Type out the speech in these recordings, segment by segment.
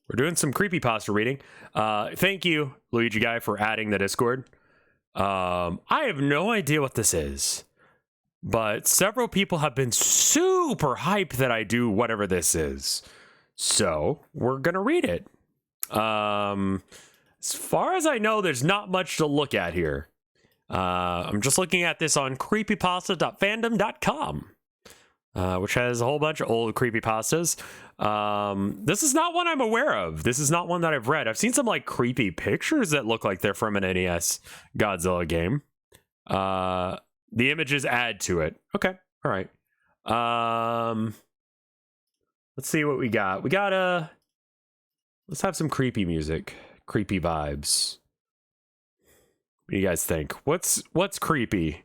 We're doing some creepypasta reading. Thank you, Luigi Guy, for adding the Discord. I have no idea what this is, but several people have been super hyped that I do whatever this is. So we're gonna read it. As far as I know, there's not much to look at here. I'm just looking at this on creepypasta.fandom.com, which has a whole bunch of old creepypastas. This is not one I'm aware of. This is not one that I've read. I've seen some like creepy pictures that look like they're from an NES Godzilla game. The images add to it. Okay, all right. Let's see what we got. We got let's have some creepy music, creepy vibes. What do you guys think? What's creepy?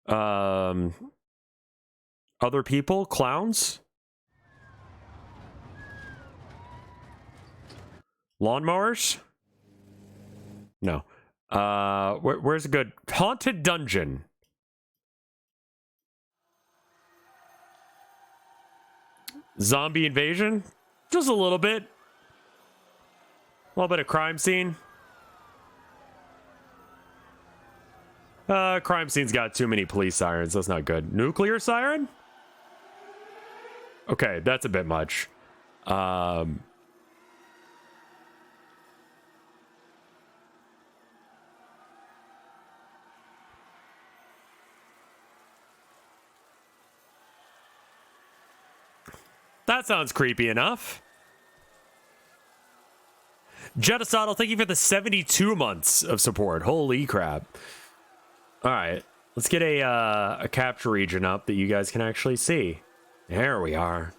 Other people, clowns, lawnmowers. No. Where's a good haunted dungeon? Zombie invasion? Just a little bit. A little bit of crime scene. Crime scene's got too many police sirens. That's not good. Nuclear siren? Okay, that's a bit much. That sounds creepy enough. Jetasaddle, thank you for the 72 months of support. Holy crap. All right, let's get a capture region up that you guys can actually see. There we are.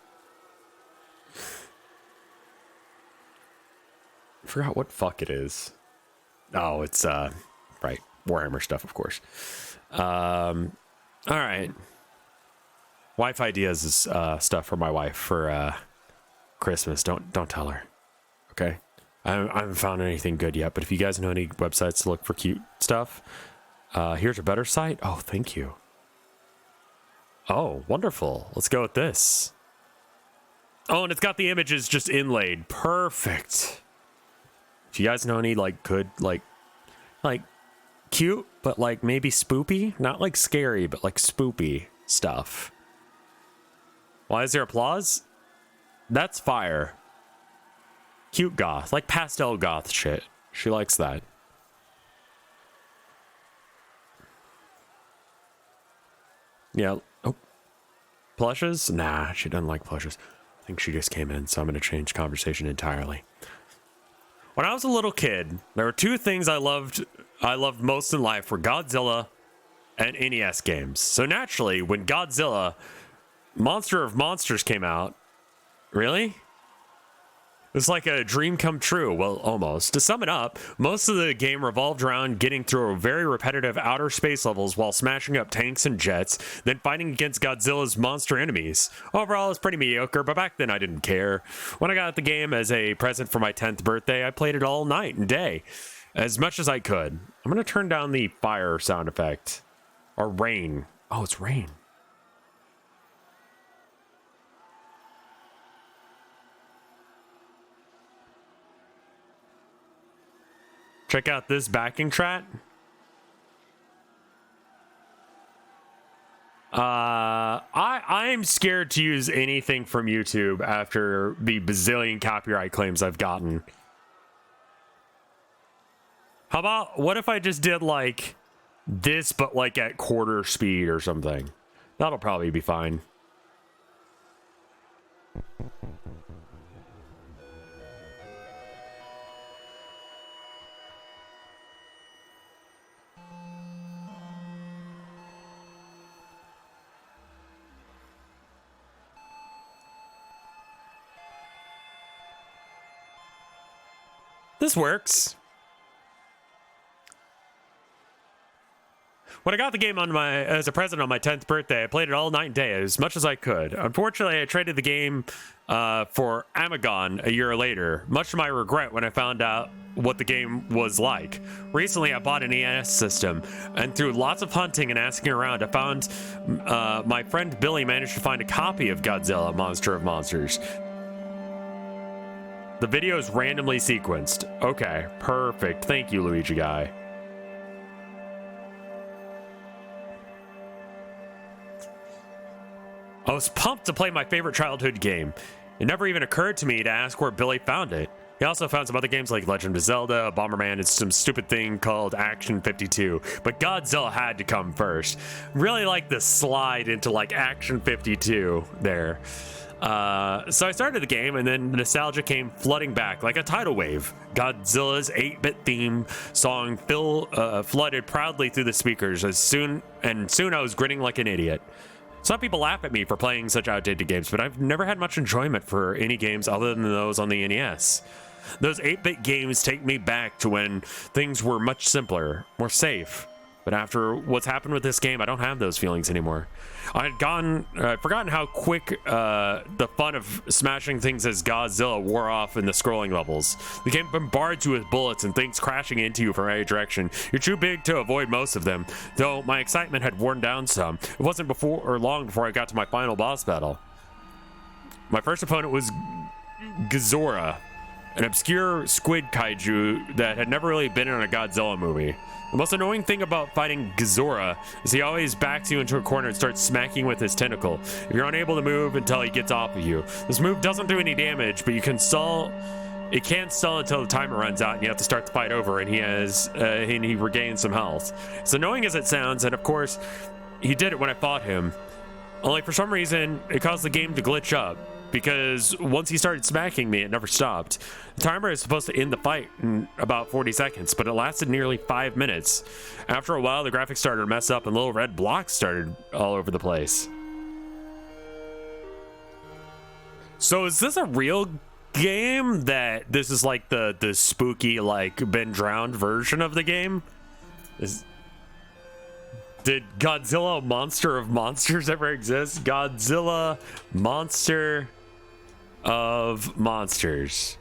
I forgot what fuck it is. Oh, it's right, Warhammer stuff, of course. All right. Wife ideas is stuff for my wife for Christmas. Don't tell her. Okay. I haven't found anything good yet, but if you guys know any websites to look for cute stuff, here's a better site. Oh, thank you. Oh, wonderful. Let's go with this. Oh, and it's got the images just inlaid. Perfect. If you guys know any like good like cute, but like maybe spoopy, not like scary, but like spoopy stuff. Why is there applause? That's fire. Cute goth, like pastel goth shit. She likes that. Yeah. Oh, plushes? Nah, she doesn't like plushes. I think she just came in, so I'm gonna change conversation entirely. When I was a little kid, there were two things I loved most in life were Godzilla and NES games. So naturally, when Godzilla Monster of Monsters came out, really? It was like a dream come true. Well, almost. To sum it up, most of the game revolved around getting through very repetitive outer space levels while smashing up tanks and jets, then fighting against Godzilla's monster enemies. Overall, it was pretty mediocre, but back then I didn't care. When I got the game as a present for my 10th birthday, I played it all night and day, as much as I could. I'm going to turn down the fire sound effect. Or rain. Oh, it's rain. Check out this backing track. I'm scared to use anything from YouTube after the bazillion copyright claims I've gotten. How about, what if I just did like this, but like at quarter speed or something? That'll probably be fine. This works. When I got the game as a present on my 10th birthday, I played it all night and day as much as I could. Unfortunately, I traded the game for Amagon a year later, much to my regret when I found out what the game was like. Recently, I bought an ES system, and through lots of hunting and asking around, I found my friend Billy managed to find a copy of Godzilla Monster of Monsters. The video is randomly sequenced. Okay, perfect. Thank you, Luigi guy. I was pumped to play my favorite childhood game. It never even occurred to me to ask where Billy found it. He also found some other games like Legend of Zelda, Bomberman, and some stupid thing called Action 52. But Godzilla had to come first. Really like the slide into like Action 52 there. So I started the game, and then nostalgia came flooding back like a tidal wave. Godzilla's 8-bit theme song flooded proudly through the speakers soon I was grinning like an idiot. Some people laugh at me for playing such outdated games, but I've never had much enjoyment for any games other than those on the NES. Those 8-bit games take me back to when things were much simpler, more safe. But after what's happened with this game, I don't have those feelings anymore. I'd forgotten how quick the fun of smashing things as Godzilla wore off in the scrolling levels. The game bombards you with bullets and things crashing into you from every direction. You're too big to avoid most of them, though my excitement had worn down some. It wasn't long before I got to my final boss battle. My first opponent was Godzilla, an obscure squid kaiju that had never really been in a Godzilla movie. The most annoying thing about fighting Godzilla is he always backs you into a corner and starts smacking with his tentacle. You're unable to move until he gets off of you. This move doesn't do any damage, but you can stall. It can't stall until the timer runs out and you have to start the fight over, and he regains some health. As annoying as it sounds, and of course, he did it when I fought him. Only for some reason, it caused the game to glitch up, because once he started smacking me, it never stopped. The timer is supposed to end the fight in about 40 seconds, but it lasted nearly 5 minutes. After a while, the graphics started to mess up and little red blocks started all over the place. So is this a real game that this is like the spooky, like, been drowned version of the game? Did Godzilla Monster of Monsters ever exist? Godzilla Monster of Monsters.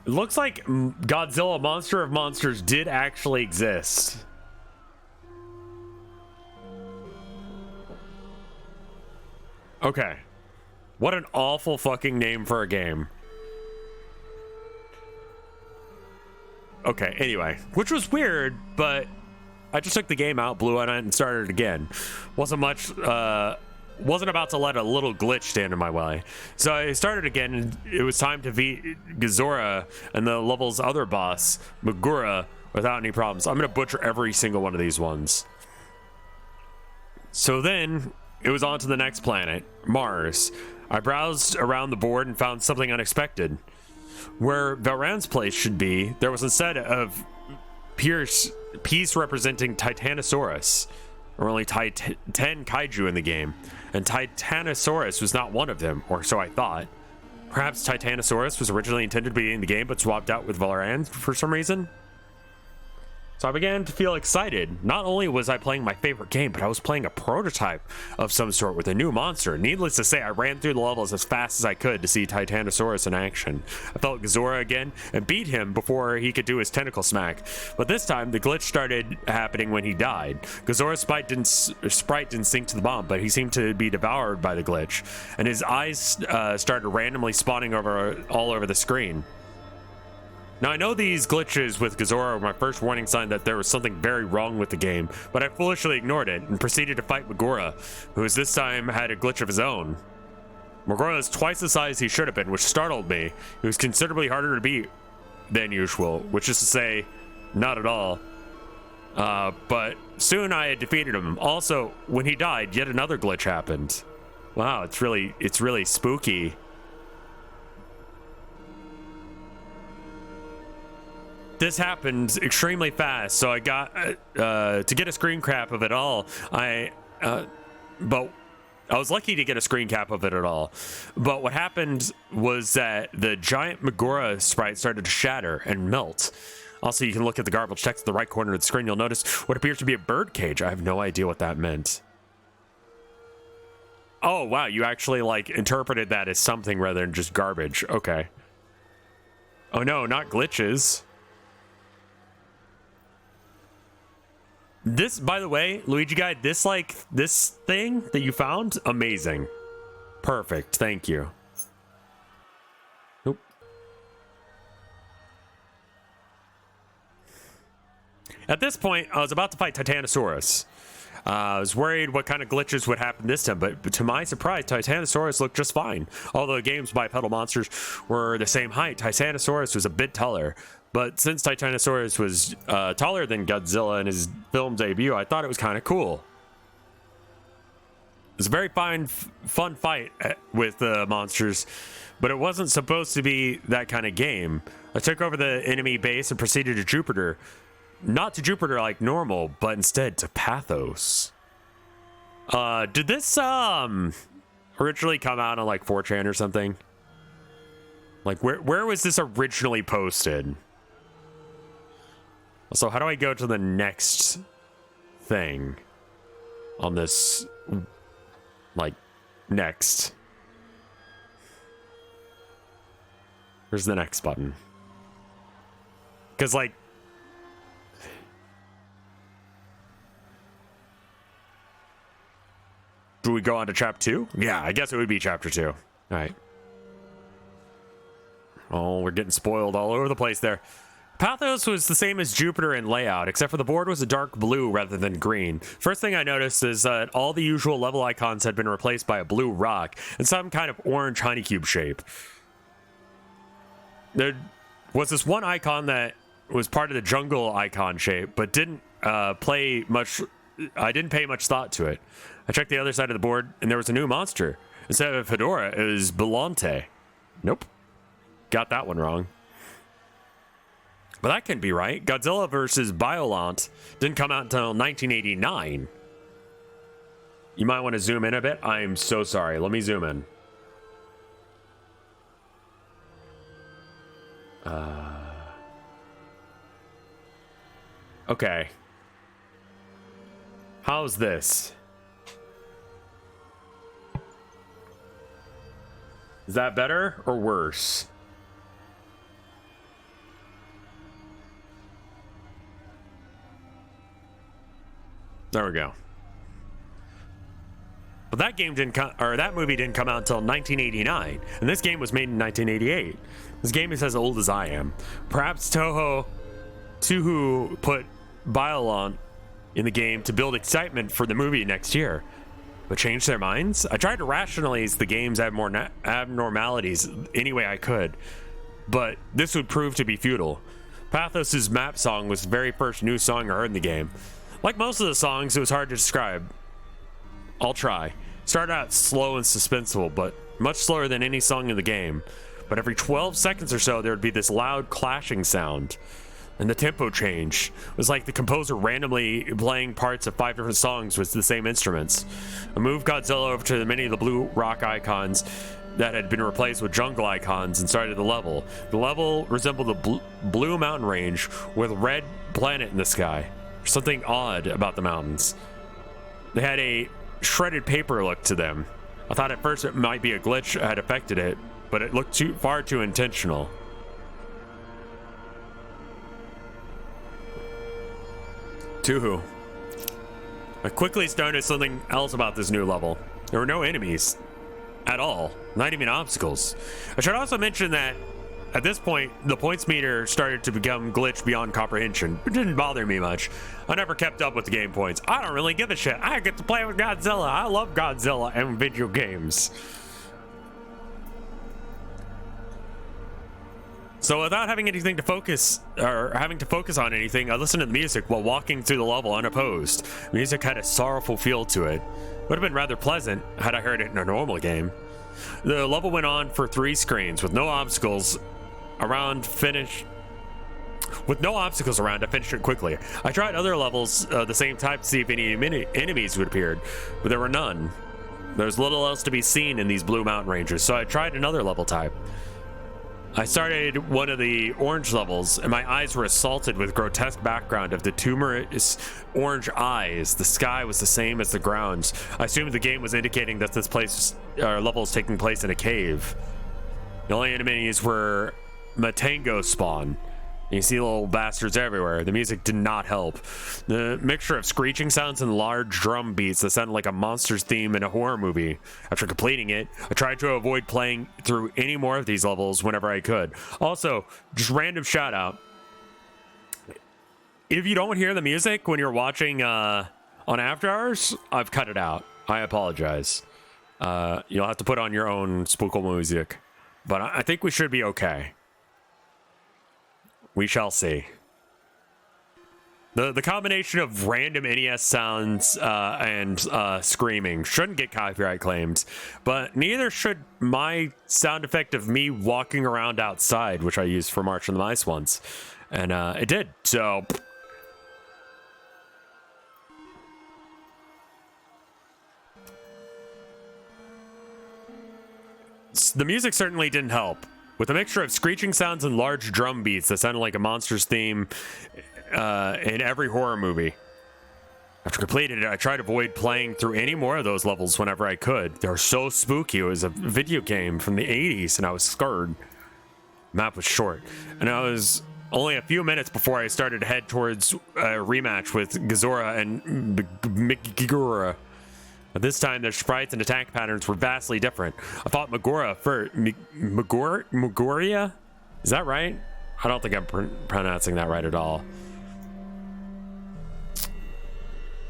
It looks like Godzilla Monster of Monsters did actually exist. Okay. What an awful fucking name for a game. Okay, anyway. Which was weird, but I just took the game out, blew on it, and started it again. Wasn't about to let a little glitch stand in my way. So I started again, and it was time to beat Godzilla and the level's other boss, Megura, without any problems. I'm gonna butcher every single one of these ones. So then it was on to the next planet, Mars. I browsed around the board and found something unexpected. Where Valran's place should be, there was instead of piece representing Titanosaurus. There were only 10 kaiju in the game, and Titanosaurus was not one of them, or so I thought. Perhaps Titanosaurus was originally intended to be in the game, but swapped out with Valran for some reason. So I began to feel excited. Not only was I playing my favorite game, but I was playing a prototype of some sort with a new monster. Needless to say, I ran through the levels as fast as I could to see Titanosaurus in action. I felt Godzilla again and beat him before he could do his tentacle smack. But this time, the glitch started happening when he died. Godzilla's sprite didn't sink to the bomb, but he seemed to be devoured by the glitch. And his eyes started randomly spawning all over the screen. Now, I know these glitches with Godzilla were my first warning sign that there was something very wrong with the game, but I foolishly ignored it and proceeded to fight Megura, who this time had a glitch of his own. Megura is twice the size he should have been, which startled me. He was considerably harder to beat than usual, which is to say, not at all. But soon I had defeated him. Also, when he died, yet another glitch happened. Wow, it's really spooky. This happened extremely fast, so I got to get a screen cap of it all. But I was lucky to get a screen cap of it at all. But what happened was that the giant Megura sprite started to shatter and melt. Also, you can look at the garbage text in the right corner of the screen. You'll notice what appears to be a bird cage. I have no idea what that meant. Oh, wow, you actually like interpreted that as something rather than just garbage. Okay. Oh no, not glitches. This, by the way, Luigi Guy, this thing that you found, amazing. Perfect, thank you. Nope. At this point, I was about to fight Titanosaurus. I was worried what kind of glitches would happen this time, but to my surprise, Titanosaurus looked just fine. Although the game's bipedal monsters were the same height, Titanosaurus was a bit taller. But since Titanosaurus was taller than Godzilla in his film debut, I thought it was kind of cool. It was a very fun fight with monsters, but it wasn't supposed to be that kind of game. I took over the enemy base and proceeded to Jupiter. Not to Jupiter like normal, but instead to Pathos. Did this originally come out on like 4chan or something? Like where was this originally posted? So how do I go to the next thing on this, like, next? Where's the next button? Because, like, do we go on to chapter 2? Yeah, I guess it would be chapter 2. All right. Oh, we're getting spoiled all over the place there. Pathos was the same as Jupiter in layout, except for the board was a dark blue rather than green. First thing I noticed is that all the usual level icons had been replaced by a blue rock and some kind of orange honeycube shape. There was this one icon that was part of the jungle icon shape, but didn't play much. I didn't pay much thought to it. I checked the other side of the board, and there was a new monster. Instead of Fedora, it was Belante. Nope. Got that one wrong. But that couldn't be right. Godzilla vs. Biollante didn't come out until 1989. You might want to zoom in a bit. I'm so sorry. Let me zoom in. Okay. How's this? Is that better or worse? There we go. But that game didn't come, or that movie didn't come out until 1989, and this game was made in 1988. This game is as old as I am. Perhaps Toho put Biollante in the game to build excitement for the movie next year, but changed their minds. I tried to rationalize the game's abnormalities any way I could, but this would prove to be futile. Pathos's map song was the very first new song I heard in the game. Like most of the songs, it was hard to describe. I'll try. Started out slow and suspenseful, but much slower than any song in the game. But every 12 seconds or so, there would be this loud clashing sound. And the tempo changed. It was like the composer randomly playing parts of 5 different songs with the same instruments. I moved Godzilla over to many of the blue rock icons that had been replaced with jungle icons and started the level. The level resembled the blue mountain range with a red planet in the sky. Something odd about the mountains. They had a shredded paper look to them. I thought at first it might be a glitch that had affected it, but it looked far too intentional. Tuhu. I quickly noticed something else about this new level. There were no enemies at all, not even obstacles. I should also mention that at this point, the points meter started to become glitched beyond comprehension. It didn't bother me much. I never kept up with the game points. I don't really give a shit. I get to play with Godzilla. I love Godzilla and video games. So without having anything to focus, or having to focus on anything, I listened to the music while walking through the level unopposed. The music had a sorrowful feel to it. Would have been rather pleasant had I heard it in a normal game. The level went on for 3 screens with no obstacles around I finished it quickly. I tried other levels the same type to see if any enemies would appear, but there were none. There was little else to be seen in these blue mountain ranges, so I tried another level type. I started one of the orange levels, and my eyes were assaulted with grotesque background of the tumorous orange eyes. The sky was the same as the grounds. I assumed the game was indicating that this level is taking place in a cave. The only enemies were Matango spawn. You see little bastards everywhere. The music did not help. The mixture of screeching sounds and large drum beats that sounded like a monster's theme in a horror movie. After completing it, I tried to avoid playing through any more of these levels whenever I could. Also, just random shout out. If you don't hear the music when you're watching on After Hours, I've cut it out. I apologize. You'll have to put on your own spookle music. But I think we should be okay. We shall see. The combination of random NES sounds and screaming shouldn't get copyright claims, but neither should my sound effect of me walking around outside, which I used for March of the Mice once. And it did, so... The music certainly didn't help. With a mixture of screeching sounds and large drum beats that sounded like a monster's theme in every horror movie. After completing it, I tried to avoid playing through any more of those levels whenever I could. They were so spooky. It was a video game from the 80s, and I was scared. Map was short, and I was only a few minutes before I started to head towards a rematch with Godzilla and Megura. But this time, their sprites and attack patterns were vastly different. I fought Megura for... Megoria? Is that right? I don't think I'm pronouncing that right at all.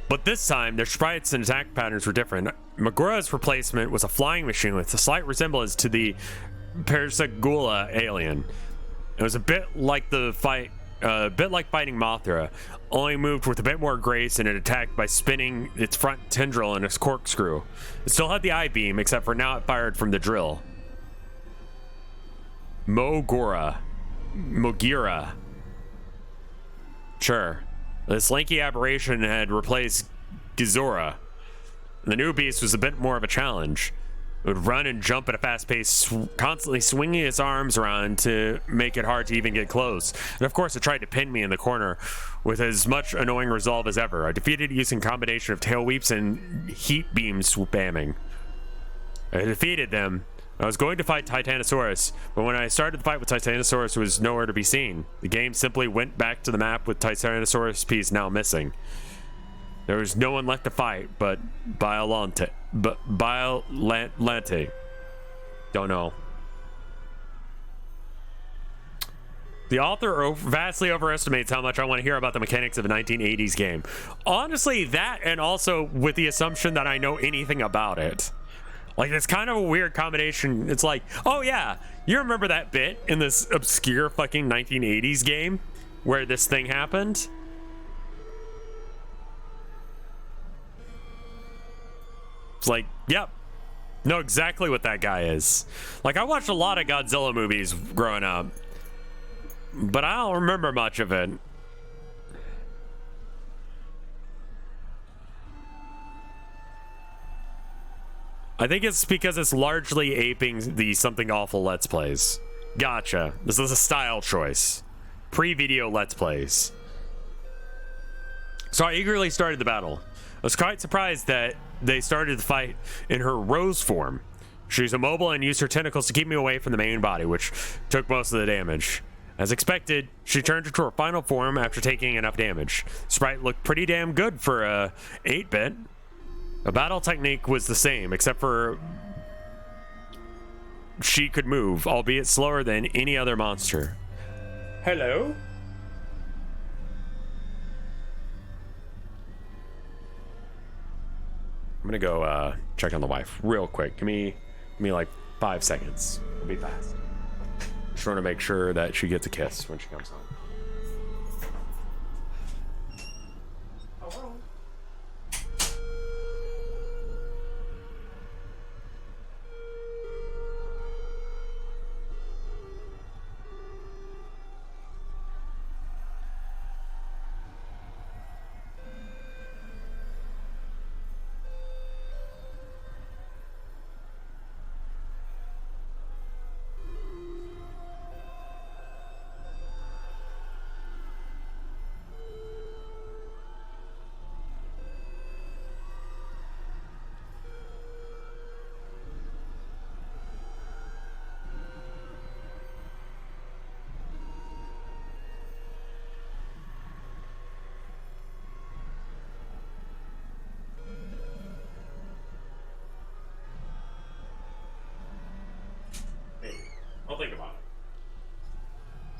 But this time, their sprites and attack patterns were different. Megura's replacement was a flying machine with a slight resemblance to the Persegula alien. It was a bit like fighting Mothra, only moved with a bit more grace, and it attacked by spinning its front tendril in a corkscrew. It still had the I-beam, except for now it fired from the drill. Mogira. Sure. This lanky aberration had replaced Gizora. The new beast was a bit more of a challenge. It would run and jump at a fast pace, constantly swinging its arms around to make it hard to even get close. And of course, it tried to pin me in the corner with as much annoying resolve as ever. I defeated it using a combination of tail weeps and heat beam spamming. I defeated them. I was going to fight Titanosaurus, but when I started the fight with Titanosaurus, it was nowhere to be seen. The game simply went back to the map with Titanosaurus piece now missing. There was no one left to fight but Biolante. Don't know. The author vastly overestimates how much I want to hear about the mechanics of a 1980s game. Honestly, that, and also with the assumption that I know anything about it. Like, it's kind of a weird combination. It's like, oh yeah, you remember that bit in this obscure fucking 1980s game where this thing happened? It's like, yep, know exactly what that guy is. Like, I watched a lot of Godzilla movies growing up, but I don't remember much of it. I think it's because it's largely aping the Something Awful Let's Plays. Gotcha. This is a style choice. Pre-video Let's Plays. So I eagerly started the battle. I was quite surprised that they started the fight in her rose form. She was immobile and used her tentacles to keep me away from the main body, which took most of the damage. As expected, she turned into her final form after taking enough damage. Sprite looked pretty damn good for a 8-bit. The battle technique was the same, except for she could move, albeit slower than any other monster. Hello? I'm gonna go check on the wife real quick. Give me like 5 seconds. It'll be fast. Just want to make sure that she gets a kiss when she comes home.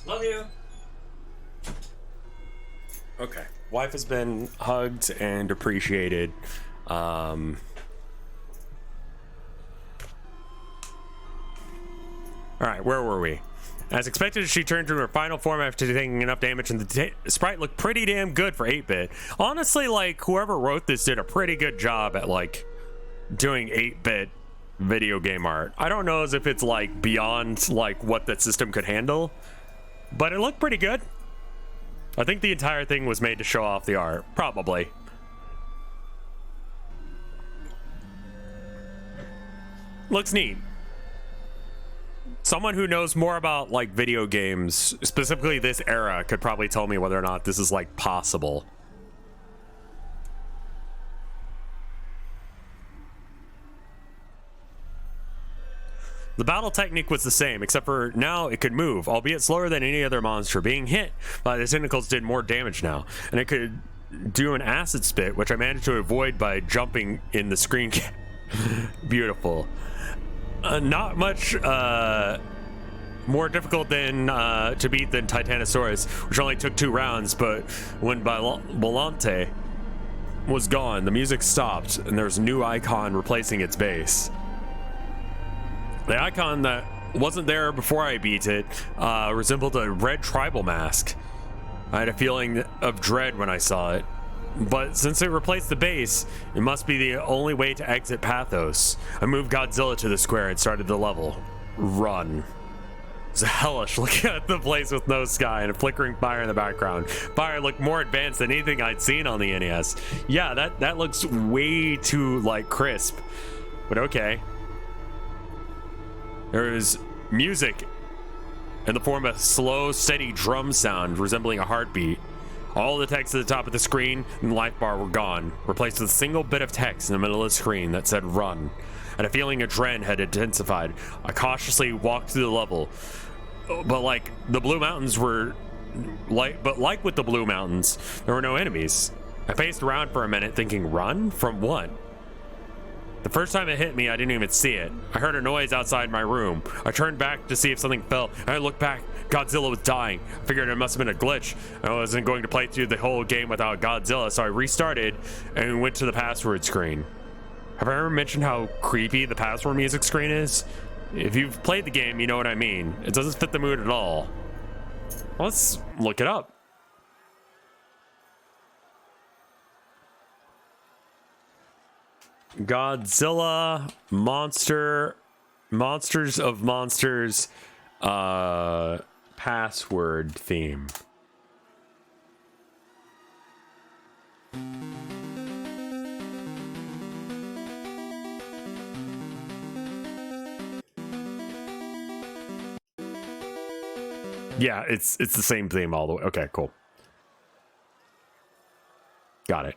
Love you. Okay. Wife has been hugged and appreciated. All right, where were we? As expected, she turned to her final form after taking enough damage, and the sprite looked pretty damn good for 8-bit. Honestly, like, whoever wrote this did a pretty good job at, like, doing 8-bit video game art. I don't know as if it's, like, beyond, like, what the system could handle, but it looked pretty good. I think the entire thing was made to show off the art. Probably. Looks neat. Someone who knows more about, like, video games, specifically this era, could probably tell me whether or not this is, like, possible. The battle technique was the same, except for now it could move, albeit slower than any other monster. Being hit by the tentacles did more damage now, and it could do an acid spit, which I managed to avoid by jumping in the screen cap. Beautiful. Not much more difficult than to beat than Titanosaurus, which only took 2 rounds, but when Volante was gone, the music stopped, and there was a new icon replacing its base. The icon that wasn't there before I beat it resembled a red tribal mask. I had a feeling of dread when I saw it. But since it replaced the base, it must be the only way to exit Pathos. I moved Godzilla to the square and started the level. Run. It's hellish looking at the place with no sky and a flickering fire in the background. Fire looked more advanced than anything I'd seen on the NES. Yeah, that looks way too, like, crisp. But okay. There is music in the form of a slow, steady drum sound resembling a heartbeat. All the text at the top of the screen and the life bar were gone, replaced with a single bit of text in the middle of the screen that said run. And a feeling of dread had intensified. I cautiously walked through the level. But like with the Blue Mountains, there were no enemies. I paced around for a minute thinking, run? From what? The first time it hit me, I didn't even see it. I heard a noise outside my room. I turned back to see if something fell, and I looked back. Godzilla was dying. I figured it must have been a glitch. I wasn't going to play through the whole game without Godzilla, so I restarted and went to the password screen. Have I ever mentioned how creepy the password music screen is? If you've played the game, you know what I mean. It doesn't fit the mood at all. Let's look it up. Godzilla Monsters of Monsters password theme. Yeah, it's the same theme all the way. Okay, cool. Got it.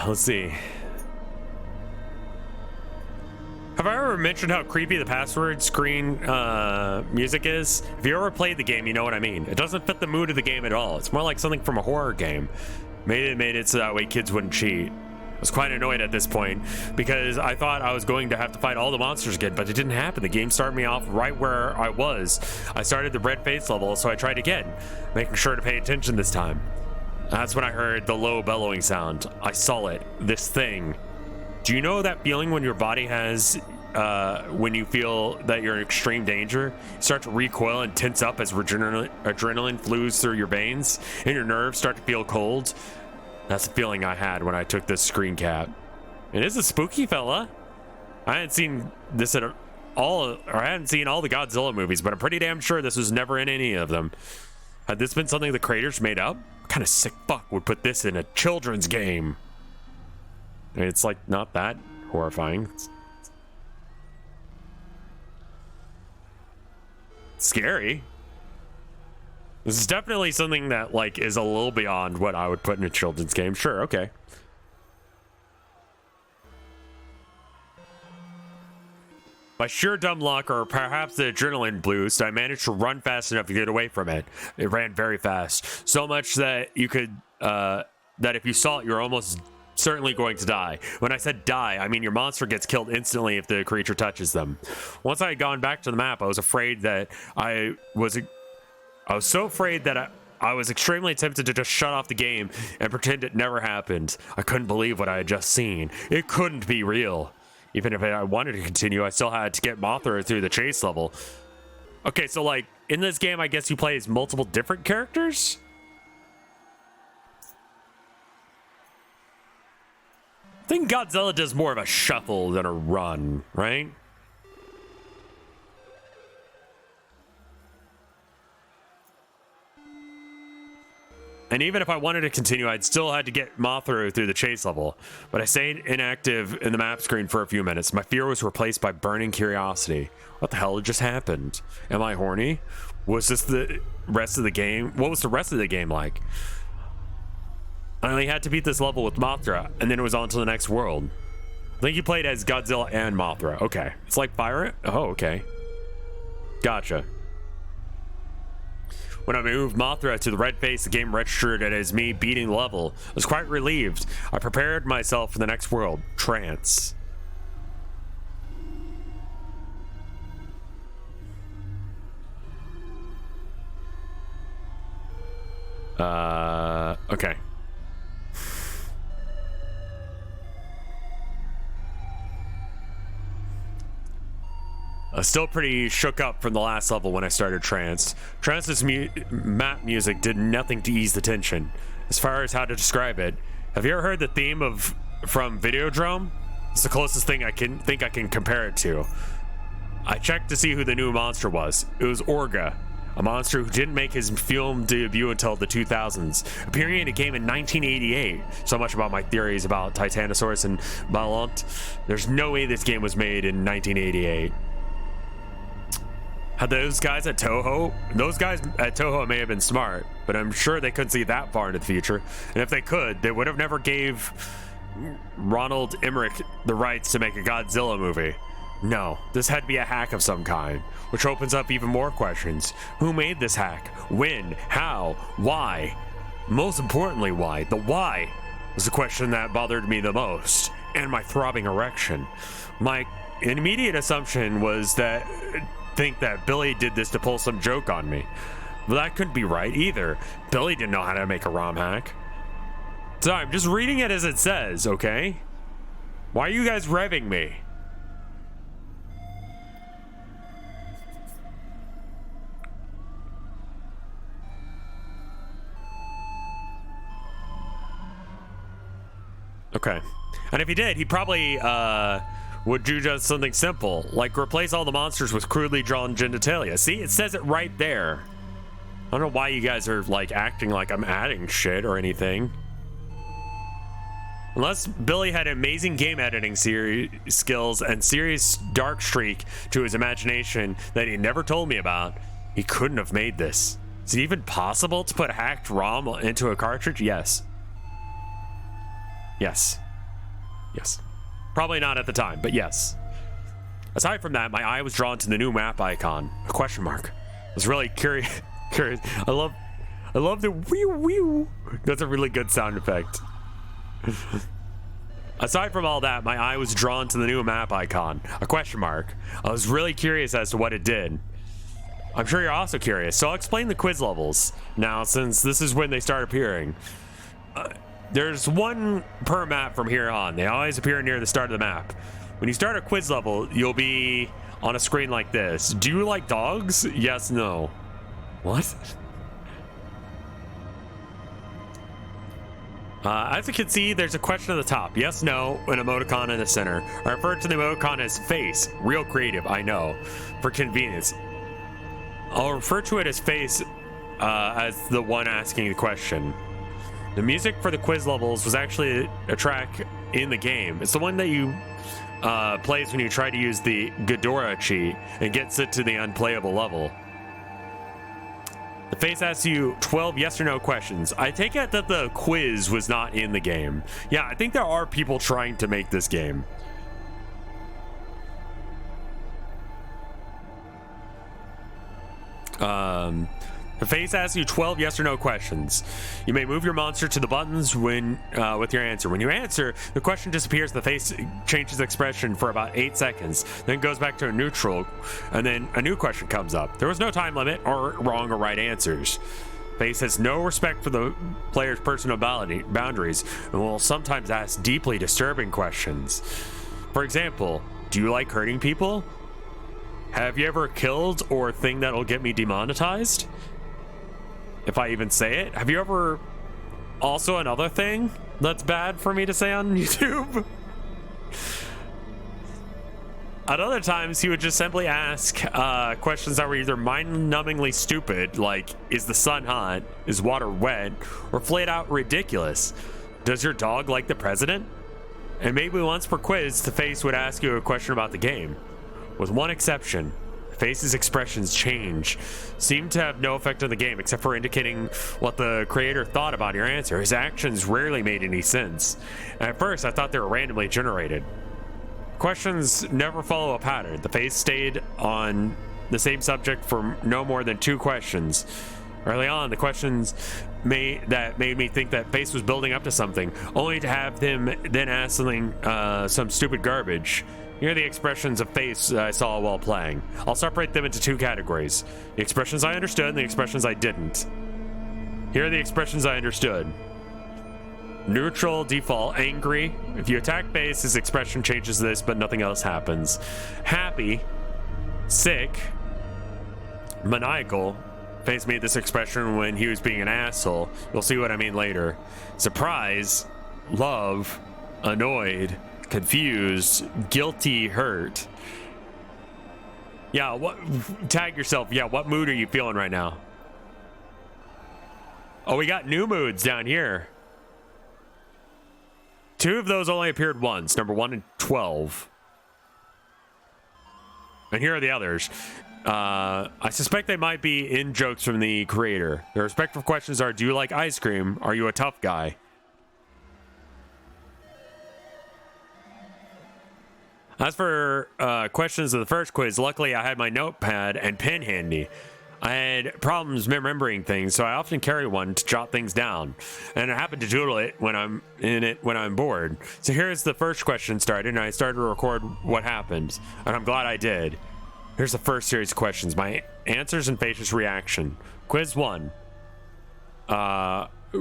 Let's see. Have I ever mentioned how creepy the password screen music is? If you ever played the game, you know what I mean. It doesn't fit the mood of the game at all. It's more like something from a horror game. Made it so that way kids wouldn't cheat. I was quite annoyed at this point because I thought I was going to have to fight all the monsters again, but it didn't happen. The game started me off right where I was. I started the red face level, so I tried again, making sure to pay attention this time. That's when I heard the low bellowing sound. I saw it. This thing. Do you know that feeling when your body has, when you feel that you're in extreme danger? You start to recoil and tense up as adrenaline flows through your veins, and your nerves start to feel cold? That's the feeling I had when I took this screen cap. It is a spooky fella. I hadn't seen this at all, or I hadn't seen all the Godzilla movies, but I'm pretty damn sure this was never in any of them. Had this been something the creators made up? What kind of sick fuck would put this in a children's game? It's like not that horrifying. It's scary. This is definitely something that like is a little beyond what I would put in a children's game. Sure, okay. By sheer dumb luck, or perhaps the adrenaline boost, I managed to run fast enough to get away from it. It ran very fast, so much that you could, that if you saw it, you're almost certainly going to die. When I said die, I mean your monster gets killed instantly if the creature touches them. Once I had gone back to the map, I was afraid that I was so afraid that I was extremely tempted to just shut off the game and pretend it never happened. I couldn't believe what I had just seen. It couldn't be real. Even if I wanted to continue, I still had to get Mothra through the chase level. Okay, so like in this game, I guess you play as multiple different characters? I think Godzilla does more of a shuffle than a run, right? And even if I wanted to continue, I'd still had to get Mothra through the chase level. But I stayed inactive in the map screen for a few minutes. My fear was replaced by burning curiosity. What the hell just happened? Am I horny? Was this the rest of the game? What was the rest of the game like? I only had to beat this level with Mothra, and then it was on to the next world. I think you played as Godzilla and Mothra. Okay. It's like Fire. Oh, okay. Gotcha. When I moved Mothra to the red face, the game registered it as me beating the level. I was quite relieved. I prepared myself for the next world, trance. Okay. I was still pretty shook up from the last level when I started Trance. Trance's map music did nothing to ease the tension. As far as how to describe it, have you ever heard the theme from Videodrome? It's the closest thing I can compare it to. I checked to see who the new monster was. It was Orga, a monster who didn't make his film debut until the 2000s, appearing in a game in 1988. So much about my theories about Titanosaurus and Balant. There's no way this game was made in 1988. Had those guys at Toho may have been smart, but I'm sure they couldn't see that far into the future. And if they could, they would have never gave Ronald Emmerich the rights to make a Godzilla movie. No, this had to be a hack of some kind, which opens up even more questions. Who made this hack? When? How? Why? Most importantly, why? The why was the question that bothered me the most, and my throbbing erection. My immediate assumption was that Billy did this to pull some joke on me. But that couldn't be right either. Billy didn't know how to make a ROM hack. So I'm just reading it as it says, okay? Why are you guys revving me? Okay. And if he did, he probably would do just something simple, like replace all the monsters with crudely drawn genitalia. See, it says it right there. I don't know why you guys are like acting like I'm adding shit or anything. Unless Billy had amazing game editing skills and serious dark streak to his imagination that he never told me about, he couldn't have made this. Is it even possible to put hacked ROM into a cartridge? Yes. Yes. Yes. Probably not at the time, but yes. Aside from that, my eye was drawn to the new map icon, a question mark. I was really curious. I love the wee. That's a really good sound effect. Aside from all that, my eye was drawn to the new map icon, a question mark. I was really curious as to what it did. I'm sure you're also curious, so I'll explain the quiz levels now, since this is when they start appearing. There's one per map from here on. They always appear near the start of the map. When you start a quiz level, you'll be on a screen like this. Do you like dogs? Yes, no. What? As you can see, there's a question at the top. Yes, no, an emoticon in the center. I refer to the emoticon as face. Real creative, I know. For convenience. I'll refer to it as face as the one asking the question. The music for the quiz levels was actually a track in the game. It's the one that you plays when you try to use the Ghidorah cheat and gets it to the unplayable level. The face asks you 12 yes or no questions. I take it that the quiz was not in the game. Yeah, I think there are people trying to make this game. The face asks you 12 yes or no questions. You may move your monster to the buttons when with your answer. When you answer, the question disappears. The face changes expression for about 8 seconds, then goes back to a neutral, and then a new question comes up. There was no time limit or wrong or right answers. Face has no respect for the player's personal boundaries and will sometimes ask deeply disturbing questions. For example, do you like hurting people? Have you ever killed or thing that'll get me demonetized? If I even say it. Have you ever... Also another thing that's bad for me to say on YouTube? At other times, he would just simply ask questions that were either mind-numbingly stupid, like, is the sun hot? Is water wet? Or flat out ridiculous. Does your dog like the president? And maybe once per quiz, the face would ask you a question about the game. With one exception. Face's expressions change, seem to have no effect on the game except for indicating what the creator thought about your answer. His actions rarely made any sense. And at first, I thought they were randomly generated. Questions never follow a pattern. The face stayed on the same subject for no more than 2 questions. Early on, the questions made me think that Face was building up to something, only to have them then asking some stupid garbage. Here are the expressions of Face I saw while playing. I'll separate them into 2 categories. The expressions I understood and the expressions I didn't. Here are the expressions I understood. Neutral, default, angry. If you attack Face, his expression changes this, but nothing else happens. Happy, sick, maniacal. Face made this expression when he was being an asshole. You'll see what I mean later. Surprise, love, annoyed, confused, guilty, hurt. Yeah, what? Tag yourself. Yeah, what mood are you feeling right now? Oh, we got new moods down here. 2 of those only appeared once, number 1 and 12. And here are the others. I suspect they might be in jokes from the creator. The respective questions are, do you like ice cream? Are you a tough guy? As for questions of the first quiz, luckily I had my notepad and pen handy. I had problems remembering things, so I often carry one to jot things down. And I happen to doodle it when I'm bored. So here's the first question started, and I started to record what happened. And I'm glad I did. Here's the first series of questions. My answers and Face's reaction. Quiz 1.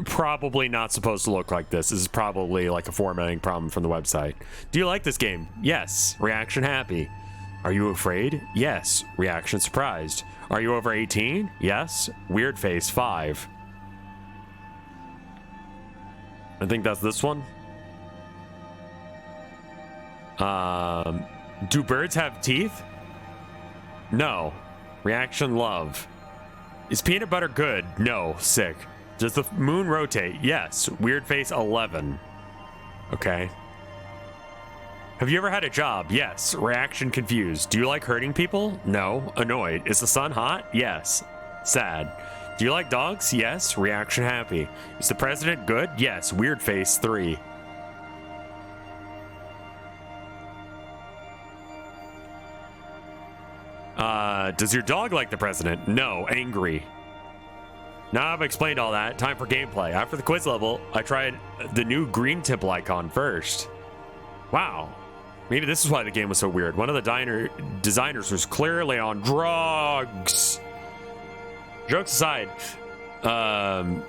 Probably not supposed to look like this. This is probably like a formatting problem from the website. Do you like this game? Yes. Reaction happy. Are you afraid? Yes. Reaction surprised. Are you over 18? Yes. Weird face 5. I think that's this one. Do birds have teeth? No. Reaction love. Is peanut butter good? No. Sick. Does the moon rotate? Yes. Weird face 11. Okay. Have you ever had a job? Yes. Reaction confused. Do you like hurting people? No. Annoyed. Is the sun hot? Yes. Sad. Do you like dogs? Yes. Reaction happy. Is the president good? Yes. Weird face 3. Does your dog like the president? No. Angry. Now I've explained all that. Time for gameplay. After the quiz level, I tried the new green temple icon first. Wow. Maybe this is why the game was so weird. One of the designers was clearly on drugs. Jokes aside, I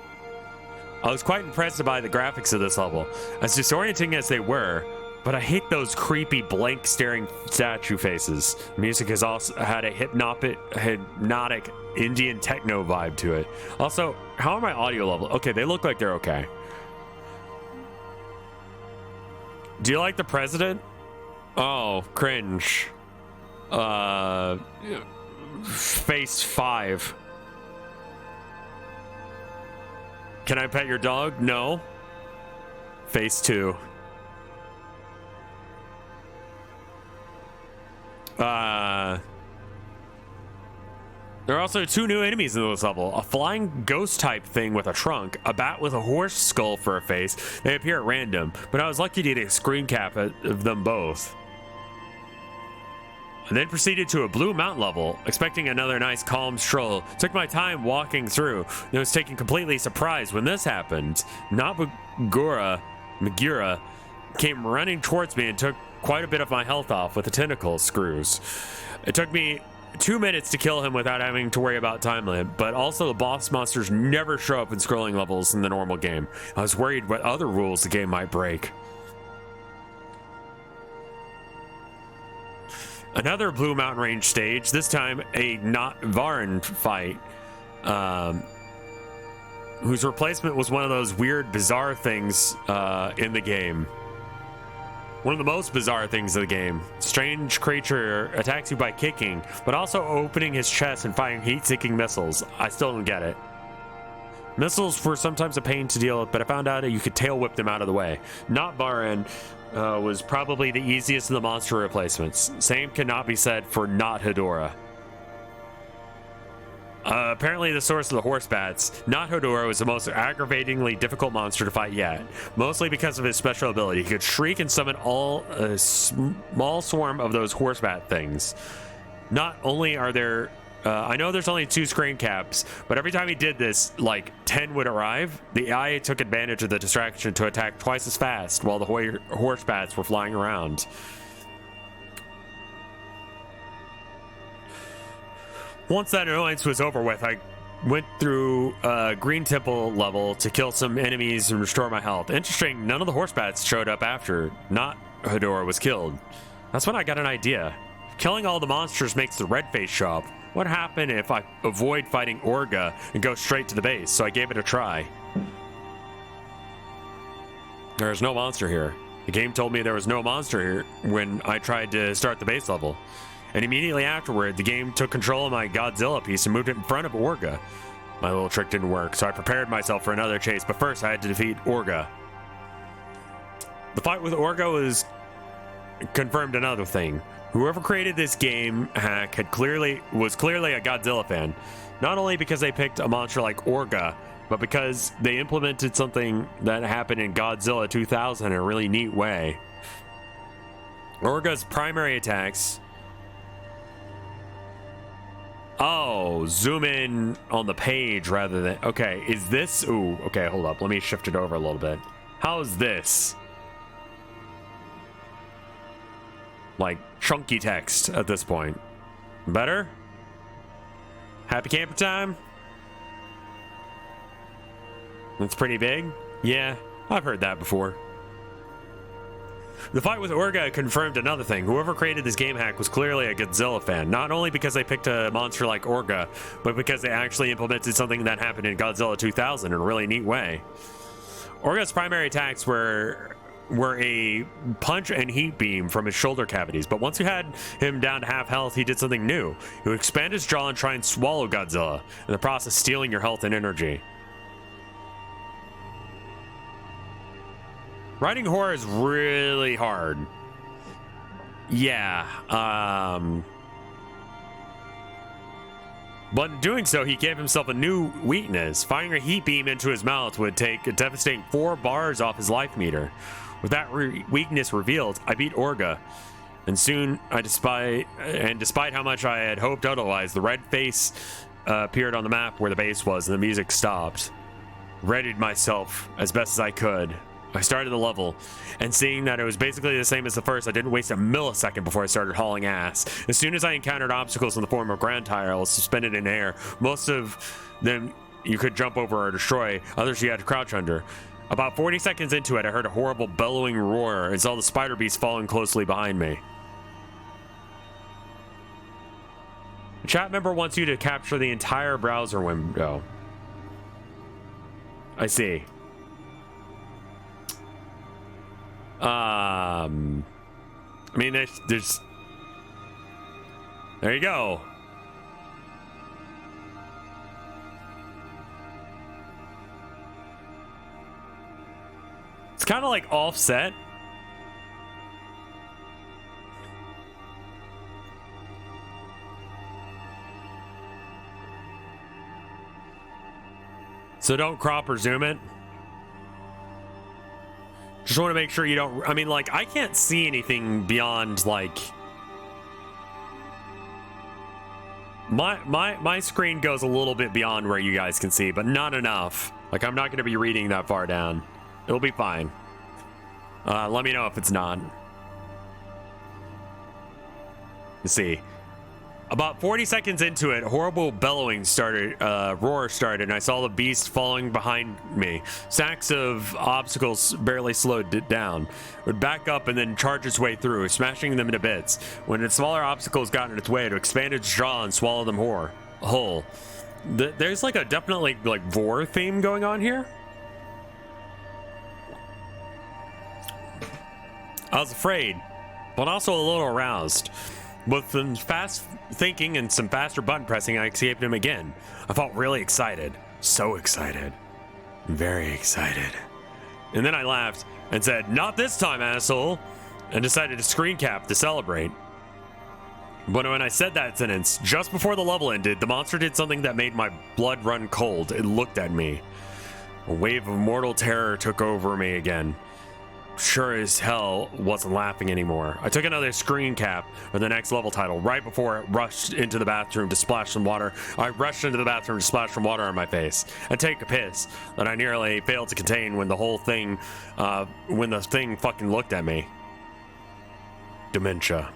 was quite impressed by the graphics of this level. As disorienting as they were, but I hate those creepy blank staring statue faces. Music has also had a hypnotic Indian techno vibe to it. Also, how are my audio level? Okay, they look like they're okay. Do you like the president? Oh, cringe. Face 5. Can I pet your dog? No. Face 2. There are also 2 new enemies in this level. A flying ghost type thing with a trunk, a bat with a horse skull for a face. They appear at random, but I was lucky to get a screen cap of them both. and then proceeded to a blue mountain level, expecting another nice calm stroll. Took my time walking through, and was taken completely surprised when this happened. Magura came running towards me and took quite a bit of my health off with the tentacle screws. It took me 2 minutes to kill him without having to worry about time limit, but also the boss monsters never show up in scrolling levels in the normal game. I was worried what other rules the game might break. Another Blue Mountain Range stage, this time a not Varan fight, whose replacement was one of those weird, bizarre things in the game. One of the most bizarre things of the game. Strange creature attacks you by kicking, but also opening his chest and firing heat-seeking missiles. I still don't get it. Missiles were sometimes a pain to deal with, but I found out that you could tail whip them out of the way. Not Varan was probably the easiest of the monster replacements. Same cannot be said for Not Hedorah. Apparently the source of the horse bats, Not Hedorah was the most aggravatingly difficult monster to fight yet, mostly because of his special ability. He could shriek and summon a small swarm of those horse bat things. Not only are there I know there's only 2 screen caps, but every time he did this, like 10 would arrive. The AI took advantage of the distraction to attack twice as fast while the horse bats were flying around. Once that annoyance was over with, I went through a Green Temple level to kill some enemies and restore my health. Interesting, none of the horse bats showed up after Not Hedorah was killed. That's when I got an idea. Killing all the monsters makes the red face show up. What happened if I avoid fighting Orga and go straight to the base? So I gave it a try. There's no monster here. The game told me there was no monster here when I tried to start the base level. And immediately afterward, the game took control of my Godzilla piece and moved it in front of Orga. My little trick didn't work, so I prepared myself for another chase, but first I had to defeat Orga. The fight with Orga was confirmed another thing. Whoever created this game hack was clearly a Godzilla fan. Not only because they picked a monster like Orga, but because they implemented something that happened in Godzilla 2000 in a really neat way. Orga's primary attacks... Oh, zoom in on the page rather than... Okay, is this... Ooh, okay, hold up. Let me shift it over a little bit. How's this? Like, chunky text at this point. Better? Happy camper time? That's pretty big? Yeah, I've heard that before. The fight with Orga confirmed another thing. Whoever created this game hack was clearly a Godzilla fan. Not only because they picked a monster like Orga, but because they actually implemented something that happened in Godzilla 2000 in a really neat way. Orga's primary attacks were a punch and heat beam from his shoulder cavities, but once you had him down to half health, he did something new. He would expand his jaw and try and swallow Godzilla, in the process stealing your health and energy. Writing horror is really hard. Yeah, but in doing so, he gave himself a new weakness. Firing a heat beam into his mouth would take a devastating 4 bars off his life meter. With that weakness revealed, I beat Orga, and soon, despite how much I had hoped otherwise, the red face appeared on the map where the base was, and the music stopped. Readied myself as best as I could. I started the level, and seeing that it was basically the same as the first, I didn't waste a millisecond before I started hauling ass. As soon as I encountered obstacles in the form of ground tiles suspended in air, most of them you could jump over or destroy, others you had to crouch under. About 40 seconds into it, I heard a horrible bellowing roar and saw the spider beast following closely behind me. A chat member wants you to capture the entire browser window. I see. I mean, there's there you go. It's kind of like offset. So don't crop or zoom it. Just want to make sure you don't... I mean, like, I can't see anything beyond, like... My screen goes a little bit beyond where you guys can see, but not enough. Like, I'm not going to be reading that far down. It'll be fine. Let me know if it's not. Let's see. About 40 seconds into it, horrible bellowing started, roar started, and I saw the beast falling behind me. Stacks of obstacles barely slowed it down. It would back up and then charge its way through, smashing them into bits. When its smaller obstacles got in its way, it would expand its jaw and swallow them whole. There's like a definitely like vor theme going on here. I was afraid, but also a little aroused. With some fast thinking and some faster button pressing, I escaped him again. I felt really excited. So excited. Very excited. And then I laughed and said, "Not this time, asshole," and decided to screen cap to celebrate. But when I said that sentence, just before the level ended, the monster did something that made my blood run cold. It looked at me. A wave of mortal terror took over me again. Sure as hell wasn't laughing anymore. I took another screen cap for the next level title right before it rushed into the bathroom to splash some water. I rushed into the bathroom to splash some water on my face and take a piss that I nearly failed to contain when the thing fucking looked at me. Dementia.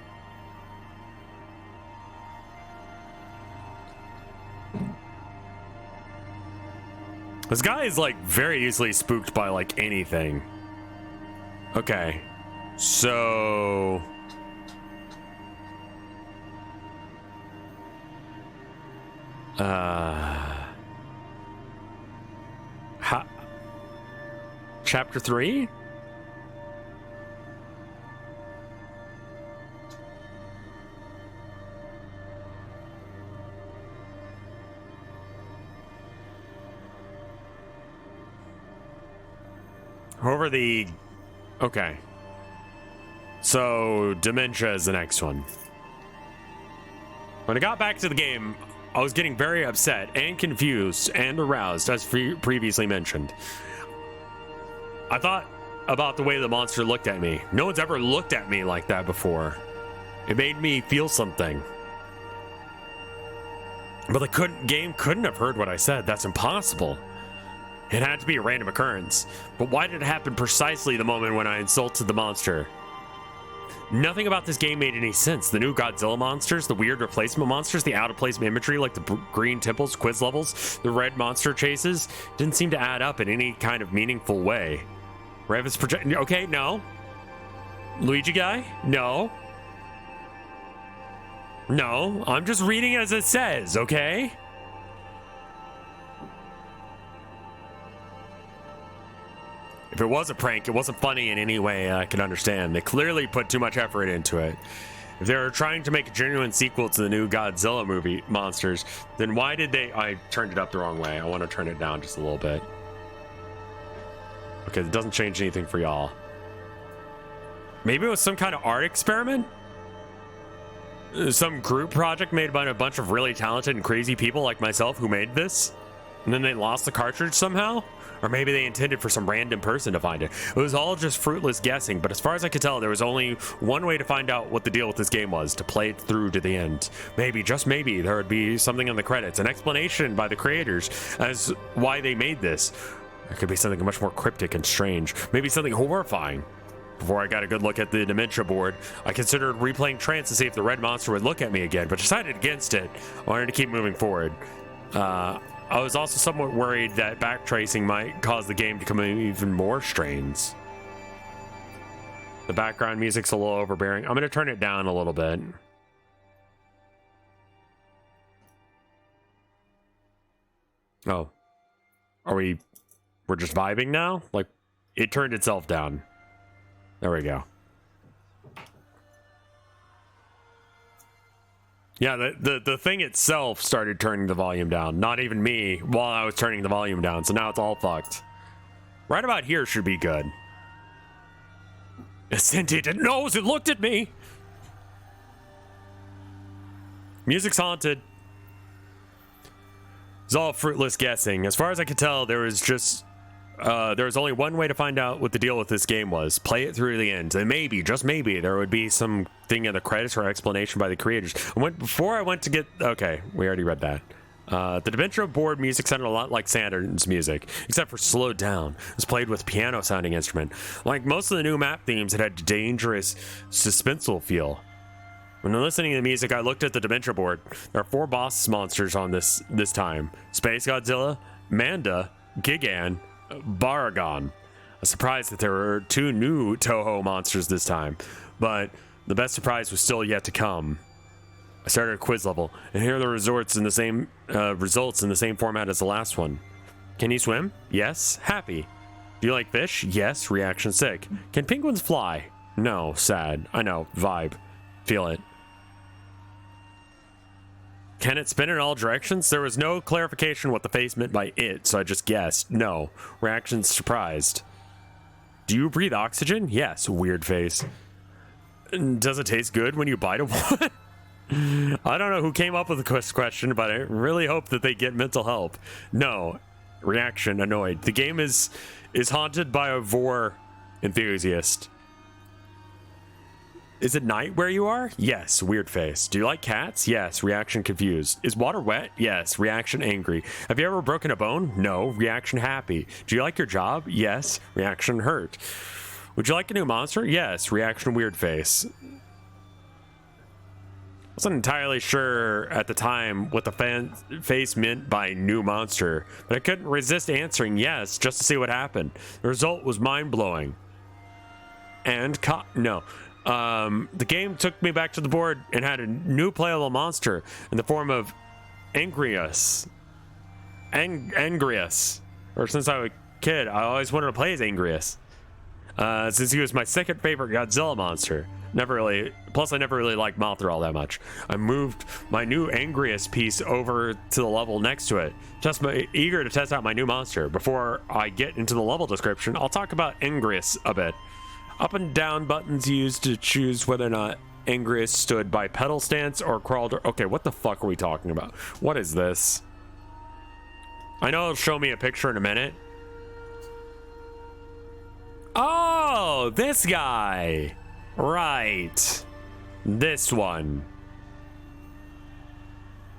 This guy is like very easily spooked by like anything. Okay, so chapter 3? Okay. So, Dementia is the next one. When I got back to the game, I was getting very upset and confused and aroused, as previously mentioned. I thought about the way the monster looked at me. No one's ever looked at me like that before. It made me feel something. But the game couldn't have heard what I said. That's impossible. It had to be a random occurrence. But why did it happen precisely the moment when I insulted the monster? Nothing about this game made any sense. The new Godzilla monsters, the weird replacement monsters, the out-of-place imagery like the green temples, quiz levels, the red monster chases, didn't seem to add up in any kind of meaningful way. Rev is projecting. Okay, no. Luigi guy? No. No, I'm just reading as it says, okay? If it was a prank, it wasn't funny in any way I can understand. They clearly put too much effort into it. If they were trying to make a genuine sequel to the new Godzilla movie, Monsters, then why did they... I turned it up the wrong way. I want to turn it down just a little bit. Okay, it doesn't change anything for y'all. Maybe it was some kind of art experiment? Some group project made by a bunch of really talented and crazy people like myself who made this? And then they lost the cartridge somehow? Or maybe they intended for some random person to find it. It was all just fruitless guessing, but as far as I could tell, there was only one way to find out what the deal with this game was, to play it through to the end. Maybe, just maybe, there would be something in the credits, an explanation by the creators as why they made this. It could be something much more cryptic and strange, maybe something horrifying. Before I got a good look at the Dementia board, I considered replaying Trance to see if the red monster would look at me again, but decided against it. I wanted to keep moving forward. I was also somewhat worried that backtracing might cause the game to come in even more strains. The background music's a little overbearing. I'm going to turn it down a little bit. Oh. We're just vibing now? Like, it turned itself down. There we go. Yeah, the thing itself started turning the volume down. Not even me while I was turning the volume down. So now it's all fucked. Right about here should be good. It scented it knows it looked at me. Music's haunted. It's all fruitless guessing. As far as I could tell, there was just there was only one way to find out what the deal with this game was. Play it through the end. And maybe, just maybe, there would be some thing in the credits or explanation by the creators. Before I went to get... Okay, we already read that. The Dementia board music sounded a lot like Saturn's music, except for slowed down. It was played with piano sounding instrument. Like most of the new map themes, it had a dangerous, suspenseful feel. When listening to the music, I looked at the Dementia board. There are 4 boss monsters on this time. Space Godzilla, Manda, Gigan, Baragon. I was surprised that there were 2 new Toho monsters this time, but the best surprise was still yet to come. I started a quiz level, and here are the results in the same format as the last one. Can you swim? Yes. Happy. Do you like fish? Yes. Reaction sick. Can penguins fly? No. Sad. I know. Vibe. Feel it. Can it spin in all directions? There was no clarification what the face meant by it, so I just guessed. No. Reaction surprised. Do you breathe oxygen? Yes. Weird face. Does it taste good when you bite a one? I don't know who came up with the question, but I really hope that they get mental help. No. Reaction annoyed. The game is haunted by a vor enthusiast. Is it night where you are? Yes. Weird face. Do you like cats? Yes. Reaction confused. Is water wet? Yes. Reaction angry. Have you ever broken a bone? No. Reaction happy. Do you like your job? Yes. Reaction hurt. Would you like a new monster? Yes. Reaction weird face. I wasn't entirely sure at the time what the face meant by new monster, but I couldn't resist answering yes just to see what happened. The result was mind-blowing. And no. The game took me back to the board and had a new playable monster in the form of Angrius. Or since I was a kid, I always wanted to play as Angrius. Since he was my second favorite Godzilla monster. Plus I never really liked Mothra all that much. I moved my new Angrius piece over to the level next to it. Just eager to test out my new monster. Before I get into the level description, I'll talk about Angrius a bit. Up and down buttons used to choose whether or not Angrius stood by pedal stance or crawled. Okay, what the fuck are we talking about? What is this? I know it'll show me a picture in a minute. Oh, this guy. Right. This one.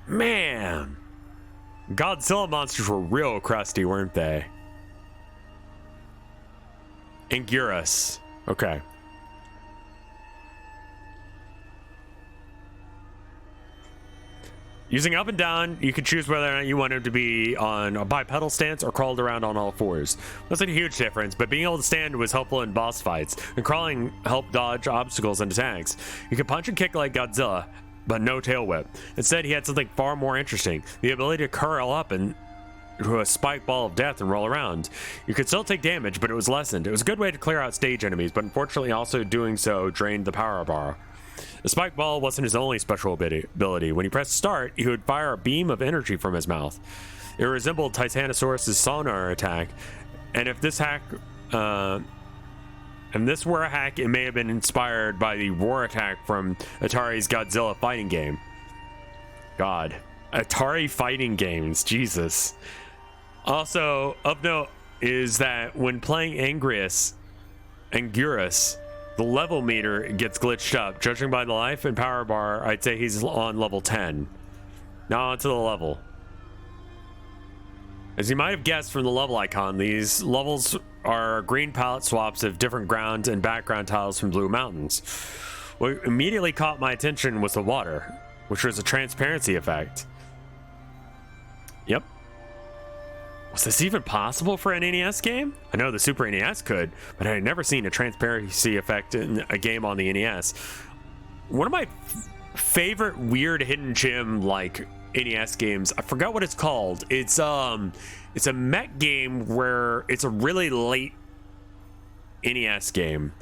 Man. Godzilla monsters were real crusty, weren't they? Angurus. Okay. Using up and down, you can choose whether or not you want him to be on a bipedal stance or crawled around on all fours. Wasn't a huge difference, but being able to stand was helpful in boss fights, and crawling helped dodge obstacles and attacks. You could punch and kick like Godzilla, but no tail whip. Instead, he had something far more interesting, the ability to curl up into a spike ball of death and roll around. You could still take damage, but it was lessened. It was a good way to clear out stage enemies, but unfortunately also doing so drained the power bar. The spike ball wasn't his only special ability. When he pressed start, he would fire a beam of energy from his mouth. It resembled Titanosaurus' sonar attack, and if this were a hack, it may have been inspired by the roar attack from Atari's Godzilla fighting game. God. Atari fighting games. Jesus. Also, of note is that when playing Angurus, the level meter gets glitched up. Judging by the life and power bar, I'd say he's on level 10. Now onto the level. As you might have guessed from the level icon, these levels are green palette swaps of different ground and background tiles from Blue Mountains. What immediately caught my attention was the water, which was a transparency effect. Yep. Was this even possible for an NES game? I know the Super NES could, but I had never seen a transparency effect in a game on the NES. One of my favorite weird hidden gem like NES games, I forgot what it's called. It's a mech game where it's a really late NES game.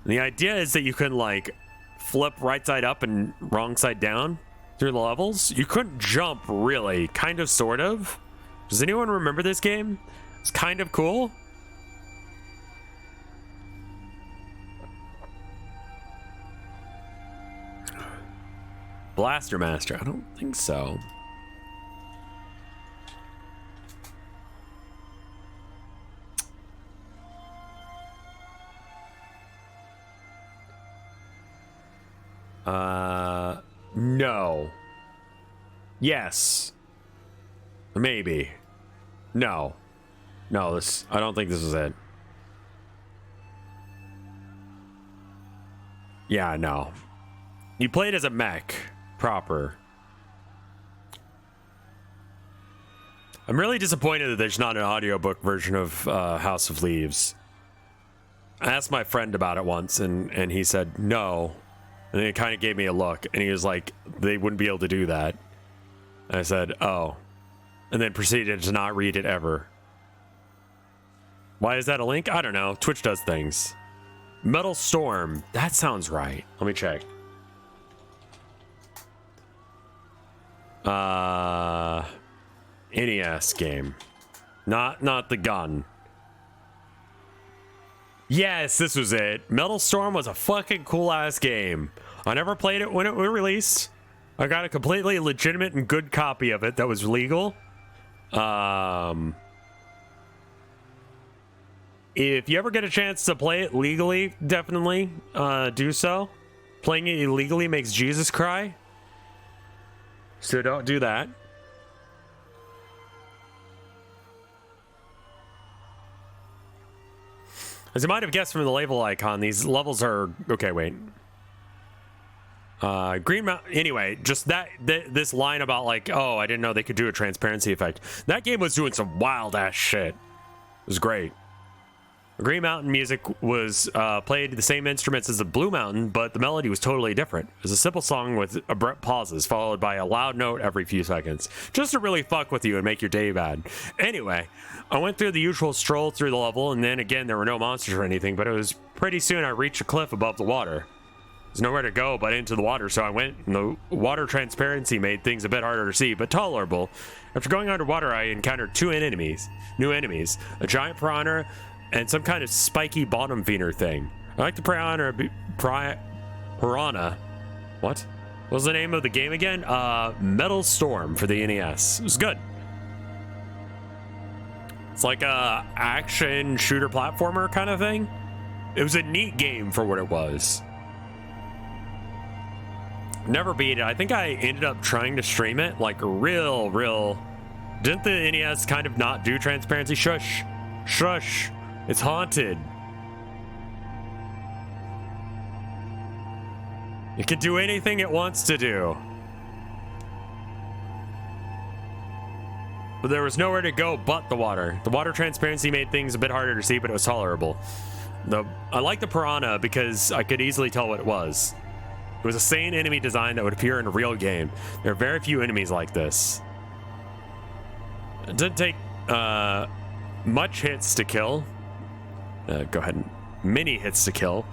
And the idea is that you can like flip right side up and wrong side down through the levels. You couldn't jump really, kind of, sort of. Does anyone remember this game? It's kind of cool. Blaster Master. I don't think so. No. Yes. Maybe. No. No, I don't think this is it. Yeah, no. You played as a mech, proper. I'm really disappointed that there's not an audiobook version of House of Leaves. I asked my friend about it once, and he said no. And then he kind of gave me a look, and he was like, they wouldn't be able to do that. And I said, oh. And then proceeded to not read it ever. Why is that a link? I don't know. Twitch does things. Metal Storm. That sounds right. Let me check. NES game. Not the gun. Yes, this was it. Metal Storm was a fucking cool ass game. I never played it when it was released. I got a completely legitimate and good copy of it that was legal. If you ever get a chance to play it legally, definitely do so. Playing it illegally makes Jesus cry. So don't do that. As you might have guessed from the label icon, these levels are... Okay, wait. Green Mountain... Anyway, just this line about like, oh, I didn't know they could do a transparency effect. That game was doing some wild-ass shit. It was great. Green Mountain music was played the same instruments as the Blue Mountain, but the melody was totally different. It was a simple song with abrupt pauses, followed by a loud note every few seconds, just to really fuck with you and make your day bad. Anyway, I went through the usual stroll through the level, and then again, there were no monsters or anything, but it was pretty soon I reached a cliff above the water. There's nowhere to go but into the water, so I went, and the water transparency made things a bit harder to see, but tolerable. After going underwater, I encountered new enemies, a giant piranha, and some kind of spiky bottom feeder thing. I like the piranha. What was the name of the game again? Metal Storm for the NES. It was good. It's like a action shooter platformer kind of thing. It was a neat game for what it was. Never beat it. I think I ended up trying to stream it like real. Didn't the NES kind of not do transparency? Shush. It's haunted. It can do anything it wants to do. But there was nowhere to go but the water. The water transparency made things a bit harder to see, but it was tolerable. I like the piranha because I could easily tell what it was. It was a sane enemy design that would appear in a real game. There are very few enemies like this. It didn't take much hits to kill. Go ahead and many hits to kill,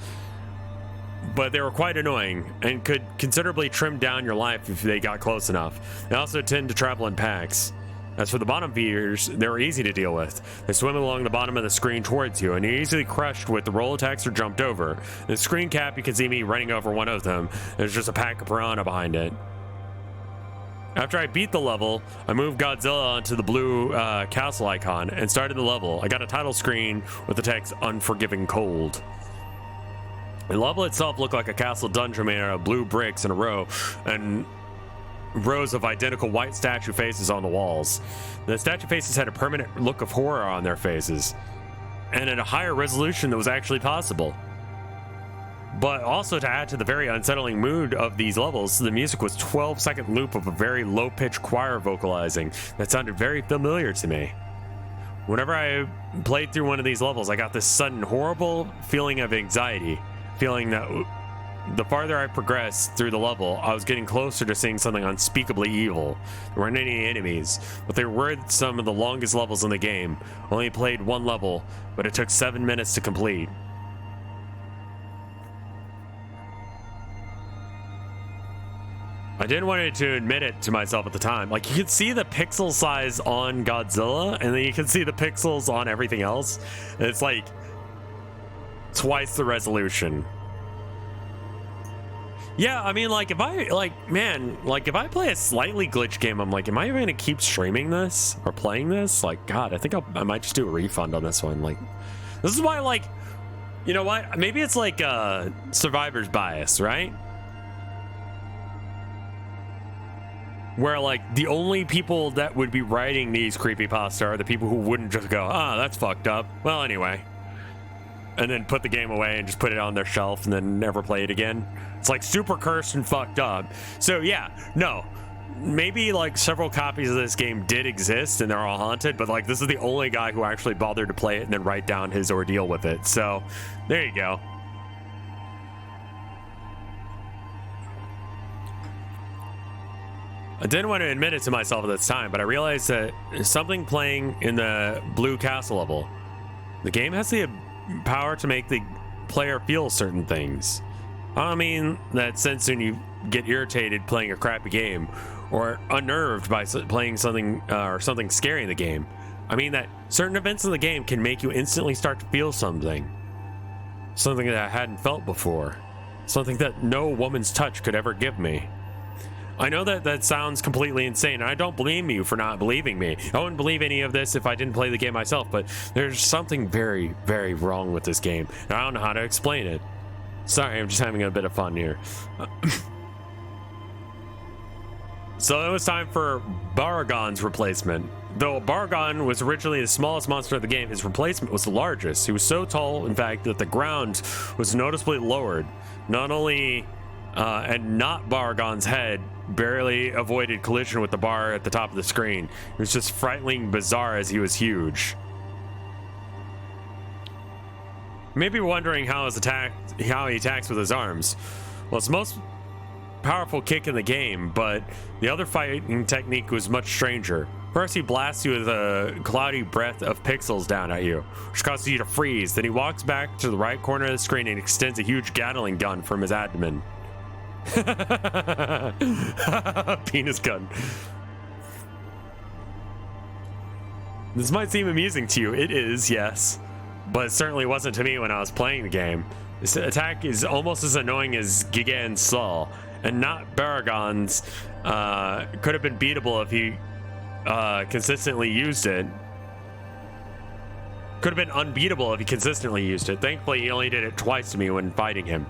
but they were quite annoying and could considerably trim down your life if they got close enough. They also tend to travel in packs. As for the bottom feeders, they were easy to deal with. They swim along the bottom of the screen towards you, and you're easily crushed with the roll attacks or jumped over. In the screen cap, you can see me running over one of them. There's just a pack of piranha behind it. After I beat the level, I moved Godzilla onto the blue castle icon and started the level. I got a title screen with the text Unforgiving Cold. The level itself looked like a castle dungeon made out of blue bricks in a row and rows of identical white statue faces on the walls. The statue faces had a permanent look of horror on their faces and at a higher resolution than was actually possible. But also, to add to the very unsettling mood of these levels, the music was 12-second loop of a very low-pitched choir vocalizing that sounded very familiar to me. Whenever I played through one of these levels, I got this sudden horrible feeling of anxiety, feeling that the farther I progressed through the level, I was getting closer to seeing something unspeakably evil. There weren't any enemies, but they were some of the longest levels in the game. I only played one level, but it took 7 minutes to complete. I didn't want to admit it to myself at the time. Like, you could see the pixel size on Godzilla, and then you can see the pixels on everything else. And it's like twice the resolution. Yeah, I mean, like, if I play a slightly glitch game, I'm like, am I even gonna keep streaming this or playing this? Like, God, I think I might just do a refund on this one. Like, this is why, like, you know what? Maybe it's like survivor's bias, right? where like the only people that would be writing these creepypasta are the people who wouldn't just go, that's fucked up. Well, anyway. And then put the game away and just put it on their shelf and then never play it again. It's like super cursed and fucked up. So yeah, no. Maybe like several copies of this game did exist and they're all haunted, but like this is the only guy who actually bothered to play it and then write down his ordeal with it. So there you go. I didn't want to admit it to myself at this time, but I realized that something playing in the blue castle level. The game has the power to make the player feel certain things. I don't mean that sense when you get irritated playing a crappy game or unnerved by playing something or something scary in the game. I mean that certain events in the game can make you instantly start to feel something. Something that I hadn't felt before. Something that no woman's touch could ever give me. I know that sounds completely insane, and I don't blame you for not believing me. I wouldn't believe any of this if I didn't play the game myself, but there's something very, very wrong with this game, and I don't know how to explain it. Sorry, I'm just having a bit of fun here. So it was time for Baragon's replacement. Though Baragon was originally the smallest monster of the game, his replacement was the largest. He was so tall, in fact, that the ground was noticeably lowered. Not only, and not Baragon's head, barely avoided collision with the bar at the top of the screen. It was just frighteningly bizarre as he was huge. You may be wondering how he attacks with his arms. Well, it's the most powerful kick in the game, but the other fighting technique was much stranger. First, he blasts you with a cloudy breath of pixels down at you, which causes you to freeze. Then he walks back to the right corner of the screen and extends a huge Gatling gun from his abdomen. Penis gun. This might seem amusing to you. It is, yes. But it certainly wasn't to me when I was playing the game. This attack is almost as annoying as Gigan's Saw, and not Baragon's. Could have been beatable if he consistently used it. Could have been unbeatable if he consistently used it. Thankfully, he only did it twice to me when fighting him.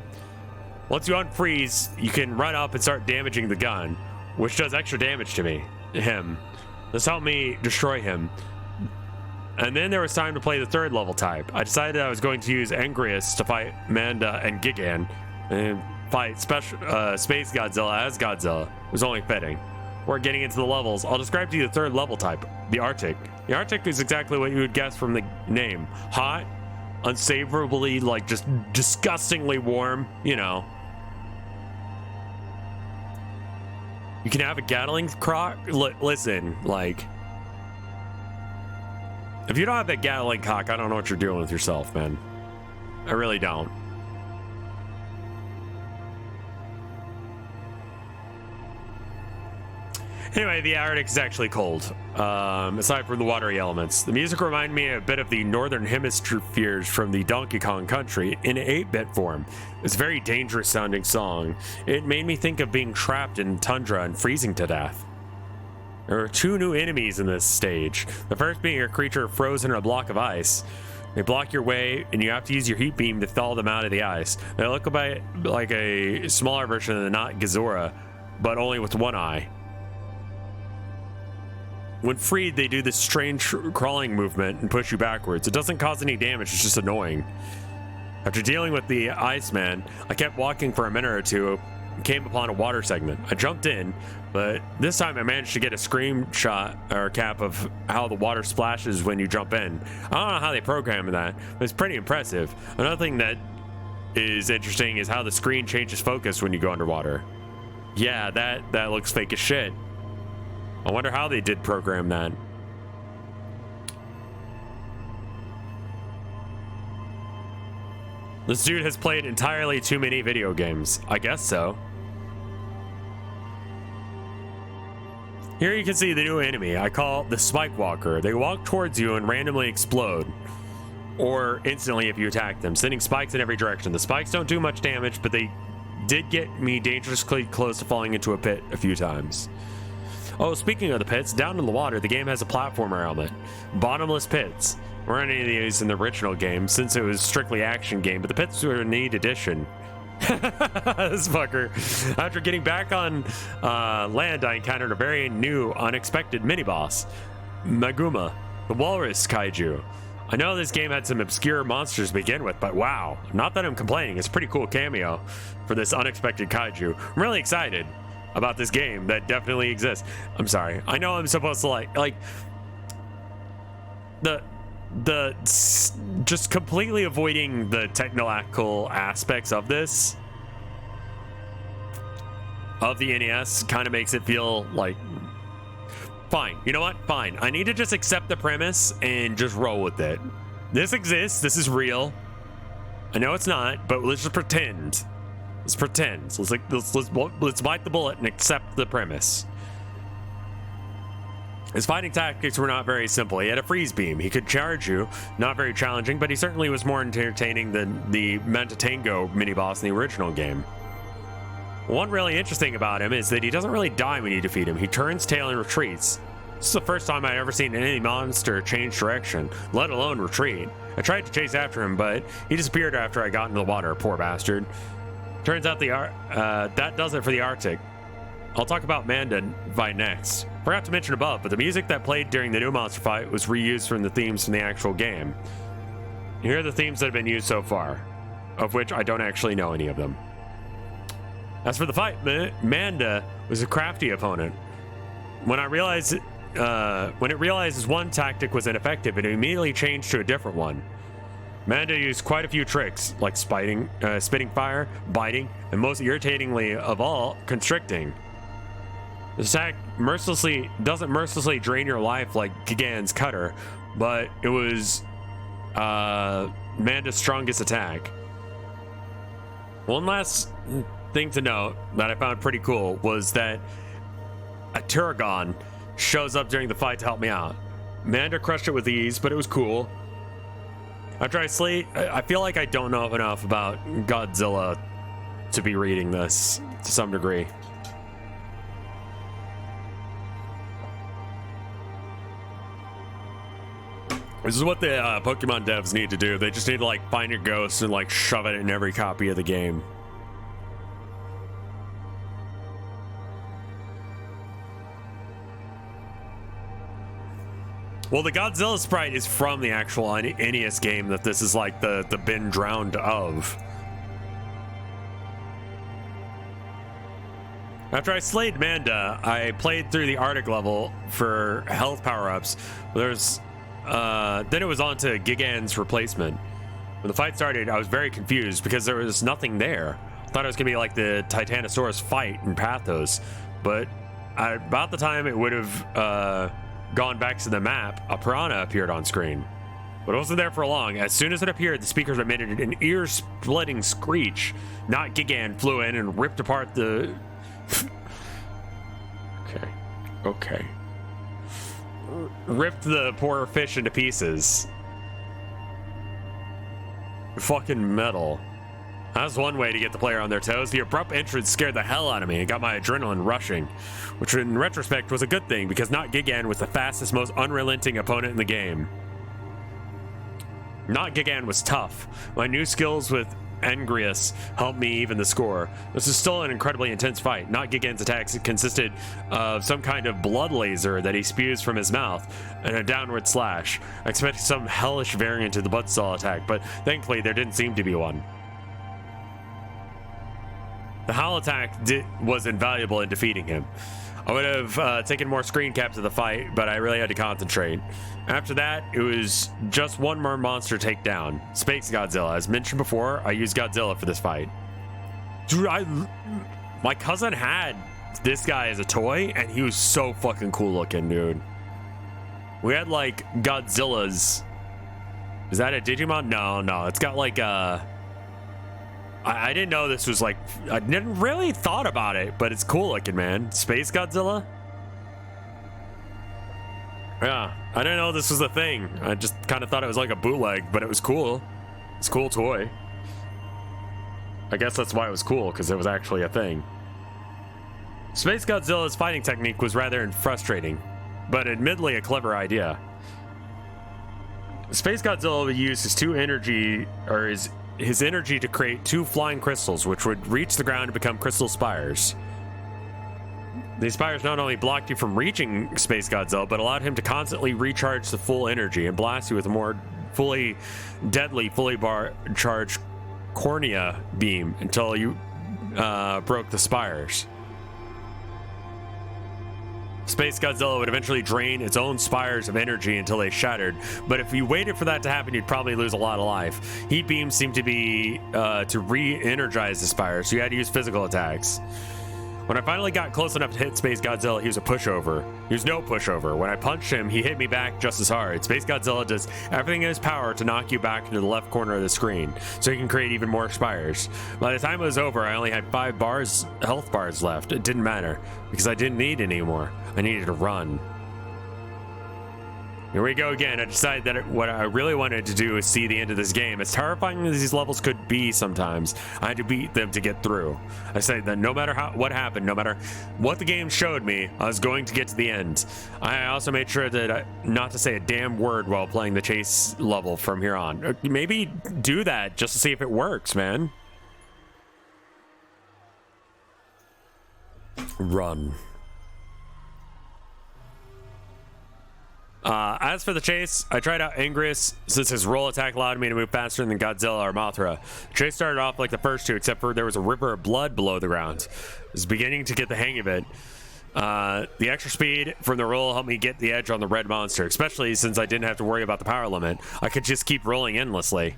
Once you unfreeze, you can run up and start damaging the gun, which does extra damage to him. This helped me destroy him. And then there was time to play the third level type. I decided I was going to use Angrius to fight Manda and Gigan, and fight Space Godzilla as Godzilla. It was only fitting. We're getting into the levels. I'll describe to you the third level type, the Arctic. The Arctic is exactly what you would guess from the name. Hot, unsavourably, like just disgustingly warm, you know. You can have a Gatling cock. Listen, like, if you don't have that Gatling cock, I don't know what you're doing with yourself, man. I really don't. Anyway, the Arctic is actually cold, aside from the watery elements. The music reminded me a bit of the Northern Hemispheres from the Donkey Kong Country in 8-bit form. It's a very dangerous sounding song. It made me think of being trapped in tundra and freezing to death. There are two new enemies in this stage. The first being a creature frozen in a block of ice. They block your way, and you have to use your heat beam to thaw them out of the ice. They look like a smaller version of the Not Gazora, but only with one eye. When freed, they do this strange crawling movement and push you backwards. It doesn't cause any damage, it's just annoying. After dealing with the Iceman, I kept walking for a minute or two and came upon a water segment. I jumped in, but this time I managed to get a screenshot or cap of how the water splashes when you jump in. I don't know how they programmed that, but it's pretty impressive. Another thing that is interesting is how the screen changes focus when you go underwater. Yeah, that looks fake as shit. I wonder how they did program that. This dude has played entirely too many video games. I guess so. Here you can see the new enemy. I call the Spike Walker. They walk towards you and randomly explode. Or instantly if you attack them, sending spikes in every direction. The spikes don't do much damage, but they did get me dangerously close to falling into a pit a few times. Oh, speaking of the pits, down in the water, the game has a platformer element. Bottomless pits. There weren't any of these in the original game, since it was strictly action game, but the pits were a neat addition. This fucker. After getting back on land, I encountered a very new, unexpected mini-boss, Maguma, the walrus kaiju. I know this game had some obscure monsters to begin with, but wow, not that I'm complaining, it's a pretty cool cameo for this unexpected kaiju. I'm really excited about this game that definitely exists. I'm sorry, I know I'm supposed to like the just completely avoiding the technological aspects of this, of the NES, kind of makes it feel like, fine, you know what? Fine. I need to just accept the premise and just roll with it. This exists. This is real. I know it's not, but let's just pretend. Let's pretend. So let's bite the bullet and accept the premise. His fighting tactics were not very simple. He had a freeze beam. He could charge you. Not very challenging, but he certainly was more entertaining than the Mantatango mini-boss in the original game. One really interesting about him is that he doesn't really die when you defeat him. He turns tail and retreats. This is the first time I've ever seen any monster change direction, let alone retreat. I tried to chase after him, but he disappeared after I got into the water, poor bastard. Turns out that does it for the Arctic. I'll talk about Manda fight next. Forgot to mention above, but the music that played during the new monster fight was reused from the themes from the actual game. Here are the themes that have been used so far, of which I don't actually know any of them. As for the fight, Manda was a crafty opponent. When it realizes one tactic was ineffective, it immediately changed to a different one. Manda used quite a few tricks, like spitting fire, biting, and most irritatingly of all, constricting. This attack doesn't mercilessly drain your life like Gigan's cutter, but it was Manda's strongest attack. One last thing to note that I found pretty cool was that a Turagon shows up during the fight to help me out. Manda crushed it with ease, but it was cool. After I feel like I don't know enough about Godzilla to be reading this to some degree. This is what the Pokemon devs need to do. They just need to like find a ghost and like shove it in every copy of the game. Well, the Godzilla sprite is from the actual NES game that this is like the been drowned of. After I slayed Manda, I played through the Arctic level for health power-ups. Then it was on to Gigan's replacement. When the fight started, I was very confused because there was nothing there. I thought it was gonna be like the Titanosaurus fight in Pathos, but about the time it would have gone back to the map, a piranha appeared on screen. But it wasn't there for long. As soon as it appeared, the speakers emitted an ear-splitting screech. Not Gigan flew in and ripped apart the... Okay. Ripped the poor fish into pieces. Fucking metal. That's one way to get the player on their toes. The abrupt entrance scared the hell out of me and got my adrenaline rushing, which in retrospect was a good thing because Not Gigan was the fastest, most unrelenting opponent in the game. Not Gigan was tough. My new skills with Angrius helped me even the score. This is still an incredibly intense fight. Not Gigan's attacks consisted of some kind of blood laser that he spews from his mouth and a downward slash. I expected some hellish variant of the Bloodstall attack, but thankfully there didn't seem to be one. The Howl attack was invaluable in defeating him. I would have taken more screen caps of the fight, but I really had to concentrate. After that, it was just one more monster to take down. Space Godzilla. As mentioned before, I used Godzilla for this fight. Dude, my cousin had this guy as a toy, and he was so fucking cool looking, dude. We had like Godzillas. Is that a Digimon? No. It's got like I didn't know this was like, I didn't really thought about it, but it's cool looking, man. Space Godzilla? Yeah, I didn't know this was a thing. I just kind of thought it was like a bootleg, but it was cool. It's a cool toy. I guess that's why it was cool, because it was actually a thing. Space Godzilla's fighting technique was rather frustrating, but admittedly a clever idea. Space Godzilla would use his his energy to create 2 flying crystals, which would reach the ground and become crystal spires. These spires not only blocked you from reaching Space Godzilla, but allowed him to constantly recharge the full energy and blast you with a more fully charged cornea beam until you broke the spires. Space Godzilla would eventually drain its own spires of energy until they shattered, but if you waited for that to happen, you'd probably lose a lot of life. Heat beams seemed to be to re-energize the spires, so you had to use physical attacks. When I finally got close enough to hit Space Godzilla, he was a pushover. He was no pushover. When I punched him, he hit me back just as hard. Space Godzilla does everything in his power to knock you back into the left corner of the screen, so he can create even more spires. By the time it was over, I only had 5 health bars left. It didn't matter, because I didn't need any more. I needed to run. Here we go again. I decided that what I really wanted to do is see the end of this game. As terrifying as these levels could be sometimes, I had to beat them to get through. I said that no matter what happened, no matter what the game showed me, I was going to get to the end. I also made sure that not to say a damn word while playing the chase level from here on. Maybe do that just to see if it works, man. Run. As for the chase, I tried out Ingress since his roll attack allowed me to move faster than Godzilla or Mothra. The chase started off like the first 2, except for there was a river of blood below the ground. I was beginning to get the hang of it. The extra speed from the roll helped me get the edge on the red monster, especially since I didn't have to worry about the power limit. I could just keep rolling endlessly.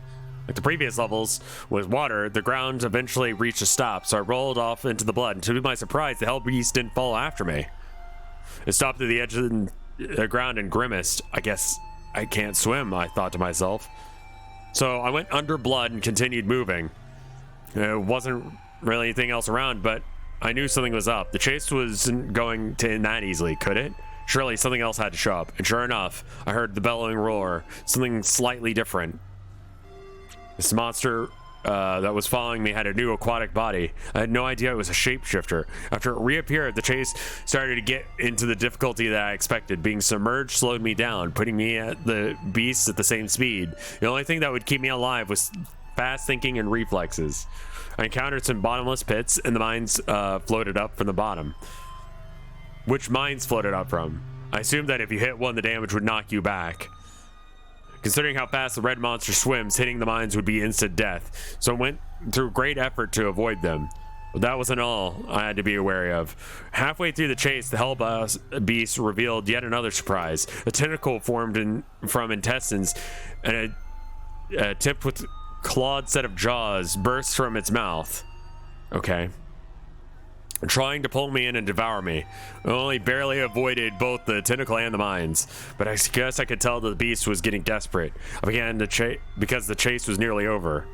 Like the previous levels with water, the ground eventually reached a stop, so I rolled off into the blood, and to my surprise, the hell beast didn't follow after me. It stopped at the edge of the ground and grimaced. I guess I can't swim, I thought to myself. So I went under blood and continued moving. There wasn't really anything else around, but I knew something was up. The chase wasn't going to end that easily, could it? Surely something else had to show up. And sure enough, I heard the bellowing roar, something slightly different. This monster that was following me had a new aquatic body. I had no idea it was a shapeshifter. After it reappeared, the chase started to get into the difficulty that I expected. Being submerged slowed me down, putting me at the beast at the same speed. The only thing that would keep me alive was fast thinking and reflexes. I encountered some bottomless pits, and the mines floated up from the bottom. Which mines floated up from? I assumed that if you hit one, the damage would knock you back. Considering how fast the red monster swims, hitting the mines would be instant death, so I went through great effort to avoid them. But that wasn't all I had to be wary of. Halfway through the chase, the hell beast revealed yet another surprise. A tentacle formed from intestines, and a tipped with clawed set of jaws burst from its mouth. Okay. Trying to pull me in and devour me. I only barely avoided both the tentacle and the mines, but I guess I could tell that the beast was getting desperate. I began to because the chase was nearly over.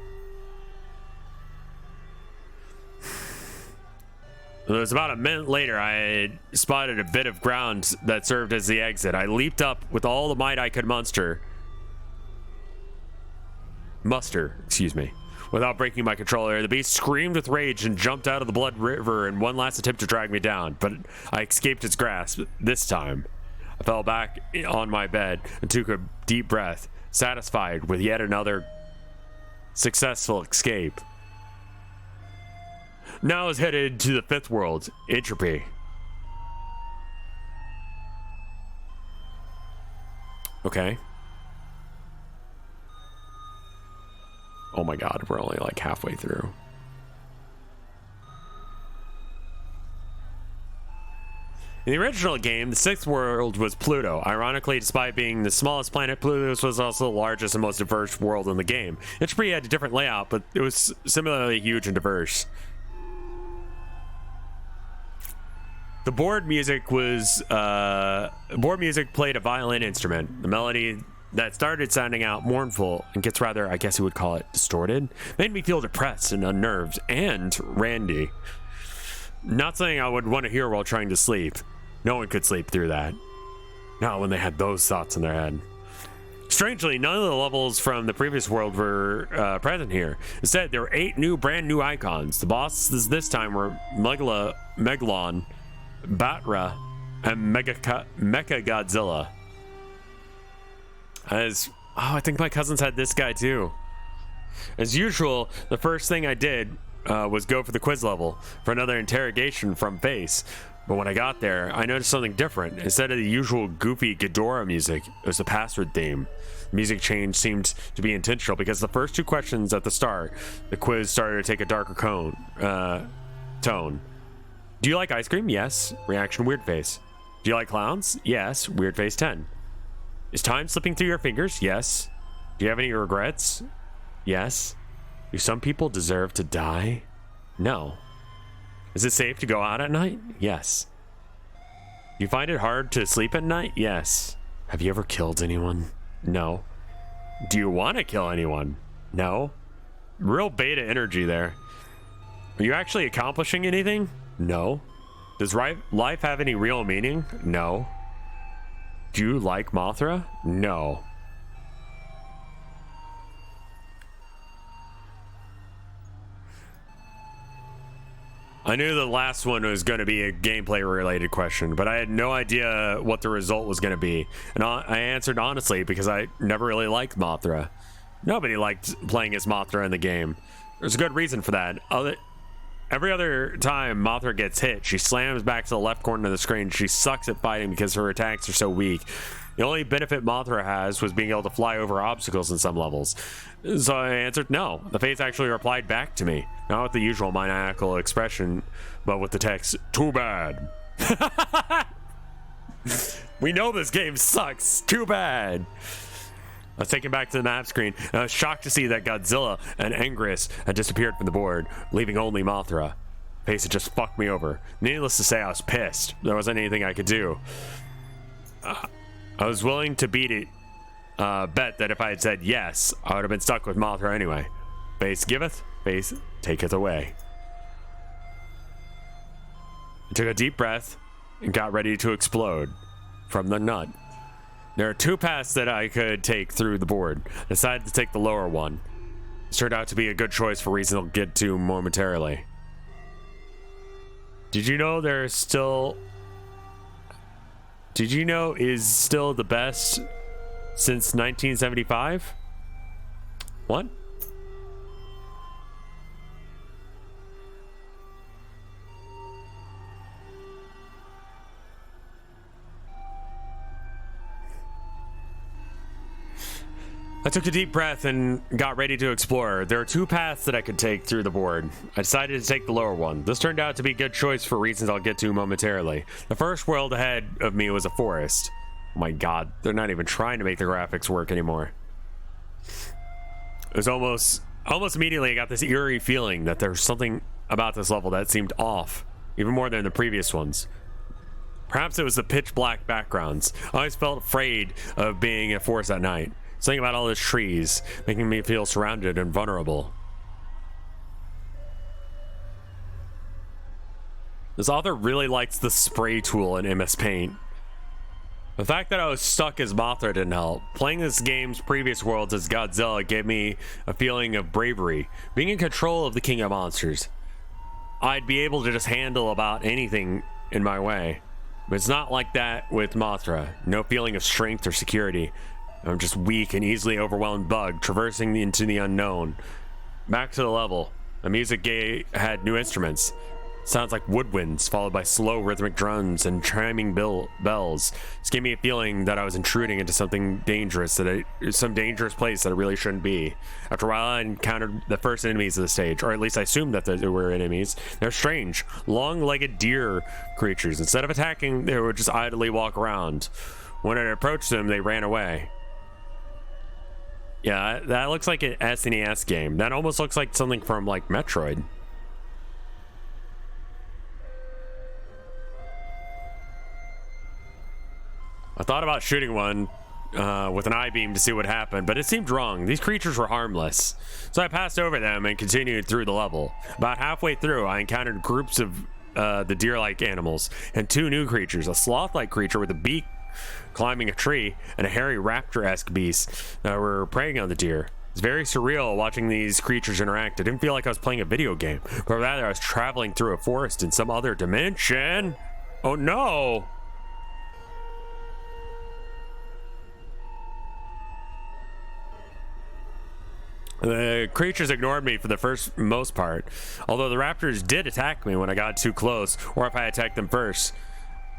It was about a minute later I had spotted a bit of ground that served as the exit. I leaped up with all the might I could muster, without breaking my controller. The beast screamed with rage and jumped out of the blood river in one last attempt to drag me down, but I escaped its grasp. This time, I fell back on my bed and took a deep breath, satisfied with yet another successful escape. Now I was headed to the 5th world, Entropy. Okay. Oh my god, we're only like halfway through. In the original game, the 6th world was Pluto. Ironically, despite being the smallest planet, Pluto was also the largest and most diverse world in the game. Entropy had a different layout, but it was similarly huge and diverse. The board music played a violin instrument. The melody that started sounding out mournful and gets rather, I guess you would call it, distorted, made me feel depressed and unnerved and randy. Not something I would want to hear while trying to sleep. No one could sleep through that. Not when they had those thoughts in their head. Strangely, none of the levels from the previous world were present here. Instead, there were 8 brand new icons. The bosses this time were Megalon, Batra, and Mecha Godzilla. I think my cousins had this guy too. As usual, the first thing I did was go for the quiz level for another interrogation from Face. But when I got there, I noticed something different. Instead of the usual goofy Ghidorah music, it was the password theme. The music change seemed to be intentional because the first two questions at the start, the quiz started to take a darker tone. Do you like ice cream? Yes. Reaction, weird face. Do you like clowns? Yes. Weird face 10. Is time slipping through your fingers? Yes. Do you have any regrets? Yes. Do some people deserve to die? No. Is it safe to go out at night? Yes. Do you find it hard to sleep at night? Yes. Have you ever killed anyone? No. Do you want to kill anyone? No. Real beta energy there. Are you actually accomplishing anything? No. Does life have any real meaning? No. Do you like Mothra? No. I knew the last one was going to be a gameplay related question, but I had no idea what the result was going to be. And I answered honestly because I never really liked Mothra. Nobody liked playing as Mothra in the game. There's a good reason for that. Every other time Mothra gets hit, she slams back to the left corner of the screen. She sucks at fighting because her attacks are so weak. The only benefit Mothra has was being able to fly over obstacles in some levels. So I answered no. The face actually replied back to me. Not with the usual maniacal expression, but with the text, too bad. We know this game sucks. Too bad. I was taken back to the map screen, and I was shocked to see that Godzilla and Anguirus had disappeared from the board, leaving only Mothra. Face had just fucked me over. Needless to say, I was pissed. There wasn't anything I could do. I was willing to bet that if I had said yes, I would have been stuck with Mothra anyway. Face giveth, face taketh away. I took a deep breath and got ready to explode from the nut. There are two paths that I could take through the board. I decided to take the lower one. This turned out to be a good choice for reasons I'll get to momentarily. Did you know is still the best since 1975? What? I took a deep breath and got ready to explore. There are two paths that I could take through the board. I decided to take the lower one. This turned out to be a good choice for reasons I'll get to momentarily. The first world ahead of me was a forest. Oh my god, they're not even trying to make the graphics work anymore. It was almost immediately I got this eerie feeling that there's something about this level that seemed off, even more than the previous ones. Perhaps it was the pitch black backgrounds. I always felt afraid of being in a forest at night. Something about all those trees making me feel surrounded and vulnerable. This author really likes the spray tool in MS Paint. The fact that I was stuck as Mothra didn't help. Playing this game's previous worlds as Godzilla gave me a feeling of bravery, being in control of the King of Monsters. I'd be able to just handle about anything in my way. But it's not like that with Mothra. No feeling of strength or security. I'm just weak and easily overwhelmed bug traversing into the unknown. Back to the level. The music had new instruments. Sounds like woodwinds followed by slow rhythmic drums and chiming bells. This gave me a feeling that I was intruding into something dangerous, some dangerous place that I really shouldn't be. After a while, I encountered the first enemies of the stage, or at least I assumed that they were enemies. They're strange, long-legged deer creatures. Instead of attacking, they would just idly walk around. When I approached them, they ran away. Yeah, that looks like an SNES game. That almost looks like something from like Metroid. I thought about shooting one with an I-beam to see what happened, but it seemed wrong. These creatures were harmless. So I passed over them and continued through the level. About halfway through, I encountered groups of the deer-like animals and two new creatures, a sloth-like creature with a beak climbing a tree, and a hairy raptor-esque beast that were preying on the deer. It's very surreal watching these creatures interact. I didn't feel like I was playing a video game, but rather I was traveling through a forest in some other dimension. Oh no! The creatures ignored me for the most part, although the raptors did attack me when I got too close, or if I attacked them first.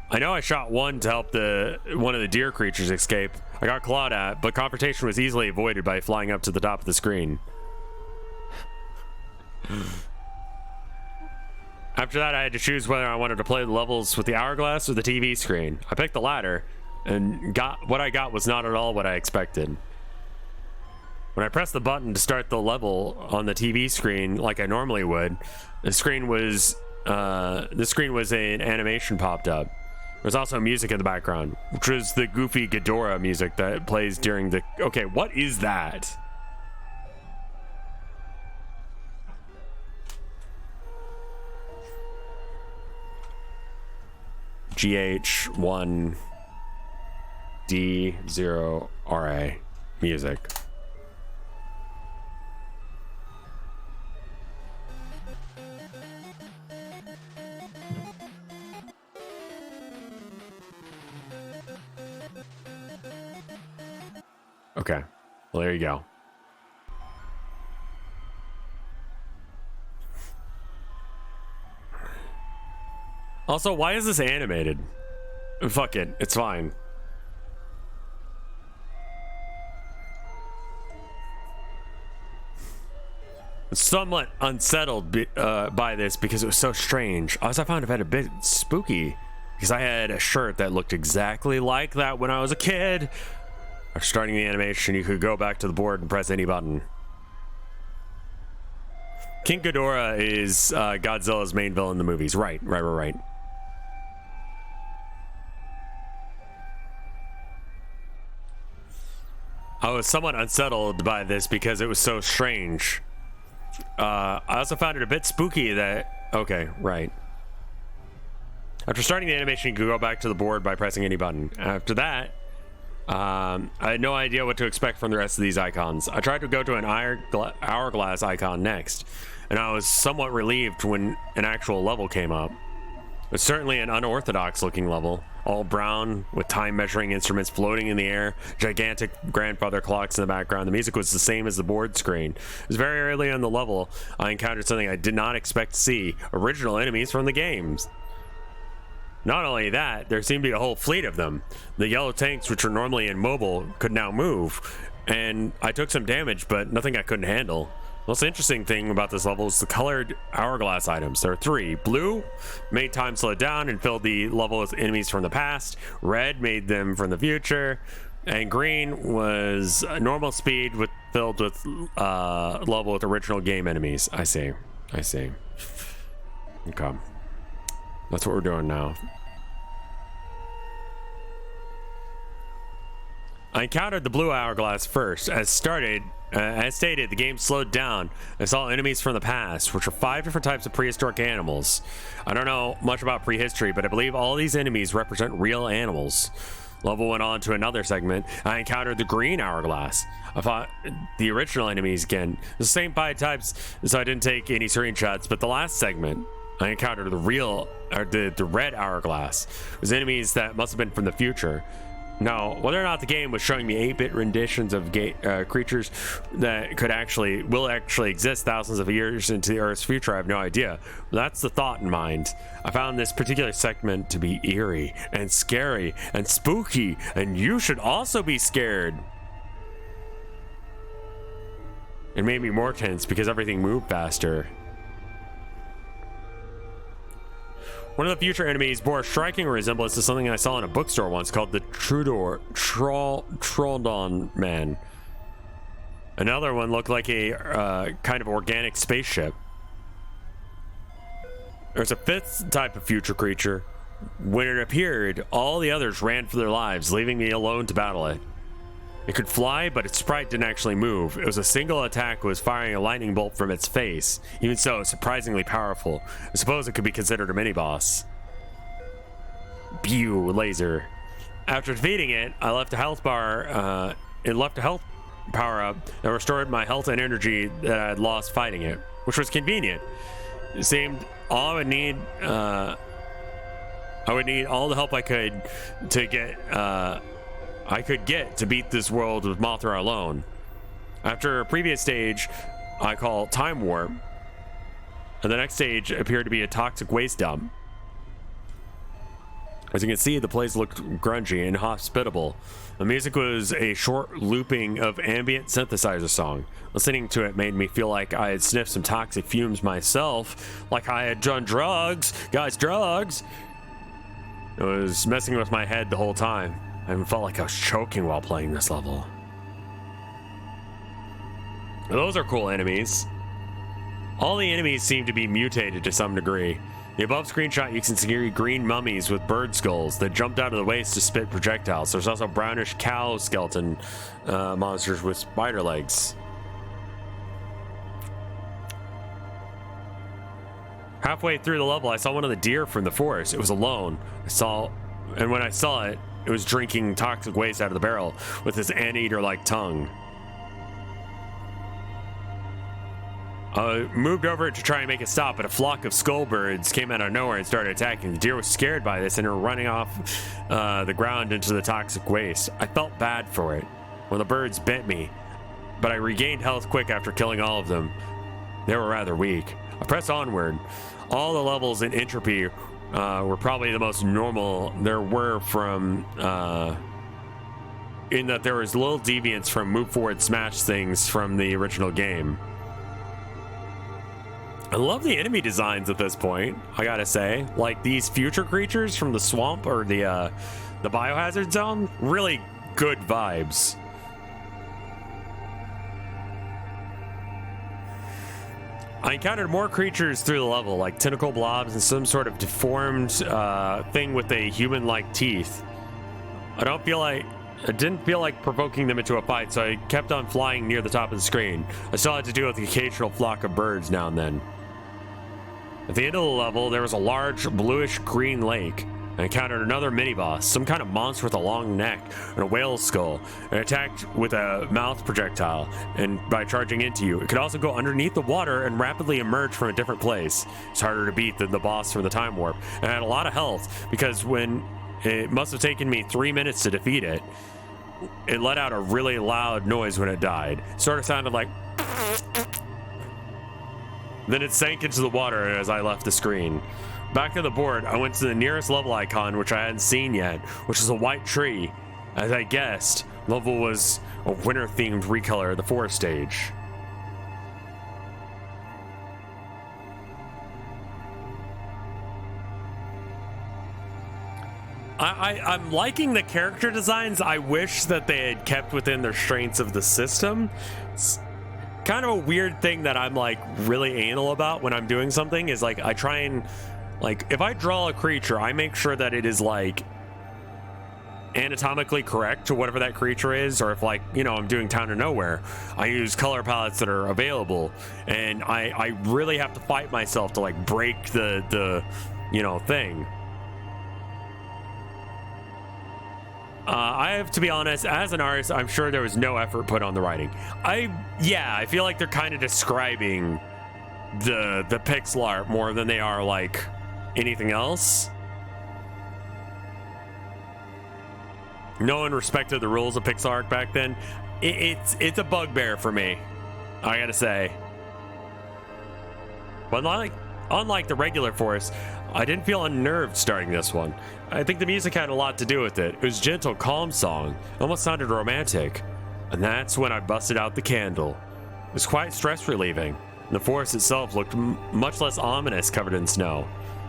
I know I shot one to help one of the deer creatures escape. I got clawed at, but confrontation was easily avoided by flying up to the top of the screen. After that, I had to choose whether I wanted to play the levels with the hourglass or the TV screen. I picked the latter, and what I got was not at all what I expected. When I pressed the button to start the level on the TV screen like I normally would, the screen was an animation popped up. There was also music in the background, which was the goofy Ghidorah music that plays during the... Okay, what is that? GH1D0RA music. Okay, well, there you go. Also, why is this animated? Fuck it, it's fine. Somewhat unsettled by this because it was so strange. Also, I found it a bit spooky because I had a shirt that looked exactly like that when I was a kid. After starting the animation, you could go back to the board and press any button. King Ghidorah is Godzilla's main villain in the movies. Right. I was somewhat unsettled by this because it was so strange. I also found it a bit spooky that... Okay, right. After starting the animation, you could go back to the board by pressing any button. After that, I had no idea what to expect from the rest of these icons. I tried to go to an hourglass icon next, and I was somewhat relieved when an actual level came up. It's certainly an unorthodox looking level, all brown with time measuring instruments floating in the air, gigantic grandfather clocks in the background. The music was the same as the board screen. It was very early on the level I encountered something I did not expect to see: original enemies from the games. Not only that, there seemed to be a whole fleet of them. The yellow tanks, which are normally immobile, could now move, and I took some damage, but nothing I couldn't handle. The most interesting thing about this level is the colored hourglass items. There are three. Blue made time slow down and filled the level with enemies from the past. Red made them from the future. And green was normal speed filled with level with original game enemies. I see. Okay. That's what we're doing now. I encountered the blue hourglass first. As stated, the game slowed down. I saw enemies from the past, which are 5 different types of prehistoric animals. I don't know much about prehistory, but I believe all these enemies represent real animals. Level went on to another segment. I encountered the green hourglass. I fought the original enemies again. The same 5 types, so I didn't take any screenshots, but the last segment, I encountered the red hourglass. It was enemies that must have been from the future. Now, whether or not the game was showing me 8-bit renditions of creatures that will actually exist thousands of years into the Earth's future, I have no idea. But that's the thought in mind. I found this particular segment to be eerie and scary and spooky, and you should also be scared. It made me more tense because everything moved faster. One of the future enemies bore a striking resemblance to something I saw in a bookstore once called the Troldon Man. Another one looked like a kind of organic spaceship. There's a 5th type of future creature. When it appeared, all the others ran for their lives, leaving me alone to battle it. It could fly, but its sprite didn't actually move. It was a single attack, was firing a lightning bolt from its face. Even so, surprisingly powerful. I suppose it could be considered a mini-boss. Pew, laser. After defeating it, I left a health bar, it left a health power-up that restored my health and energy that I had lost fighting it, which was convenient. It seemed all I would need, all the help I could to get, to beat this world with Mothra alone. After a previous stage I call Time Warp, and the next stage appeared to be a toxic waste dump. As you can see, the place looked grungy and hospitable. The music was a short looping of ambient synthesizer song. Listening to it made me feel like I had sniffed some toxic fumes myself, like I had done drugs. Guys, drugs! It was messing with my head the whole time. I even felt like I was choking while playing this level. Those are cool enemies. All the enemies seem to be mutated to some degree. The above screenshot, you can see green mummies with bird skulls that jumped out of the waste to spit projectiles. There's also brownish cow skeleton monsters with spider legs. Halfway through the level, I saw one of the deer from the forest. It was alone. And when I saw it, it was drinking toxic waste out of the barrel with its anteater-like tongue. I moved over to try and make it stop, but a flock of skullbirds came out of nowhere and started attacking. The deer was scared by this and were running off the ground into the toxic waste. I felt bad for it when the birds bit me, but I regained health quick after killing all of them. They were rather weak. I pressed onward. All the levels in Entropy were probably the most normal there were from, in that there was little deviance from move forward smash things from the original game. I love the enemy designs at this point, I gotta say. Like these future creatures from the swamp or the biohazard zone, really good vibes. I encountered more creatures through the level, like tentacle blobs and some sort of deformed thing with a human-like teeth. I didn't feel like provoking them into a fight, so I kept on flying near the top of the screen. I still had to deal with the occasional flock of birds now and then. At the end of the level, there was a large bluish-green lake. I encountered another mini-boss, some kind of monster with a long neck and a whale's skull. It attacked with a mouth projectile, and by charging into you. It could also go underneath the water and rapidly emerge from a different place. It's harder to beat than the boss from the Time Warp. And I had a lot of health, because when it must have taken me 3 minutes to defeat it, it let out a really loud noise when it died. It sort of sounded like... Then it sank into the water as I left the screen. Back to the board, I went to the nearest level icon, which I hadn't seen yet, which is a white tree. As I guessed, the level was a winter-themed recolor of the forest stage. I'm liking the character designs. I wish that they had kept within the restraints of the system. It's kind of a weird thing that I'm like really anal about when I'm doing something is like I try and like if I draw a creature, I make sure that it is like anatomically correct to whatever that creature is, or if like, you know, I'm doing Town of Nowhere, I use color palettes that are available, and I really have to fight myself to like break the you know thing. I have to be honest, as an artist, I'm sure there was no effort put on the writing. I feel like they're kind of describing the pixel art more than they are like anything else. No one respected the rules of pixel art back then. It's a bugbear for me, I gotta say. But unlike the regular Forest, I didn't feel unnerved starting this one. I think the music had a lot to do with it. It was a gentle, calm song. It almost sounded romantic. And that's when I busted out the candle. It was quite stress relieving. The forest itself looked much less ominous, covered in snow.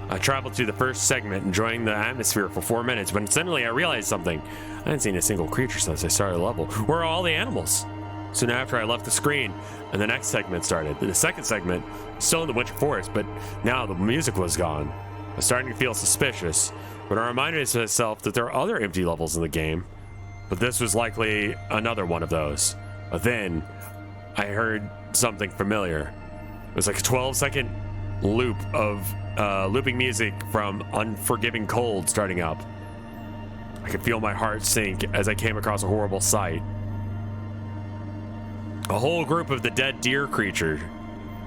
I traveled through the first segment, enjoying the atmosphere for 4 minutes, when suddenly I realized something. I hadn't seen a single creature since I started the level. Where are all the animals? Soon after, I left the screen, and the next segment started. The second segment, still in the winter forest, but now the music was gone. I was starting to feel suspicious, but I reminded myself that there are other empty levels in the game. But this was likely another one of those. But then, I heard something familiar. It was like a 12-second loop of looping music from Unforgiving Cold starting up. I could feel my heart sink as I came across a horrible sight. A whole group of the dead deer creature,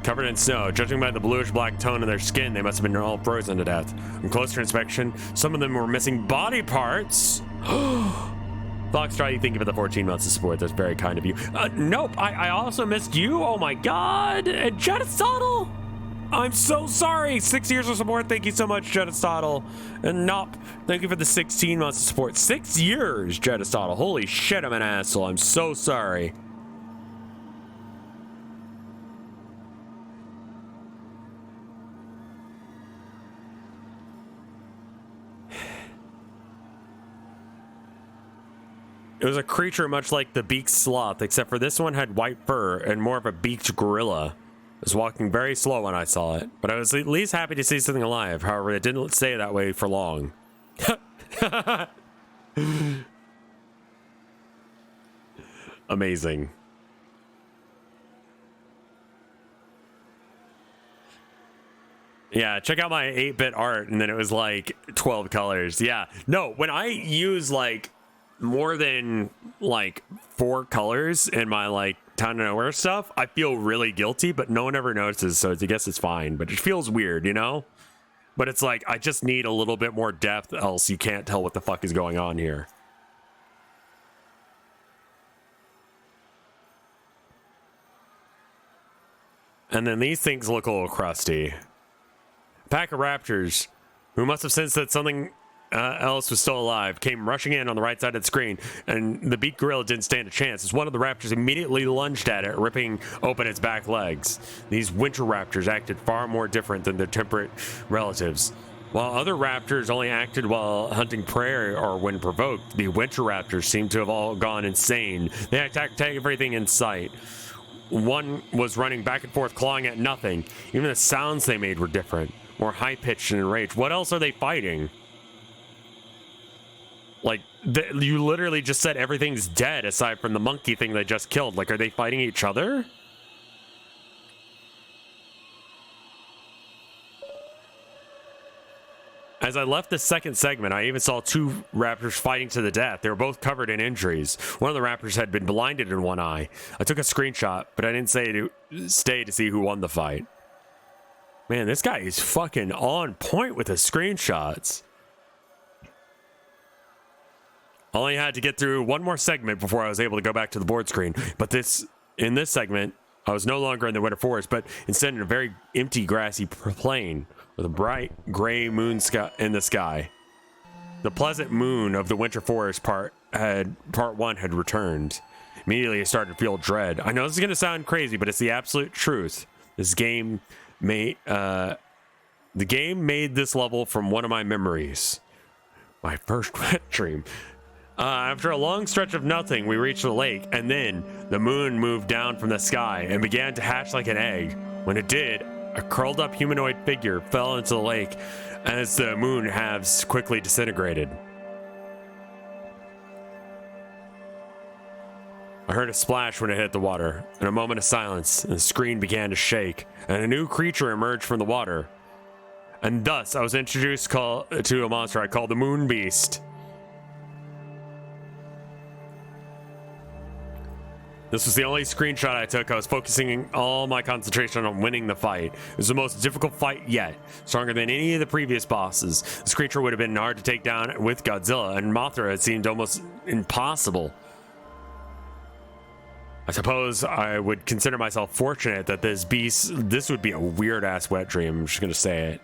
covered in snow. Judging by the bluish-black tone of their skin, they must have been all frozen to death. On closer inspection, some of them were missing body parts. Foxtrot, thank you for the 14 months of support. That's very kind of you. Nope, I also missed you. Oh my god. And Jettisottle, I'm so sorry. 6 years of support. Thank you so much, Jettisottle. And Nop, thank you for the 16 months of support. 6 years, Jettisottle. Holy shit, I'm an asshole. I'm so sorry. It was a creature much like the beaked sloth, except for this one had white fur and more of a beaked gorilla. It was walking very slow when I saw it, but I was at least happy to see something alive. However, it didn't stay that way for long. Amazing. Yeah, check out my 8-bit art, and then it was like 12 colors. Yeah, no, when I use like more than like 4 colors in my like Town of Nowhere stuff, I feel really guilty, but no one ever notices, so I guess it's fine. But it feels weird, you know? But it's like, I just need a little bit more depth, else you can't tell what the fuck is going on here. And then these things look a little crusty. A pack of raptors, who must have sensed that something else was still alive, came rushing in on the right side of the screen, and the beaked gorilla didn't stand a chance as one of the raptors immediately lunged at it, ripping open its back legs. These winter raptors acted far more different than their temperate relatives. While other raptors only acted while hunting prey or when provoked, the winter raptors seemed to have all gone insane. They attacked everything in sight. One was running back and forth, clawing at nothing. Even the sounds they made were different, more high-pitched and enraged. What else are they fighting? Like, you literally just said everything's dead aside from the monkey thing they just killed. Like, are they fighting each other? As I left the second segment, I even saw 2 raptors fighting to the death. They were both covered in injuries. One of the raptors had been blinded in one eye. I took a screenshot, but I didn't stay to see who won the fight. Man, this guy is fucking on point with his screenshots. I only had to get through one more segment before I was able to go back to the board screen. But in this segment, I was no longer in the winter forest, but instead in a very empty, grassy plain with a bright gray moon in the sky. The pleasant moon of the winter forest part 1 had returned. Immediately, I started to feel dread. I know this is going to sound crazy, but it's the absolute truth. The game made this level from one of my memories. My first wet dream. After a long stretch of nothing, we reached the lake, and then the moon moved down from the sky and began to hatch like an egg. When it did, a curled up humanoid figure fell into the lake as the moon halves quickly disintegrated. I heard a splash when it hit the water, and a moment of silence, and the screen began to shake, and a new creature emerged from the water. And thus, I was introduced to a monster I called the Moon Beast. This was the only screenshot I took. I was focusing all my concentration on winning the fight. It was the most difficult fight yet, stronger than any of the previous bosses. This creature would have been hard to take down with Godzilla, and Mothra had seemed almost impossible. I suppose I would consider myself fortunate that this would be a weird-ass wet dream. I'm just gonna say it.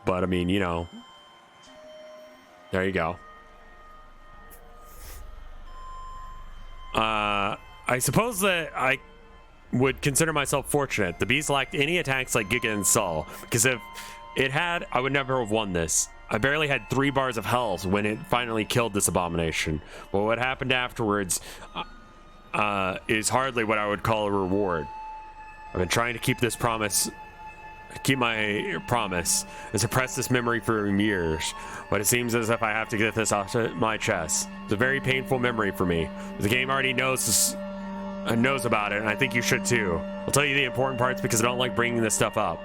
But, I mean, you know. There you go. I suppose that I would consider myself fortunate. The beast lacked any attacks like Giga and Saul, because if it had, I would never have won this. I barely had 3 bars of health when it finally killed this abomination. But what happened afterwards is hardly what I would call a reward. I've been trying to keep my promise and suppress this memory for years, but it seems as if I have to get this off my chest. It's a very painful memory for me. The game already knows about it, and I think you should too. I'll tell you the important parts because I don't like bringing this stuff up.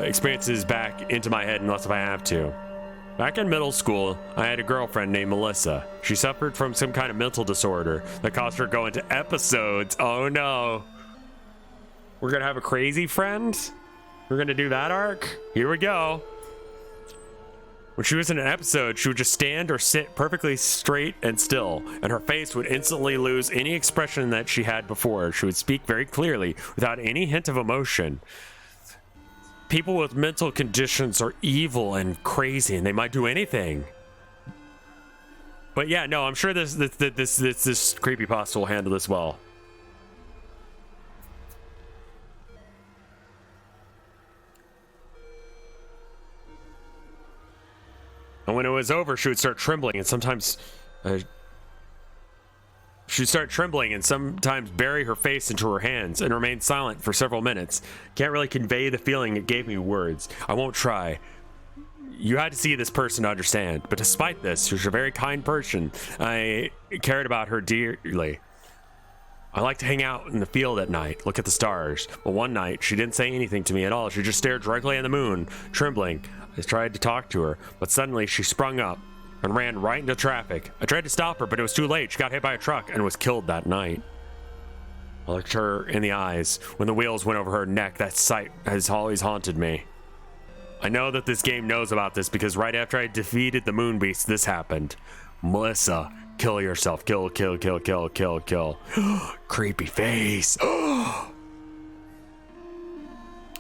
Experiences back into my head unless if I have to. Back in middle school, I had a girlfriend named Melissa. She suffered from some kind of mental disorder that caused her to go into episodes. Oh no. We're gonna have a crazy friend? We're gonna do that arc? Here we go. When she was in an episode, she would just stand or sit perfectly straight and still, and her face would instantly lose any expression that she had before. She would speak very clearly, without any hint of emotion. People with mental conditions are evil and crazy, and they might do anything. But yeah, no, I'm sure this creepypasta will handle this well. And when it was over, she would start trembling, and sometimes she'd start trembling and sometimes bury her face into her hands and remain silent for several minutes. Can't really convey the feeling it gave me words. I won't try. You had to see this person to understand. But despite this, she was a very kind person. I cared about her dearly. I like to hang out in the field at night, look at the stars. But one night, she didn't say anything to me at all. She just stared directly at the moon, trembling. I tried to talk to her, but suddenly she sprung up and ran right into traffic. I tried to stop her, but it was too late. She got hit by a truck and was killed that night. I looked her in the eyes. When the wheels went over her neck, that sight has always haunted me. I know that this game knows about this because right after I defeated the moon beast, this happened. Melissa, kill yourself. Kill, kill, kill, kill, kill, kill. Creepy face.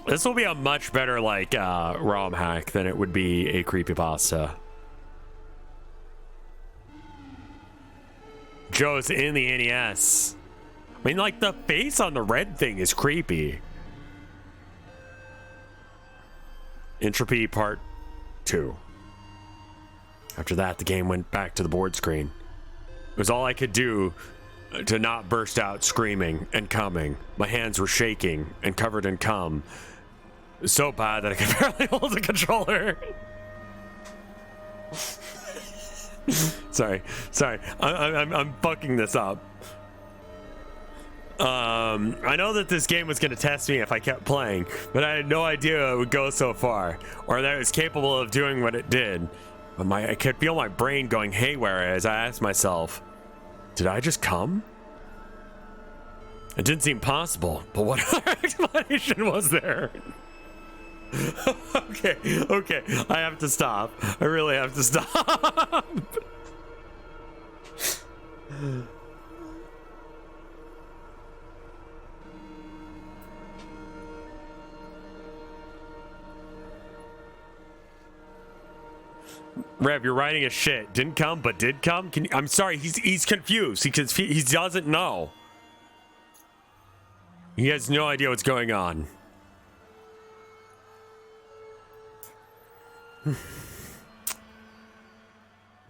This will be a much better, like, ROM hack than it would be a creepypasta. Joe's in the NES. I mean, like, the face on the red thing is creepy. Entropy Part 2. After that, the game went back to the board screen. It was all I could do to not burst out screaming and coming. My hands were shaking and covered in cum. It was so bad that I could barely hold the controller. sorry. I'm fucking this up. I know that this game was going to test me if I kept playing, but I had no idea it would go so far, or that it was capable of doing what it did. But I could feel my brain going haywire as I asked myself, did I just come? It didn't seem possible, but what other explanation was there? Okay, I have to stop. I really have to stop. Rev, you're writing a shit. Didn't come, but did come? I'm sorry, he's confused. He doesn't know. He has no idea what's going on.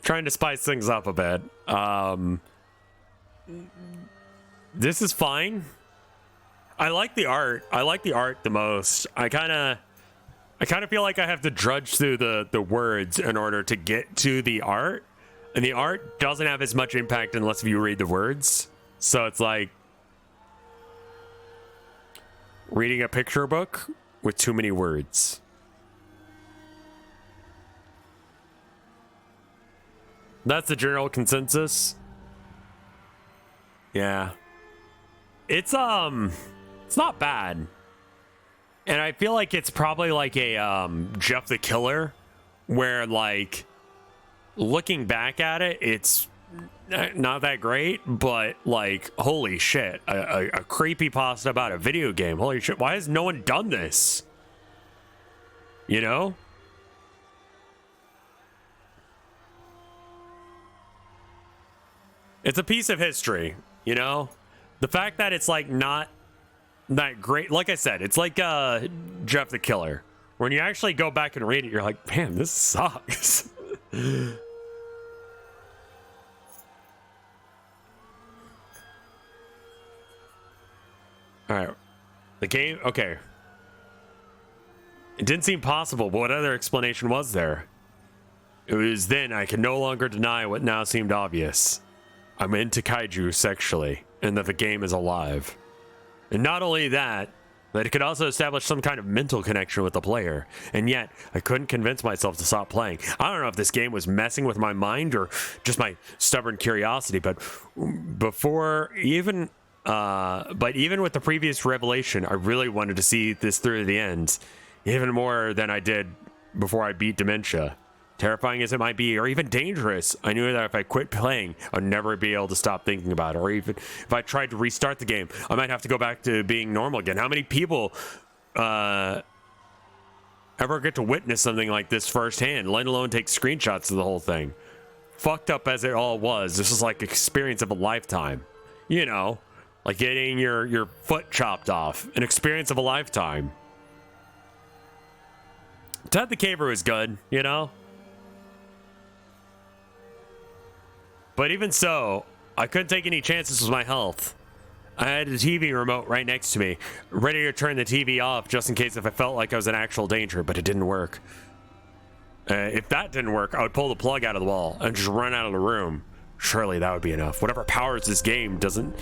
Trying to spice things up a bit. This is fine. I like the art. I like the art the most. I kind of feel like I have to drudge through the words in order to get to the art. And the art doesn't have as much impact unless you read the words. So it's like reading a picture book with too many words. That's the general consensus. Yeah. It's not bad. And I feel like it's probably like a Jeff the Killer, where like looking back at it, it's not that great, but like holy shit, a creepypasta about a video game. Holy shit, why has no one done this? You know? It's a piece of history, you know? The fact that it's like not that great, like I said, it's like Jeff the Killer. When you actually go back and read it, you're like, man, this sucks. All right, the game, okay. It didn't seem possible, but what other explanation was there? It was then I could no longer deny what now seemed obvious. I'm into kaiju sexually, and that the game is alive. And not only that it could also establish some kind of mental connection with the player. And yet, I couldn't convince myself to stop playing. I don't know if this game was messing with my mind or just my stubborn curiosity, but even with the previous revelation, I really wanted to see this through to the end, even more than I did before I beat Dementia. Terrifying as it might be, or even dangerous, I knew that if I quit playing, I'd never be able to stop thinking about it. Or even if I tried to restart the game, I might have to go back to being normal again. How many people ever get to witness something like this firsthand, let alone take screenshots of the whole thing? Fucked up as it all was, this is like experience of a lifetime. You know, like getting your foot chopped off. An experience of a lifetime. Ted the Caver was good, you know? But even so, I couldn't take any chances with my health. I had a TV remote right next to me, ready to turn the TV off just in case if I felt like I was in actual danger, but it didn't work. If that didn't work, I would pull the plug out of the wall and just run out of the room. Surely that would be enough. Whatever powers this game doesn't...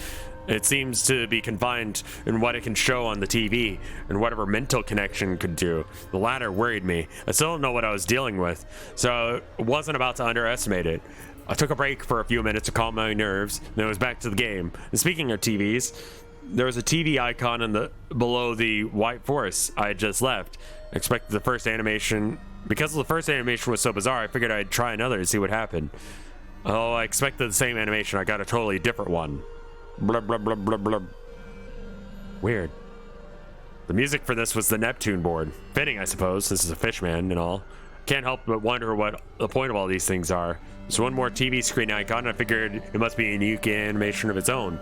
It seems to be confined in what it can show on the TV and whatever mental connection could do. The latter worried me. I still don't know what I was dealing with, so I wasn't about to underestimate it. I took a break for a few minutes to calm my nerves, then it was back to the game. And speaking of TVs, there was a TV icon in the below the white forest I had just left. I expected the first animation. Because the first animation was so bizarre, I figured I'd try another to see what happened. Oh, I expected the same animation. I got a totally different one. Blub, blub, blub, blub, blub. Weird. The music for this was the Neptune board. Fitting, I suppose. This is a Fishman and all. Can't help but wonder what the point of all these things are. There's one more TV screen icon, and I figured it must be a unique animation of its own.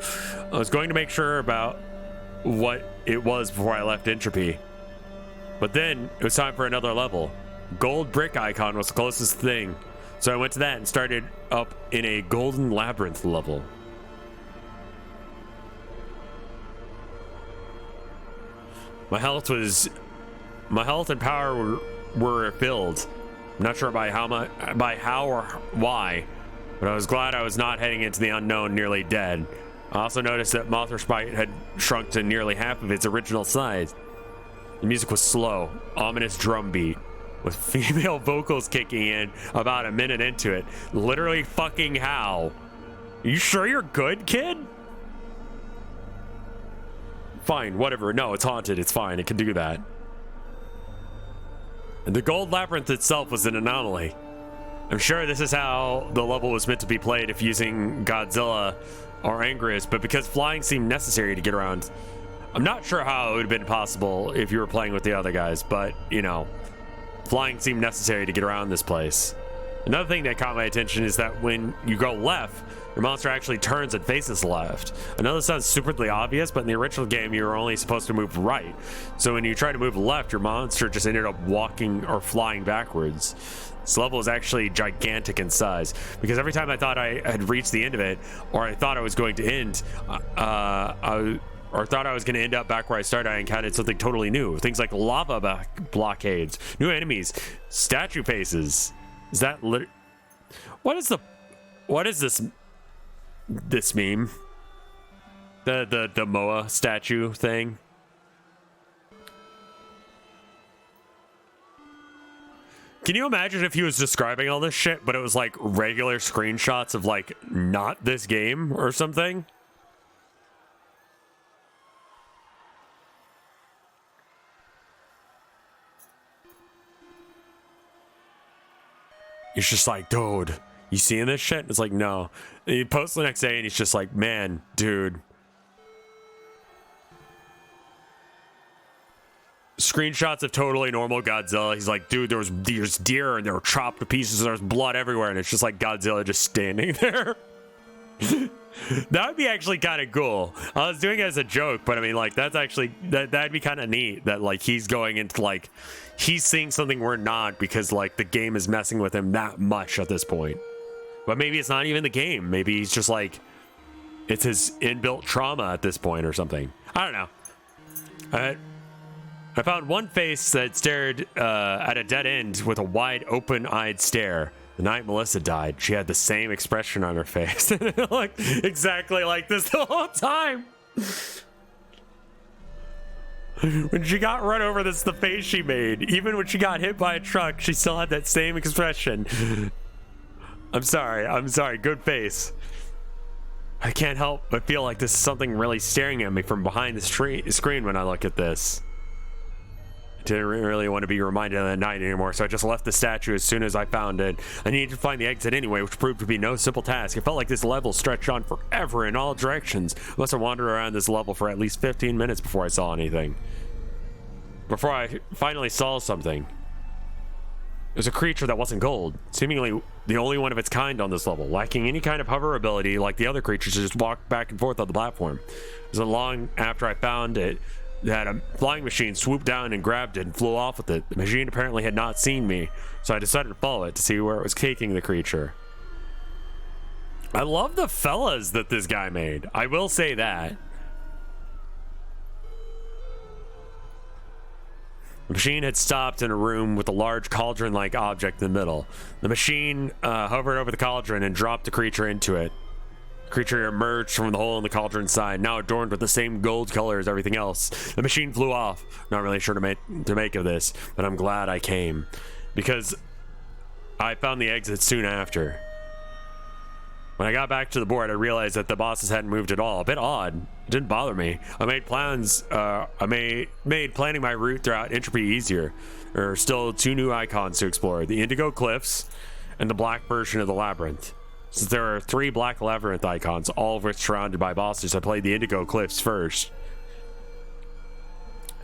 I was going to make sure about what it was before I left Entropy. But then, it was time for another level. Gold brick icon was the closest thing. So I went to that and started up in a golden labyrinth level. My health and power were filled. I'm not sure by how or why, but I was glad I was not heading into the unknown nearly dead. I also noticed that Mothra Spite had shrunk to nearly half of its original size. The music was slow, ominous drum beat, with female vocals kicking in about a minute into it. Literally fucking how? You sure you're good, kid? Fine, whatever. No, it's haunted. It's fine. It can do that. And the gold labyrinth itself was an anomaly. I'm sure this is how the level was meant to be played if using Godzilla or Anguirus, but because flying seemed necessary to get around, I'm not sure how it would have been possible if you were playing with the other guys, but, you know, flying seemed necessary to get around this place. Another thing that caught my attention is that when you go left, your monster actually turns and faces left. I know this sounds stupidly obvious, but in the original game, you were only supposed to move right. So when you try to move left, your monster just ended up walking or flying backwards. This level is actually gigantic in size, because every time I thought I had reached the end of it, or I thought I was going to end, or thought I was going to end up back where I started, I encountered something totally new. Things like lava blockades, new enemies, statue faces. Is that what is this meme? The Moa statue thing? Can you imagine if he was describing all this shit, but it was like regular screenshots of like not this game or something? He's just like, dude, you seeing this shit? It's like, no. And he posts the next day and he's just like, man, dude. Screenshots of totally normal Godzilla. He's like, dude, there's deer and they were chopped to pieces and there's blood everywhere. And it's just like Godzilla just standing there. That would be actually kind of cool. I was doing it as a joke, but I mean, like, that's actually, that'd be kind of neat that, like, he's going into, like, he's seeing something we're not because, like, the game is messing with him that much at this point. But maybe it's not even the game. Maybe he's just, like, it's his inbuilt trauma at this point or something. I don't know. I found one face that stared at a dead end with a wide, open-eyed stare. The night Melissa died, she had the same expression on her face. It looked exactly like this the whole time. When she got run over, that's the face she made. Even when she got hit by a truck, she still had that same expression. I'm sorry. Good face. I can't help but feel like this is something really staring at me from behind the screen when I look at this. Didn't really want to be reminded of that night anymore, so I just left the statue as soon as I found it. I needed to find the exit anyway, which proved to be no simple task. It felt like this level stretched on forever in all directions. I must have wandered around this level for at least 15 minutes before I saw anything. Before I finally saw something. It was a creature that wasn't gold, seemingly the only one of its kind on this level, lacking any kind of hover ability like the other creatures that just walked back and forth on the platform. It wasn't long after I found it that a flying machine swooped down and grabbed it and flew off with it. The machine apparently had not seen me, so I decided to follow it to see where it was taking the creature. I love the fellas that this guy made. I will say that. The machine had stopped in a room with a large cauldron-like object in the middle. The machine hovered over the cauldron and dropped the creature into it. The creature emerged from the hole in the cauldron side, now adorned with the same gold color as everything else. The machine flew off. Not really sure to make of this, but I'm glad I came, because I found the exit soon after. When I got back to the board, I realized that the bosses hadn't moved at all. A bit odd. It didn't bother me. I made plans. Made planning my route throughout Entropy easier. There are still 2 new icons to explore: the Indigo Cliffs and the black version of the labyrinth. Since there are 3 black labyrinth icons, all of which surrounded by bosses, I played the Indigo Cliffs first.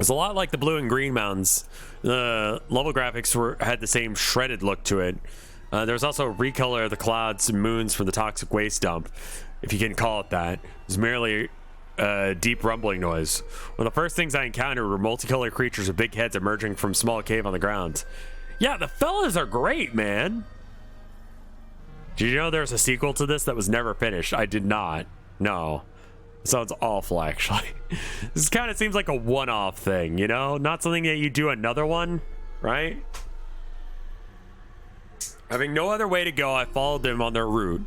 It's a lot like the blue and green mountains. The level graphics had the same shredded look to it. There was also a recolor of the clouds and moons from the toxic waste dump, if you can call it that. It was merely a deep rumbling noise. One of the first things I encountered were multicolored creatures with big heads emerging from a small cave on the ground. Yeah, the fellas are great, man. Did you know there's a sequel to this that was never finished? I did not. No. It sounds awful, actually. This kind of seems like a one-off thing, you know? Not something that you do another one, right? Having no other way to go, I followed them on their route.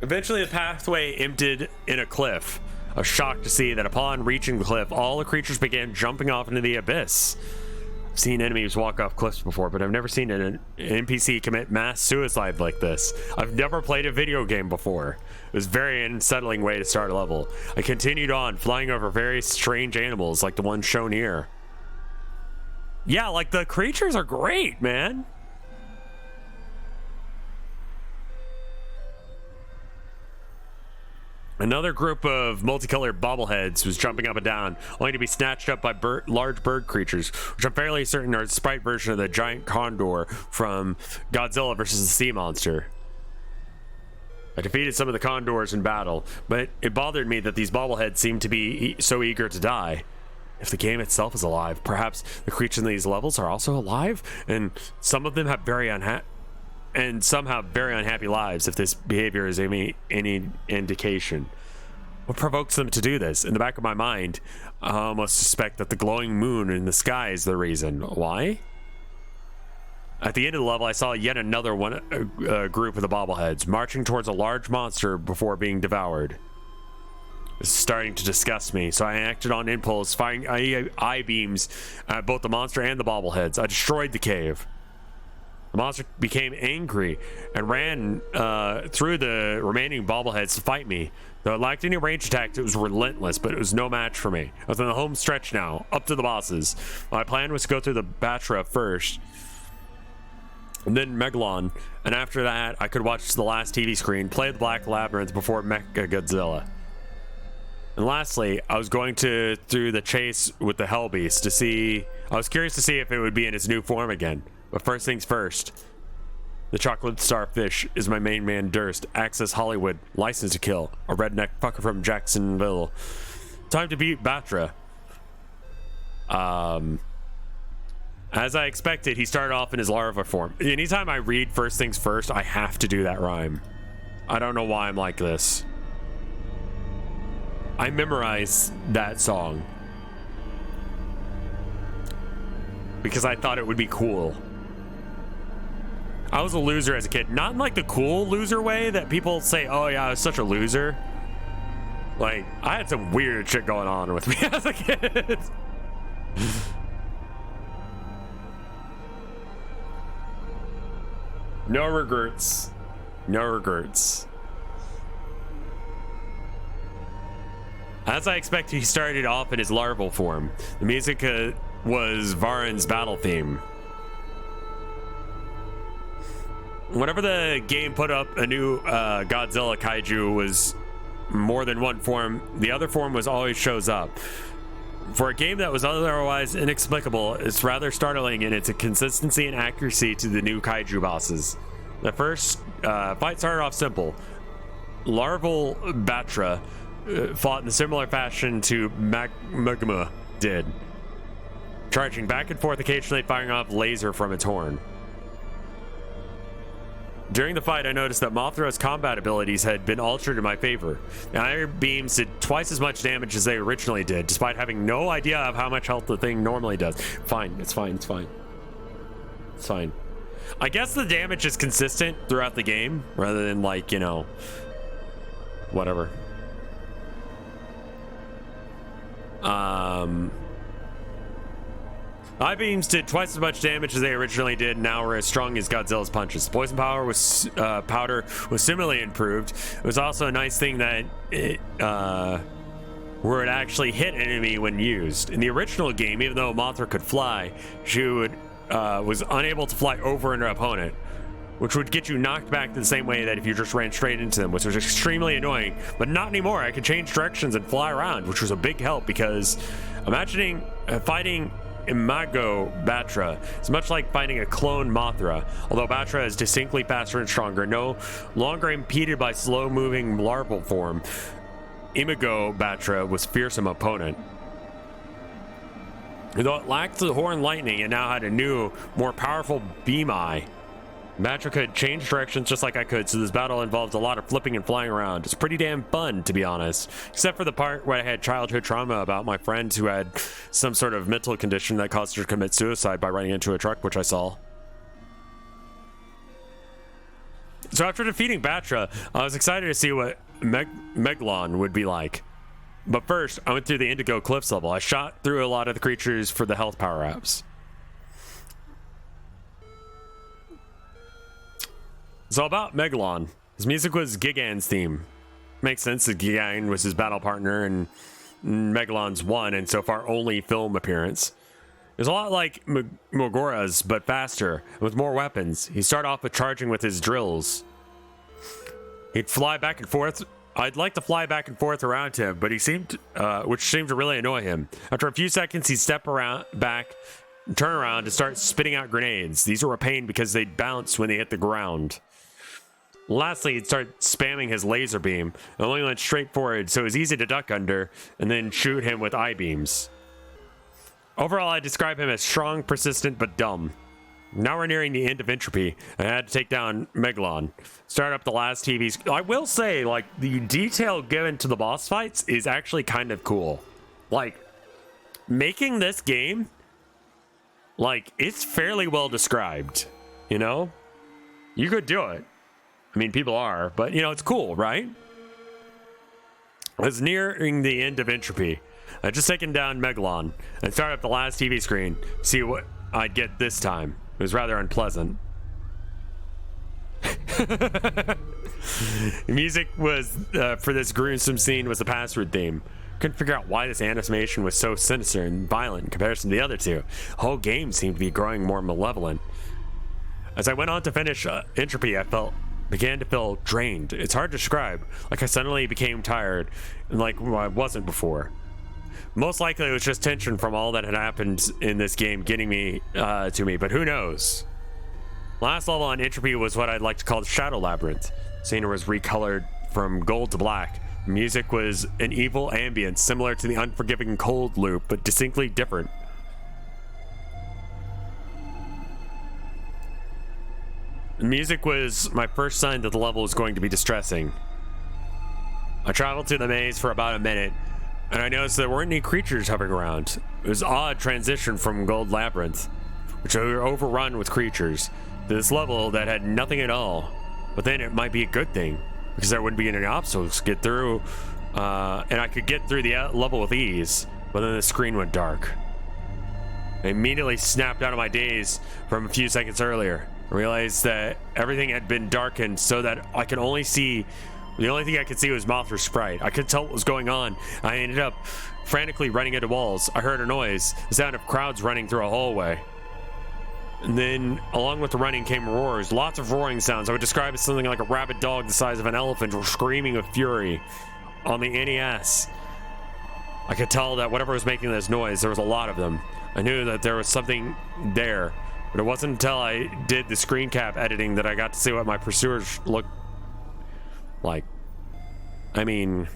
Eventually, the pathway emptied in a cliff. I was shocked to see that upon reaching the cliff, all the creatures began jumping off into the abyss. I've seen enemies walk off cliffs before, but I've never seen an NPC commit mass suicide like this. I've never played a video game before. It was a very unsettling way to start a level. I continued on, flying over very strange animals like the ones shown here. Yeah, like the creatures are great, man. Another group of multicolored bobbleheads was jumping up and down, only to be snatched up by large bird creatures, which I'm fairly certain are the sprite version of the giant condor from Godzilla vs. the Sea Monster. I defeated some of the condors in battle, but it bothered me that these bobbleheads seemed to be so eager to die. If the game itself is alive, perhaps the creatures in these levels are also alive, and some of them have some have very unhappy lives, if this behavior is any indication. What provokes them to do this? In the back of my mind, I almost suspect that the glowing moon in the sky is the reason. Why? At the end of the level, I saw yet another group of the bobbleheads marching towards a large monster before being devoured. This is starting to disgust me, so I acted on impulse, firing eye beams at both the monster and the bobbleheads. I destroyed the cave. The monster became angry and ran through the remaining bobbleheads to fight me. Though it lacked any range attacks, it was relentless, but it was no match for me. I was in the home stretch now, up to the bosses. My plan was to go through the Batra first, and then Megalon, and after that, I could watch the last TV screen, play the Black Labyrinth before Mecha Godzilla. And lastly, I was going through the chase with the Hell Beast to see. I was curious to see if it would be in its new form again. But first things first, the chocolate starfish is my main man Durst, Access Hollywood, license to kill, a redneck fucker from Jacksonville. Time to beat Batra. As I expected, he started off in his larva form. Anytime I read first things first, I have to do that rhyme. I don't know why I'm like this. I memorized that song because I thought it would be cool. I was a loser as a kid. Not in like the cool loser way that people say, oh yeah, I was such a loser. Like, I had some weird shit going on with me as a kid. No regrets. No regrets. As I expected, he started off in his larval form. The music was Varen's battle theme. Whenever the game put up a new Godzilla kaiju was more than one form, the other form was always shows up. For a game that was otherwise inexplicable, it's rather startling in its consistency and accuracy to the new kaiju bosses. The first fight started off simple. Larval Batra fought in a similar fashion to Magma did, charging back and forth, occasionally firing off laser from its horn. During the fight, I noticed that Mothra's combat abilities had been altered in my favor. The iron beams did twice as much damage as they originally did, despite having no idea of how much health the thing normally does. Fine, it's fine, it's fine. It's fine. I guess the damage is consistent throughout the game, rather than like, you know, whatever. I-beams did twice as much damage as they originally did, and now were as strong as Godzilla's punches. The poison powder was similarly improved. It was also a nice thing that it where it actually hit an enemy when used. In the original game, even though Mothra could fly, she was unable to fly over an opponent, which would get you knocked back the same way that if you just ran straight into them, which was extremely annoying. But not anymore. I could change directions and fly around, which was a big help, because imagining fighting Imago Batra is much like fighting a clone Mothra, although Batra is distinctly faster and stronger, no longer impeded by slow-moving larval form. Imago Batra was a fearsome opponent. Though it lacked the horn lightning, it now had a new, more powerful beam eye. Batra could change directions just like I could, so this battle involved a lot of flipping and flying around. It's pretty damn fun, to be honest. Except for the part where I had childhood trauma about my friend who had some sort of mental condition that caused her to commit suicide by running into a truck, which I saw. So after defeating Batra, I was excited to see what Megalon would be like. But first, I went through the Indigo Cliffs level. I shot through a lot of the creatures for the health power-ups. So about Megalon, his music was Gigan's theme. Makes sense that Gigan was his battle partner and Megalon's one and so far only film appearance. It was a lot like Mogora's, but faster, and with more weapons. He started off with charging with his drills. He'd fly back and forth. I'd like to fly back and forth around him, but he seemed, which seemed to really annoy him. After a few seconds, he'd step back, turn around, and start spitting out grenades. These were a pain because they'd bounce when they hit the ground. Lastly, he'd start spamming his laser beam. It only went straight forward, so it was easy to duck under, and then shoot him with I-beams. Overall, I describe him as strong, persistent, but dumb. Now we're nearing the end of Entropy, and I had to take down Megalon. Start up the last TVs. I will say, like, the detail given to the boss fights is actually kind of cool. Like, making this game, like, it's fairly well described, you know? You could do it. I mean, people are, but, you know, it's cool, right? I was nearing the end of Entropy. I just taken down Megalon and started up the last TV screen to see what I'd get this time. It was rather unpleasant. The music was for this gruesome scene was the password theme. Couldn't figure out why this animation was so sinister and violent in comparison to the other two. The whole game seemed to be growing more malevolent. As I went on to finish Entropy, I began to feel drained. It's hard to describe. Like I suddenly became tired, and like I wasn't before. Most likely it was just tension from all that had happened in this game getting me to me, but who knows? Last level on Entropy was what I'd like to call the Shadow Labyrinth. Scenery was recolored from gold to black. Music was an evil ambience similar to the unforgiving cold loop, but distinctly different. The music was my first sign that the level was going to be distressing. I traveled to the maze for about a minute, and I noticed there weren't any creatures hovering around. It was an odd transition from Gold Labyrinth, which were overrun with creatures, to this level that had nothing at all. But then it might be a good thing, because there wouldn't be any obstacles to get through, and I could get through the level with ease, but then the screen went dark. I immediately snapped out of my daze from a few seconds earlier. I realized that everything had been darkened so that I could only see, the only thing I could see was Mothra Sprite. I couldn't tell what was going on. I ended up frantically running into walls. I heard a noise, the sound of crowds running through a hallway. And then, along with the running came roars, lots of roaring sounds. I would describe it as something like a rabid dog the size of an elephant screaming with fury. On the NES, I could tell that whatever was making this noise, there was a lot of them. I knew that there was something there, but it wasn't until I did the screen cap editing that I got to see what my pursuers looked like. I mean,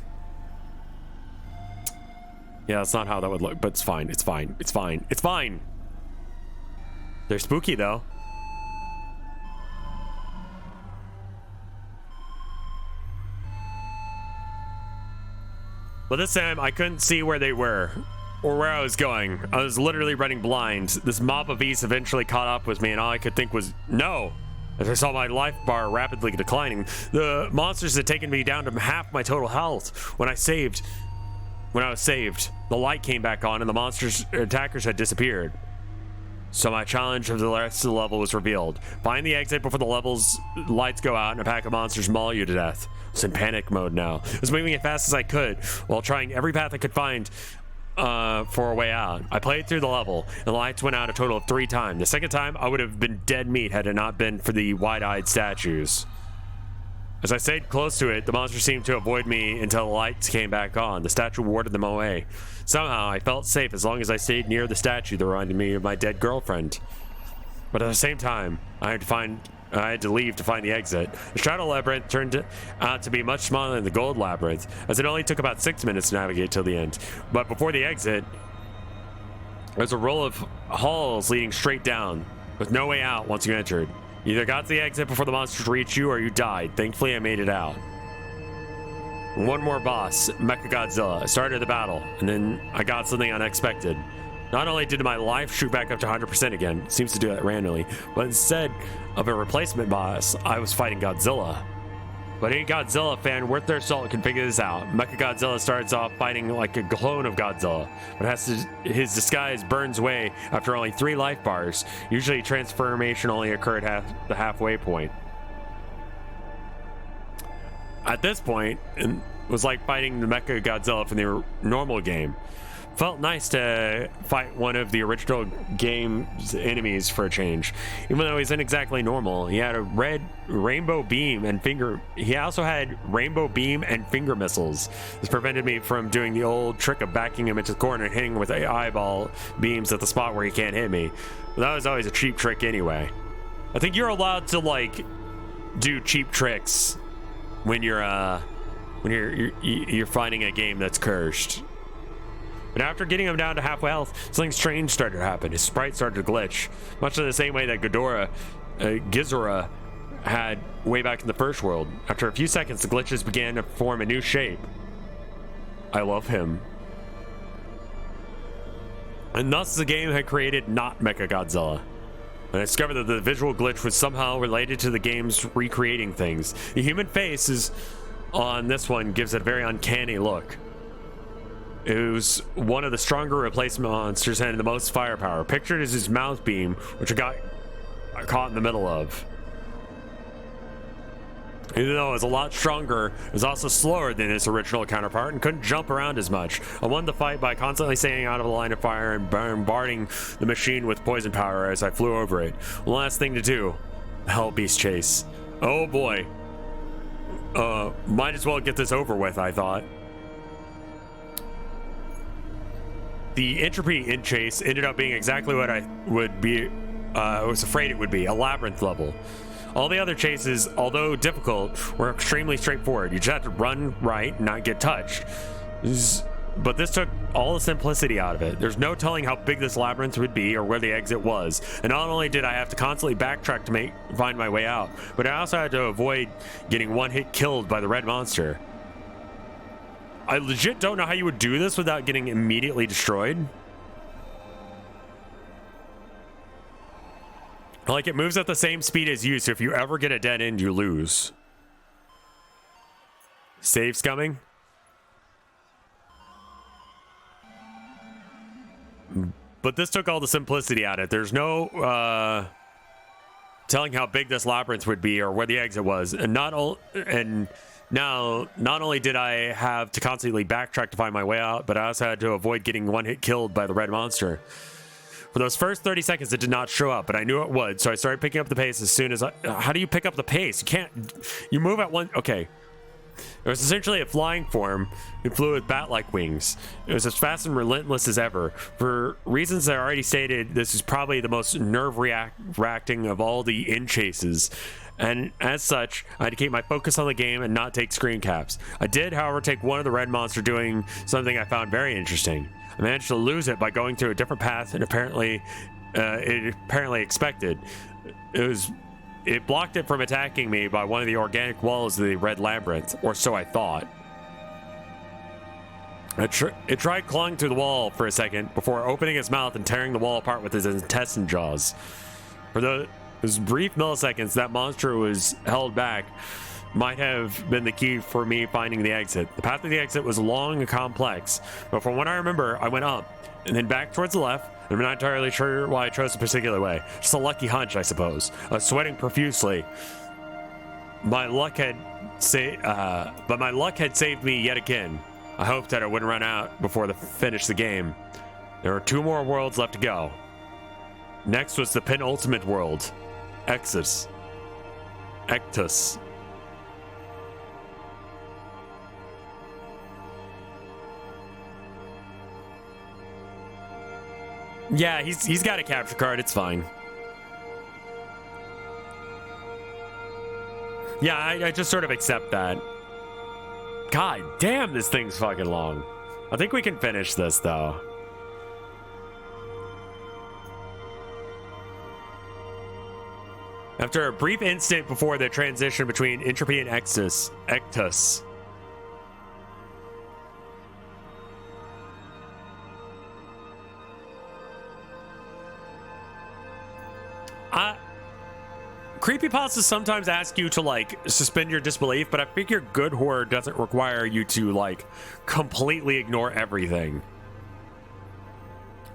yeah, that's not how that would look, but it's fine. It's fine. It's fine. It's fine. They're spooky, though. But this time, I couldn't see where they were or where I was going. I was literally running blind. This mob of beasts eventually caught up with me, and all I could think was, no. As I saw my life bar rapidly declining, the monsters had taken me down to half my total health. When I was saved, the light came back on, and the monsters' attackers had disappeared. So my challenge of the rest of the level was revealed. Find the exit before the level's lights go out and a pack of monsters maul you to death. I was in panic mode now. I was moving as fast as I could while trying every path I could find for a way out. I played through the level and the lights went out a total of 3 times. The second time, I would have been dead meat had it not been for the wide-eyed statues. As I stayed close to it, the monsters seemed to avoid me until the lights came back on. The statue warded them away. Somehow, I felt safe as long as I stayed near the statue that reminded me of my dead girlfriend. But at the same time, I had to leave to find the exit. The Shadow Labyrinth turned out to be much smaller than the Gold Labyrinth, as it only took about 6 minutes to navigate till the end. But before the exit, there's a row of halls leading straight down, with no way out once you entered. You either got to the exit before the monsters reached you, or you died. Thankfully, I made it out. One more boss, Mechagodzilla. I started the battle, and then I got something unexpected. Not only did my life shoot back up to 100% again, it seems to do that randomly, but instead of a replacement boss, I was fighting Godzilla. But any Godzilla fan worth their salt can figure this out. Mechagodzilla starts off fighting like a clone of Godzilla, but his disguise burns away after only 3 life bars. Usually transformation only occurred at the halfway point. At this point, it was like fighting the Mechagodzilla from the normal game. Felt nice to fight one of the original game's enemies for a change. Even though he isn't exactly normal, he had a rainbow beam and finger missiles. This prevented me from doing the old trick of backing him into the corner and hitting him with eyeball beams at the spot where he can't hit me. But that was always a cheap trick anyway. I think you're allowed to like do cheap tricks when you're finding a game that's cursed. But after getting him down to half health, something strange started to happen. His sprite started to glitch, much in the same way that Gizora had way back in the first world. After a few seconds, the glitches began to form a new shape. I love him. And thus the game had created not Mechagodzilla. And I discovered that the visual glitch was somehow related to the game's recreating things. The human face on this one gives it a very uncanny look. It was one of the stronger replacement monsters and the most firepower. Pictured as his mouth beam, which I got caught in the middle of. Even though it was a lot stronger, it was also slower than its original counterpart and couldn't jump around as much. I won the fight by constantly staying out of the line of fire and bombarding the machine with poison power as I flew over it. One last thing to do, the Hell Beast chase. Oh boy. Might as well get this over with, I thought. The entropy in chase ended up being exactly what I was afraid it would be, a labyrinth level. All the other chases, although difficult, were extremely straightforward. You just had to run right and not get touched. But this took all the simplicity out of it. There's no telling how big this labyrinth would be or where the exit was. And not only did I have to constantly backtrack to find my way out, but I also had to avoid getting one hit killed by the red monster. I legit don't know how you would do this without getting immediately destroyed. Like, it moves at the same speed as you, so if you ever get a dead end, you lose. Save's coming. But this took all the simplicity out of it. There's no telling how big this labyrinth would be or where the exit was, and not only did I have to constantly backtrack to find my way out, but I also had to avoid getting one hit killed by the red monster. For those first 30 seconds, it did not show up, but I knew it would, so I started picking up the pace as soon as how do you pick up the pace? You can't. You move at one. Okay. It was essentially a flying form who flew with bat-like wings. It was as fast and relentless as ever. For reasons I already stated, this is probably the most nerve-wracking of all the in-chases. And as such, I had to keep my focus on the game and not take screen caps. I did, however, take one of the red monster doing something I found very interesting. I managed to lose it by going through a different path than it apparently expected. It blocked it from attacking me by one of the organic walls of the red labyrinth, or so I thought. It tried clawing through the wall for a second before opening its mouth and tearing the wall apart with its intestine jaws. For those brief milliseconds that monster was held back might have been the key for me finding the exit. The path to the exit was long and complex, but from what I remember, I went up and then back towards the left. I'm not entirely sure why I chose a particular way. Just a lucky hunch, I suppose. I was sweating profusely. My luck had saved me yet again. I hoped that I wouldn't run out before finish the game. There were 2 more worlds left to go. Next was the penultimate world, Ectus. Yeah, he's got a capture card. It's fine. Yeah, I just sort of accept that. God damn, this thing's fucking long. I think we can finish this, though. After a brief instant before the transition between Entropy and Ectus. Creepypastas sometimes ask you to, like, suspend your disbelief, but I figure good horror doesn't require you to, like, completely ignore everything.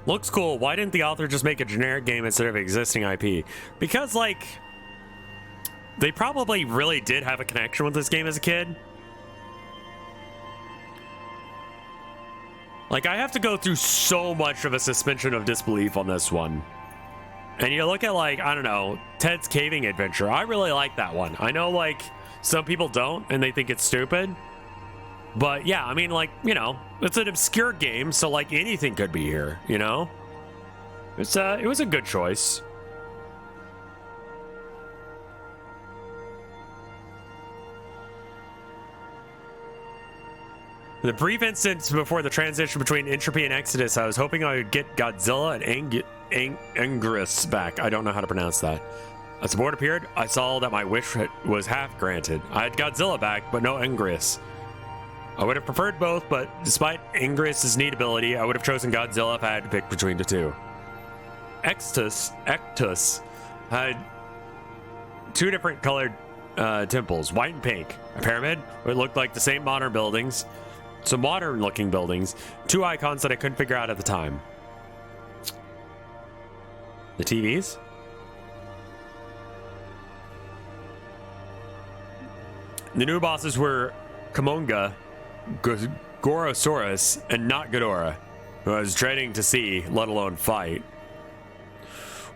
Looks cool. Why didn't the author just make a generic game instead of existing IP? Because, like, they probably really did have a connection with this game as a kid. Like, I have to go through so much of a suspension of disbelief on this one. And you look at, like, I don't know, Ted's Caving Adventure. I really like that one. I know, like, some people don't, and they think it's stupid. But, yeah, I mean, like, you know, it's an obscure game, so, like, anything could be here, you know? It was a good choice. The brief instance before the transition between Entropy and Exodus, I was hoping I would get Godzilla and Anguirus back. I don't know how to pronounce that. As the board appeared, I saw that my wish was half granted. I had Godzilla back, but no Anguirus. I would have preferred both, but despite Anguirus' neat ability, I would have chosen Godzilla if I had to pick between the two. Ectus had 2 different colored temples, white and pink. A pyramid, it looked like the same modern buildings. Some modern looking buildings. 2 icons that I couldn't figure out at the time. The TVs? The new bosses were Kamonga, Gorosaurus, and not Ghidorah, who I was dreading to see, let alone fight.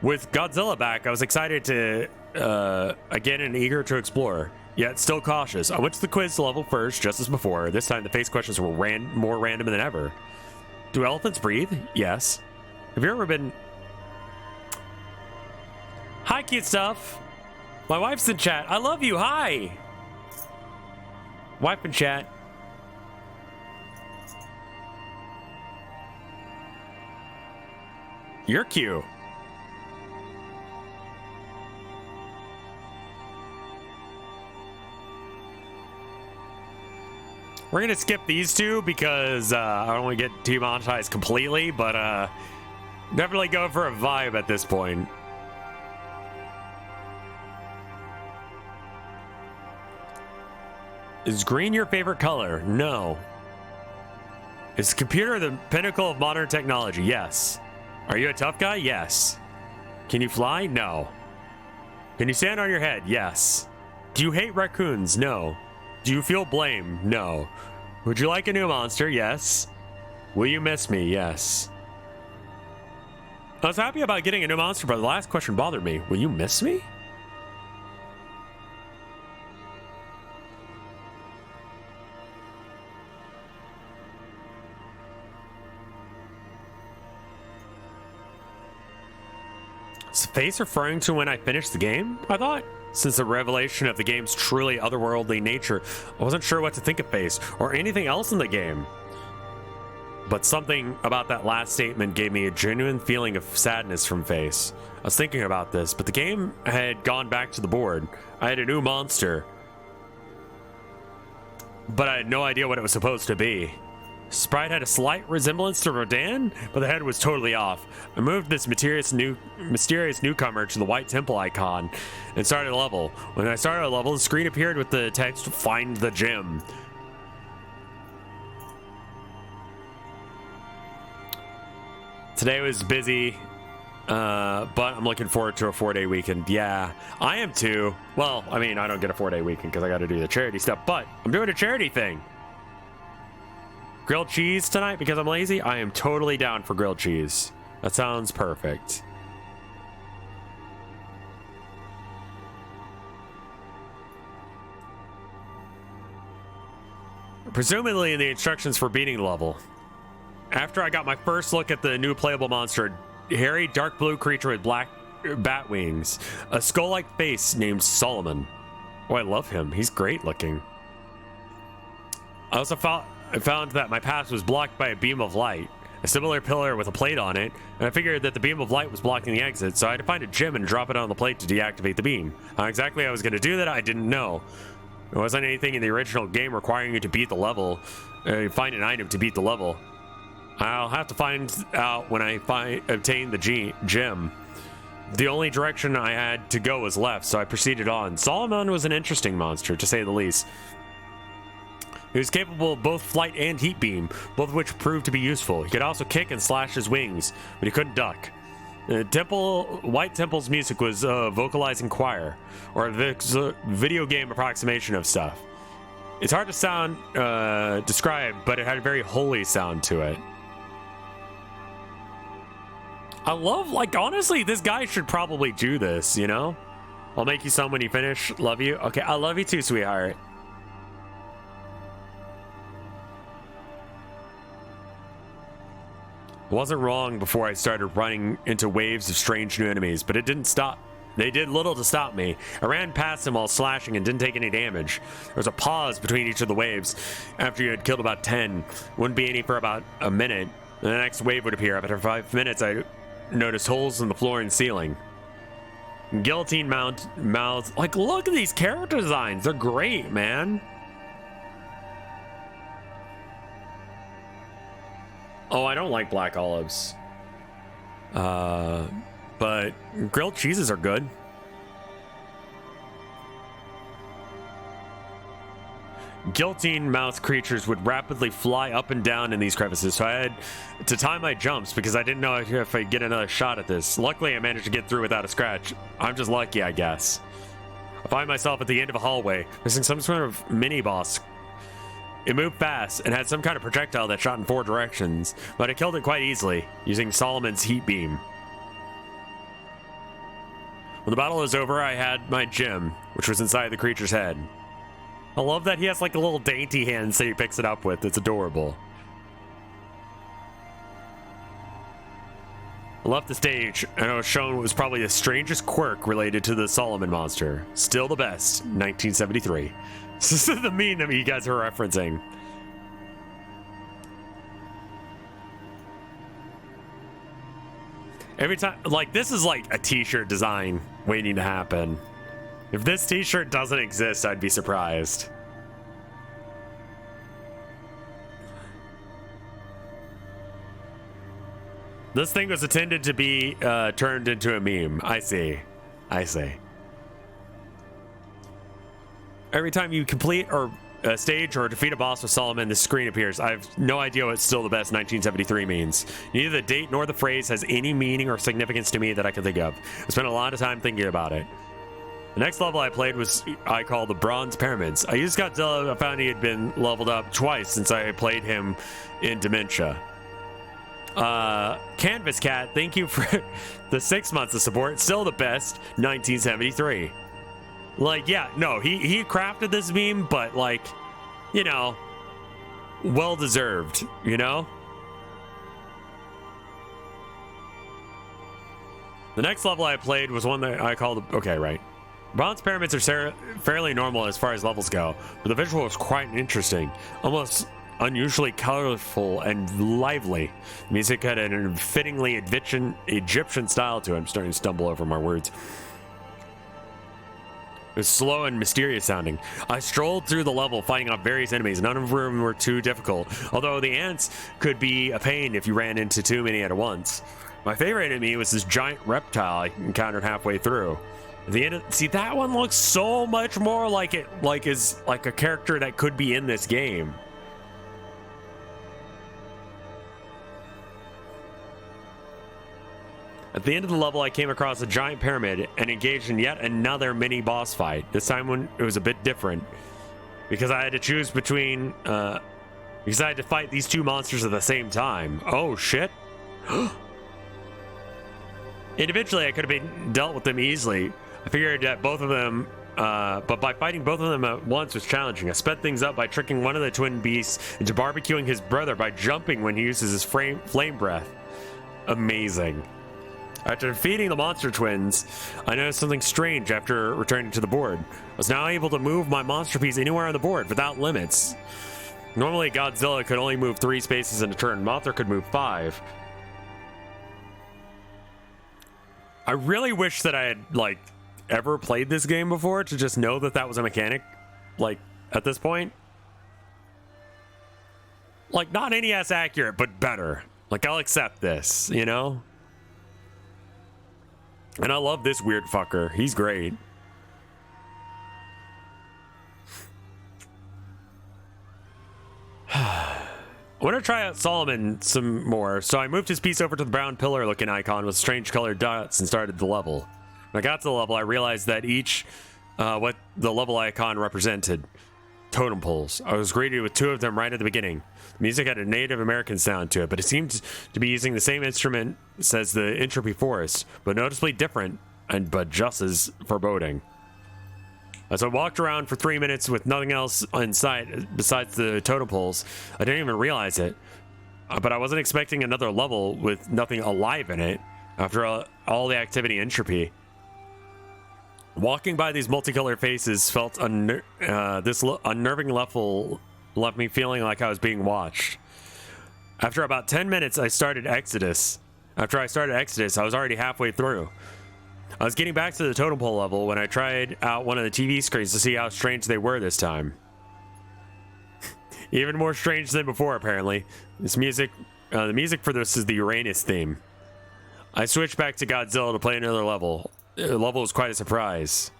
With Godzilla back, I was excited to, again, and eager to explore, yet still cautious. I went to the quiz level first, just as before. This time the face questions were more random than ever. Do elephants breathe? Yes. Have you ever been... Hi, cute stuff. My wife's in chat. I love you. Hi. Wife in chat. You're cute. We're gonna skip these 2 because I don't want to get demonetized completely, but definitely go for a vibe at this point. Is green your favorite color? No. Is the computer the pinnacle of modern technology? Yes. Are you a tough guy? Yes. Can you fly? No. Can you stand on your head? Yes. Do you hate raccoons? No. Do you feel blame? No. Would you like a new monster? Yes. Will you miss me? Yes. I was happy about getting a new monster, but the last question bothered me. Will you miss me? Is face referring to when I finished the game, I thought? Since the revelation of the game's truly otherworldly nature, I wasn't sure what to think of Face or anything else in the game. But something about that last statement gave me a genuine feeling of sadness from Face. I was thinking about this, but the game had gone back to the board. I had a new monster, but I had no idea what it was supposed to be. Sprite had a slight resemblance to Rodan, but the head was totally off. I moved this mysterious newcomer to the white temple icon and started a level. When I started a level, the screen appeared with the text, "Find the gem." Today was busy, but I'm looking forward to a 4-day weekend. Yeah, I am too. Well, I mean, I don't get a 4-day weekend because I got to do the charity stuff, but I'm doing a charity thing. Grilled cheese tonight because I'm lazy? I am totally down for grilled cheese. That sounds perfect. Presumably in the instructions for beating the level. After I got my first look at the new playable monster, a hairy dark blue creature with black bat wings, a skull-like face named Solomon. Oh, I love him. He's great looking. I also found that my path was blocked by a beam of light, a similar pillar with a plate on it, and I figured that the beam of light was blocking the exit, so I had to find a gem and drop it on the plate to deactivate the beam. How exactly I was going to do that, I didn't know. There wasn't anything in the original game requiring you to beat the level, find an item to beat the level. I'll have to find out when I obtain the gem. The only direction I had to go was left, so I proceeded on. Solomon was an interesting monster, to say the least. He was capable of both flight and heat beam, both of which proved to be useful. He could also kick and slash his wings, but he couldn't duck. White Temple's music was vocalizing choir, or a video game approximation of stuff. It's hard to describe, but it had a very holy sound to it. I love, like, honestly, this guy should probably do this, you know? I'll make you some when you finish. Love you. Okay, I love you too, sweetheart. I wasn't wrong before I started running into waves of strange new enemies, but it didn't stop. They did little to stop me. I ran past them while slashing and didn't take any damage. There was a pause between each of the waves. After you had killed about 10, wouldn't be any for about a minute. And the next wave would appear. After 5 minutes, I noticed holes in the floor and ceiling. Guillotine mouths. Like, look at these character designs. They're great, man. Oh, I don't like black olives. But grilled cheeses are good. Guillotine mouth creatures would rapidly fly up and down in these crevices, so I had to time my jumps because I didn't know if I'd get another shot at this. Luckily, I managed to get through without a scratch. I'm just lucky, I guess. I find myself at the end of a hallway, missing some sort of mini-boss. It moved fast and had some kind of projectile that shot in 4 directions, but I killed it quite easily, using Solomon's heat beam. When the battle was over, I had my gem, which was inside the creature's head. I love that he has like a little dainty hand that he picks it up with. It's adorable. I left the stage, and I was shown what was probably the strangest quirk related to the Solomon monster. Still the best, 1973. This is the meme that you guys are referencing. Every time, like, this is like a t-shirt design waiting to happen. If this t-shirt doesn't exist, I'd be surprised. This thing was intended to be turned into a meme. I see. I see. Every time you complete a stage or defeat a boss with Solomon, this screen appears. I have no idea what Still the Best 1973 means. Neither the date nor the phrase has any meaning or significance to me that I can think of. I spent a lot of time thinking about it. The next level I played was I call the Bronze Pyramids. I used Godzilla. I found he had been leveled up twice since I played him in Dementia. Canvas Cat, thank you for the 6 months of support. Still the best. 1973. Like, yeah, no, he crafted this meme, but like, you know, well deserved, you know? The next level I played was one that I called, okay, right. Bronze Pyramids are fairly normal as far as levels go, but the visual is quite interesting, almost unusually colorful and lively. The music had an fittingly Egyptian style to it. I'm starting to stumble over my words. It was slow and mysterious sounding. I strolled through the level fighting off various enemies. None of them were too difficult, although the ants could be a pain if you ran into too many at once. My favorite enemy was this giant reptile I encountered halfway through. At the end see, that one looks so much more like a character that could be in this game. At the end of the level, I came across a giant pyramid and engaged in yet another mini boss fight. This time when it was a bit different because I had to choose between because I had to fight these two monsters at the same time. Oh shit. Individually, I could have been dealt with them easily. I figured that both of them, but by fighting both of them at once was challenging. I sped things up by tricking one of the twin beasts into barbecuing his brother by jumping when he uses his flame breath. Amazing. After defeating the monster twins, I noticed something strange after returning to the board. I was now able to move my monster piece anywhere on the board without limits. Normally, Godzilla could only move 3 spaces in a turn. Mothra could move 5. I really wish that I had, like, ever played this game before to just know that that was a mechanic, like, at this point. Like, not NES accurate, but better. Like, I'll accept this, you know? And I love this weird fucker. He's great. I want to try out Solomon some more, so I moved his piece over to the brown pillar looking icon with strange colored dots and started the level. When I got to the level, I realized that each what the level icon represented. Totem poles. I was greeted with 2 of them right at the beginning. The music had a Native American sound to it, but it seemed to be using the same instrument as the Entropy Forest, but noticeably different, but just as foreboding. As I walked around for 3 minutes with nothing else in sight besides the totem poles, I didn't even realize it. But I wasn't expecting another level with nothing alive in it after all the activity Entropy. Walking by these multicolored faces felt this unnerving level left me feeling like I was being watched. After about 10 minutes, I started Exodus. After I started Exodus, I was already halfway through. I was getting back to the totem pole level when I tried out one of the TV screens to see how strange they were this time. Even more strange than before, apparently. The music for this is the Uranus theme. I switched back to Godzilla to play another level. The level was quite a surprise.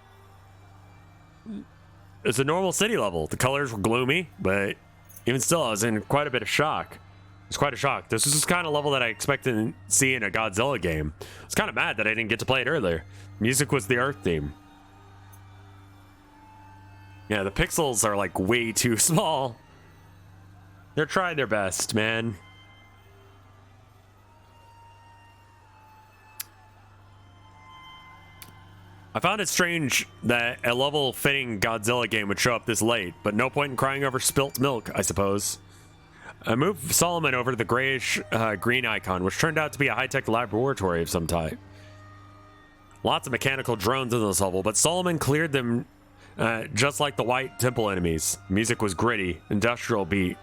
It's a normal city level. The colors were gloomy, but even still, I was in quite a bit of shock. It's quite a shock. This is the kind of level that I expected to see in a Godzilla game. I was kind of mad that I didn't get to play it earlier. Music was the Earth theme. Yeah, the pixels are like way too small. They're trying their best, man. I found it strange that a level-fitting Godzilla game would show up this late, but no point in crying over spilt milk, I suppose. I moved Solomon over to the grayish green icon, which turned out to be a high-tech laboratory of some type. Lots of mechanical drones in this level, but Solomon cleared them just like the white temple enemies. Music was gritty, industrial beat.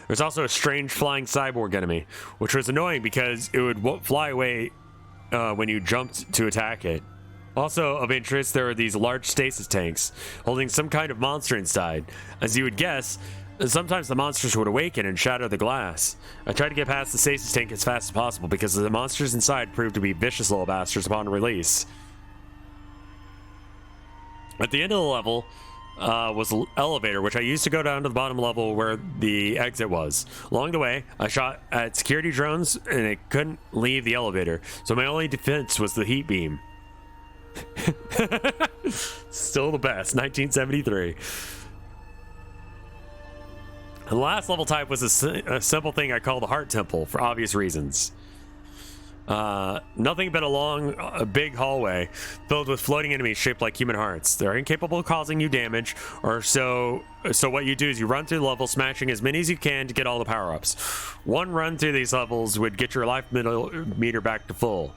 There's also a strange flying cyborg enemy, which was annoying because it would fly away when you jumped to attack it. Also of interest, there are these large stasis tanks holding some kind of monster inside. As you would guess, sometimes the monsters would awaken and shatter the glass. I tried to get past the stasis tank as fast as possible because the monsters inside proved to be vicious little bastards upon release. At the end of the level was an elevator, which I used to go down to the bottom level where the exit was. Along the way, I shot at security drones and it couldn't leave the elevator, so my only defense was the heat beam. Still the best. 1973. The last level type was a simple thing I call the Heart Temple for obvious reasons. Nothing but a big hallway filled with floating enemies shaped like human hearts. They're incapable of causing you damage, or so what you do is you run through the level, smashing as many as you can to get all the power-ups. One run through these levels would get your life meter back to full.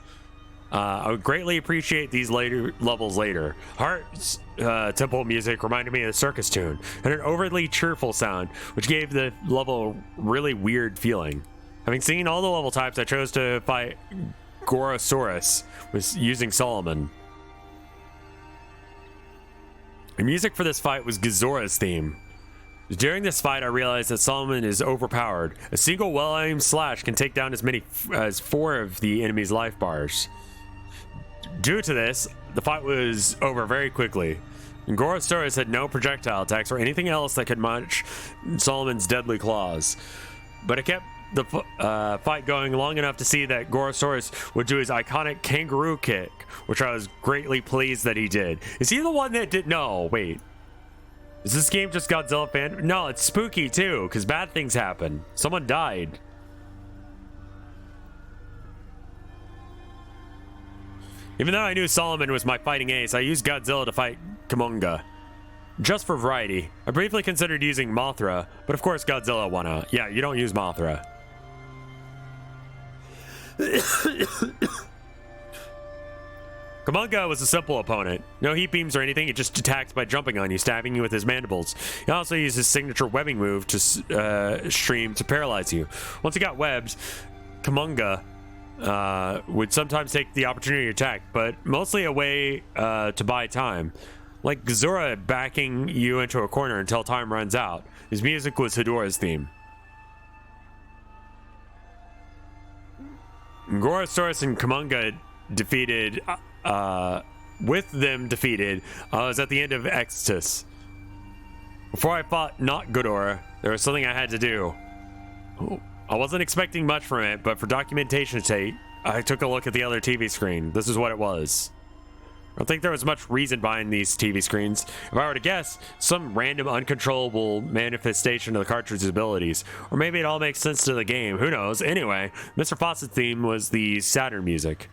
I would greatly appreciate these levels later. Heart's temple music reminded me of a circus tune, and an overly cheerful sound, which gave the level a really weird feeling. Having seen all the level types, I chose to fight Gorosaurus with using Solomon. The music for this fight was Gizora's theme. During this fight, I realized that Solomon is overpowered. A single well-aimed slash can take down as many as 4 of the enemy's life bars. Due to this, the fight was over very quickly. Gorosaurus had no projectile attacks or anything else that could match Solomon's deadly claws. But it kept the fight going long enough to see that Gorosaurus would do his iconic kangaroo kick, which I was greatly pleased that he did. Is he the one that did? No, wait. Is this game just Godzilla fan? No, it's spooky too, because bad things happen. Someone died. Even though I knew Solomon was my fighting ace, I used Godzilla to fight Kumonga. Just for variety. I briefly considered using Mothra, but of course Godzilla won out. Yeah, you don't use Mothra. Kumonga was a simple opponent. No heat beams or anything, it just attacks by jumping on you, stabbing you with his mandibles. He also used his signature webbing move to stream to paralyze you. Once he got webbed, Kumonga would sometimes take the opportunity to attack, but mostly a way to buy time. Like Gazora backing you into a corner until time runs out. His music was Hedorah's theme. Gorosaurus and Kumonga defeated, with them defeated, I was at the end of Extus. Before I fought not Ghidorah, there was something I had to do. I wasn't expecting much from it, but for documentation's sake, I took a look at the other TV screen. This is what it was. I don't think there was much reason behind these TV screens. If I were to guess, some random uncontrollable manifestation of the cartridge's abilities. Or maybe it all makes sense to the game. Who knows? Anyway, Mr. Fawcett's theme was the Saturn music.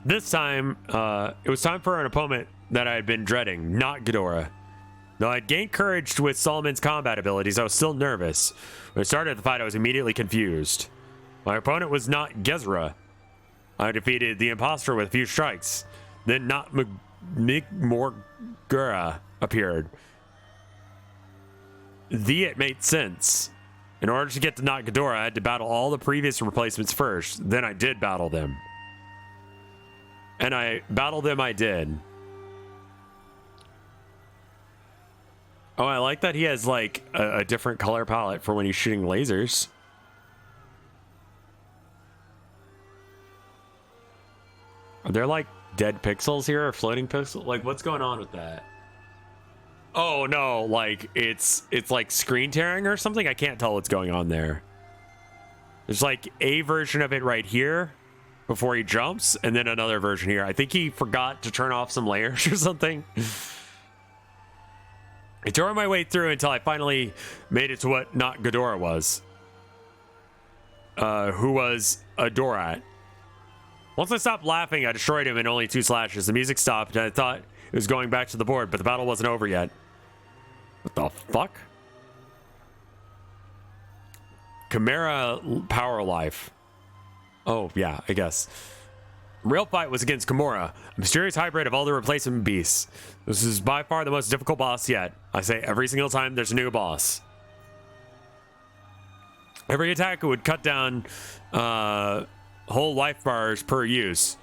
This time, it was time for an opponent that I had been dreading, not Ghidorah. Though I'd gained courage with Solomon's combat abilities, I was still nervous. When I started the fight, I was immediately confused. My opponent was not Gezra. I defeated the imposter with a few strikes. Then not Morgura appeared. It made sense. In order to get to Not Ghidorah, I had to battle all the previous replacements first. Then I did battle them. And I did. Oh, I like that he has like a different color palette for when he's shooting lasers. Are there like dead pixels here or floating pixels? Like what's going on with that? Oh no, like it's like screen tearing or something. I can't tell what's going on there. There's like a version of it right here before he jumps, and then another version here. I think he forgot to turn off some layers or something. I tore my way through until I finally made it to what Not Ghidorah was. Who was a Dorat. Once I stopped laughing, I destroyed him in only 2 slashes. The music stopped, and I thought it was going back to the board, but the battle wasn't over yet. What the fuck? Chimera Power Life. Oh, yeah, I guess. Real fight was against Kimura, a mysterious hybrid of all the replacement beasts. This is by far the most difficult boss yet. I say every single time there's a new boss. Every attack would cut down whole life bars per use,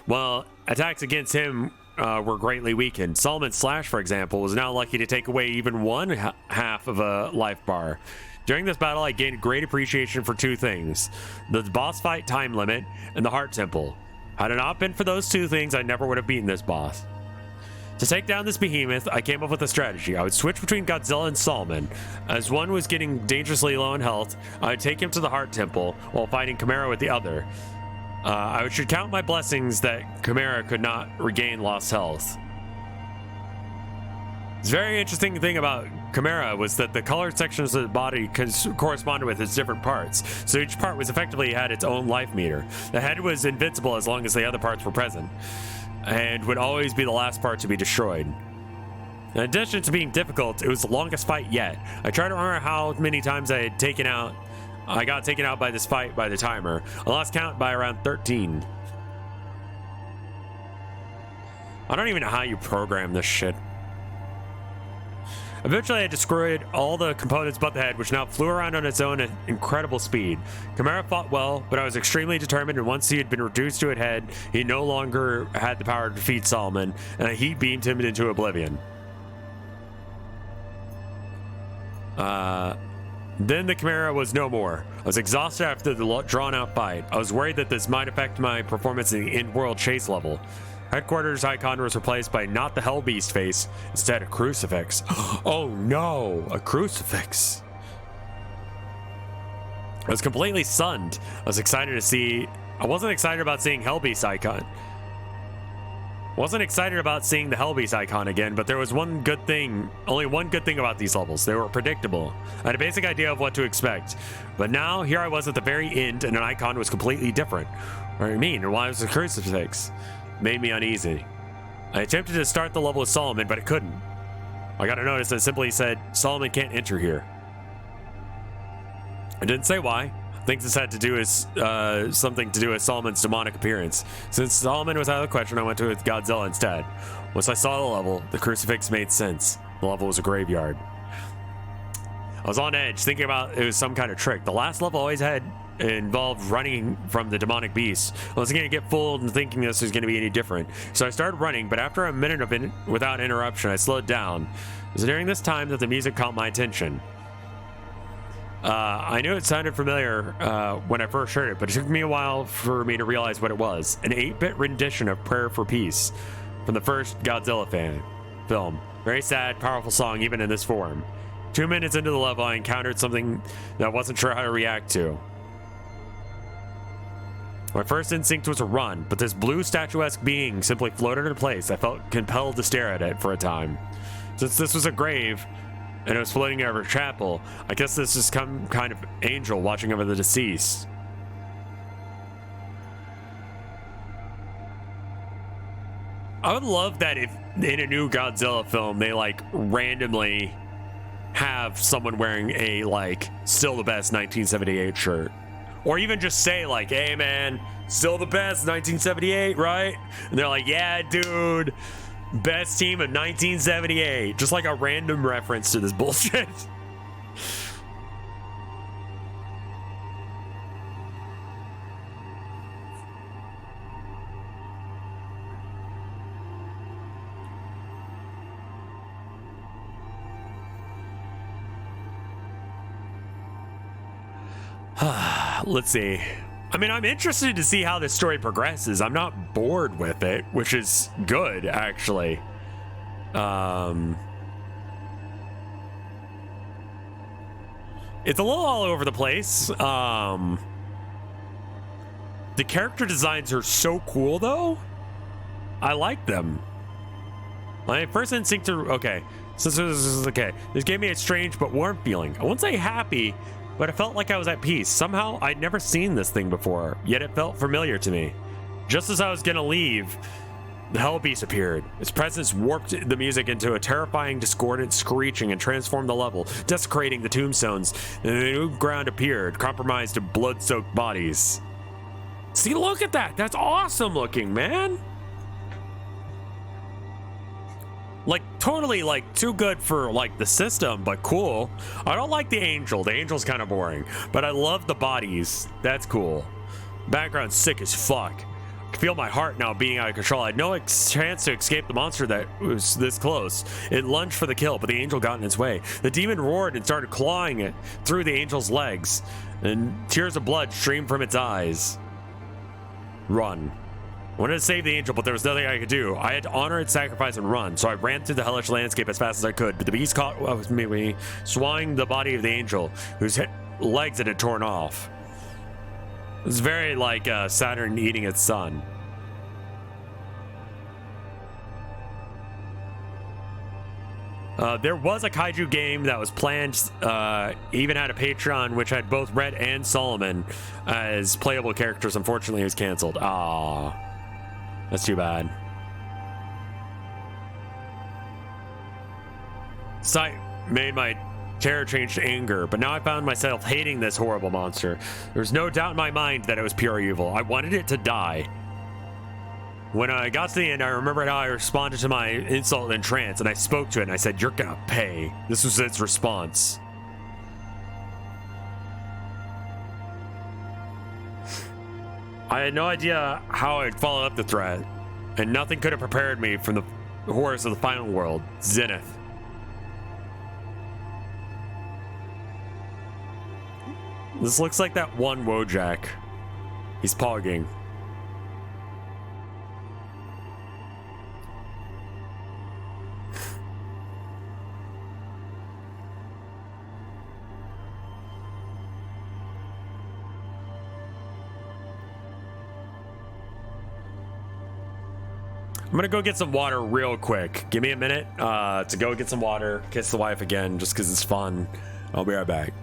while attacks against him were greatly weakened. Solomon's Slash, for example, was now lucky to take away even one half of a life bar. During this battle, I gained great appreciation for 2 things: the boss fight time limit and the Heart Temple. Had it not been for those 2 things, I never would have beaten this boss. To take down this behemoth, I came up with a strategy. I would switch between Godzilla and Solomon. As one was getting dangerously low in health, I would take him to the Heart Temple while fighting Chimera with the other. I should count my blessings that Chimera could not regain lost health. The very interesting thing about Chimera was that the colored sections of the body corresponded with its different parts, so each part was effectively had its own life meter. The head was invincible as long as the other parts were present, and would always be the last part to be destroyed. In addition to being difficult, it was the longest fight yet. I tried to remember how many times I got taken out by this fight by the timer. I lost count by around 13. I don't even know how you program this shit. Eventually, I destroyed all the components but the head, which now flew around on its own at incredible speed. Chimera fought well, but I was extremely determined, and once he had been reduced to a head, he no longer had the power to defeat Solomon, and he beamed him into oblivion. Then the Chimera was no more. I was exhausted after the drawn-out fight. I was worried that this might affect my performance in the in-world chase level. Headquarters icon was replaced by not the Hellbeast face, instead a crucifix. Oh no, a crucifix. I was completely stunned. I wasn't excited about seeing Hellbeast icon. Wasn't excited about seeing the Hellbeast icon again, but there was only one good thing about these levels. They were predictable. I had a basic idea of what to expect, but now here I was at the very end and an icon was completely different. What do you mean? Why was the crucifix? Made me uneasy. I attempted to start the level with Solomon, but it couldn't. I got a notice that simply said, Solomon can't enter here. I didn't say why. I think this had to do with something to do with Solomon's demonic appearance. Since Solomon was out of the question, I went to Godzilla instead. Once I saw the level, the crucifix made sense. The level was a graveyard. I was on edge, thinking about it was some kind of trick. The last level always involved running from the demonic beast. I wasn't going to get fooled and thinking this was going to be any different. So I started running, but after a minute of it without interruption, I slowed down. It was during this time that the music caught my attention. I knew it sounded familiar when I first heard it, but it took me a while for me to realize what it was. An 8-bit rendition of Prayer for Peace from the first Godzilla film. Very sad, powerful song even in this form. 2 minutes into the level, I encountered something that I wasn't sure how to react to. My first instinct was to run, but this blue statuesque being simply floated into place. I felt compelled to stare at it for a time. Since this was a grave, and it was floating over a chapel, I guess this is some kind of angel watching over the deceased. I would love that if in a new Godzilla film, they like randomly have someone wearing a like still the best 1978 shirt. Or even just say like, hey man, still the best 1978, right? And they're like, yeah, dude, best team of 1978. Just like a random reference to this bullshit. Let's see. I mean, I'm interested to see how this story progresses. I'm not bored with it, which is good, actually. It's a little all over the place. The character designs are so cool, though. I like them. My first instinct to... Okay. So this is okay. This gave me a strange but warm feeling. I won't say happy, but I felt like I was at peace. Somehow, I'd never seen this thing before, yet it felt familiar to me. Just as I was gonna leave, the Hell Beast appeared. Its presence warped the music into a terrifying, discordant screeching and transformed the level, desecrating the tombstones, and the new ground appeared, compromised to blood-soaked bodies. See, look at that! That's awesome looking, man! Like, totally, like, too good for, like, the system, but cool. I don't like the angel. The angel's kind of boring. But I love the bodies. That's cool. Background's sick as fuck. I can feel my heart now beating out of control. I had no chance to escape the monster that was this close. It lunged for the kill, but the angel got in its way. The demon roared and started clawing it through the angel's legs. And tears of blood streamed from its eyes. Run. I wanted to save the angel, but there was nothing I could do. I had to honor its sacrifice and run, so I ran through the hellish landscape as fast as I could, but the beast caught with me, swallowing the body of the angel, whose legs it had torn off. It was very like Saturn eating its son. There was a kaiju game that was planned, even had a Patreon, which had both Red and Solomon as playable characters. Unfortunately, it was canceled. Ah, that's too bad. Sight made my terror change to anger, but now I found myself hating this horrible monster. There was no doubt in my mind that it was pure evil. I wanted it to die. When I got to the end, I remembered how I responded to my insult in trance, and I spoke to it, and I said, "You're gonna pay." This was its response. I had no idea how I'd follow up the threat, and nothing could have prepared me from the horrors of the final world, Zenith. This looks like that one Wojak. He's pogging. I'm gonna go get some water real quick. Give me a minute to go get some water, kiss the wife again, just because it's fun. I'll be right back.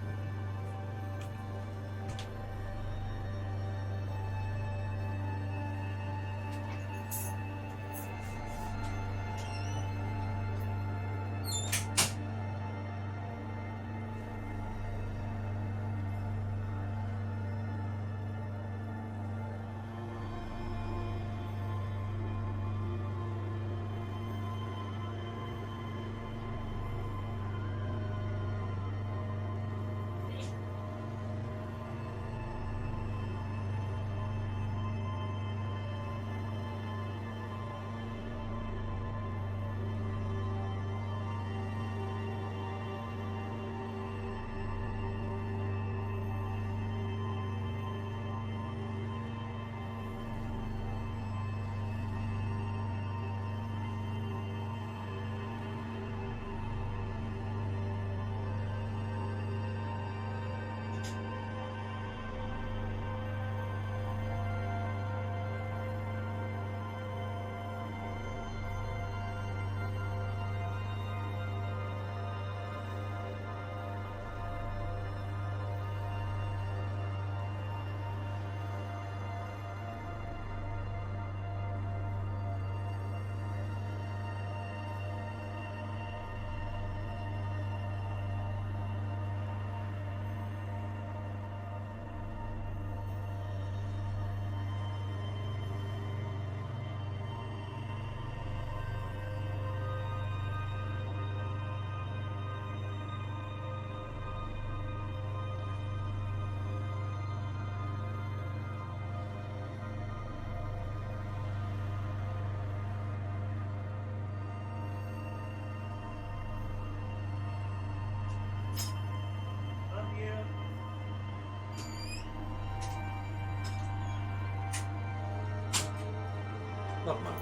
Love Mom.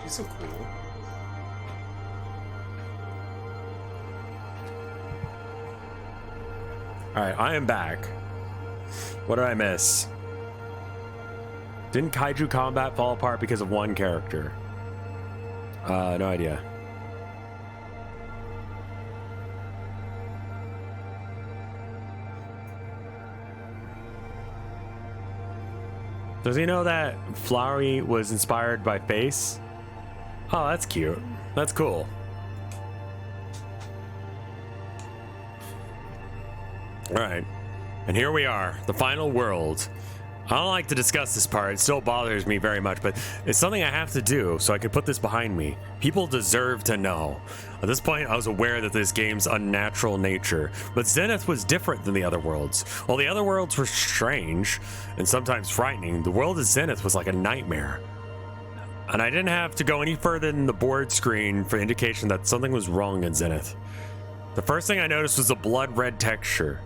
She's so cool. Alright, I am back. What did I miss? Didn't kaiju combat fall apart because of one character? No idea. Does he know that Flowery was inspired by Face? Oh, that's cute. That's cool. Alright. And here we are, the final world. I don't like to discuss this part, it still bothers me very much, but it's something I have to do so I can put this behind me. People deserve to know. At this point, I was aware that this game's unnatural nature, but Zenith was different than the other worlds. While the other worlds were strange and sometimes frightening, the world of Zenith was like a nightmare. And I didn't have to go any further than the board screen for indication that something was wrong in Zenith. The first thing I noticed was the blood red texture.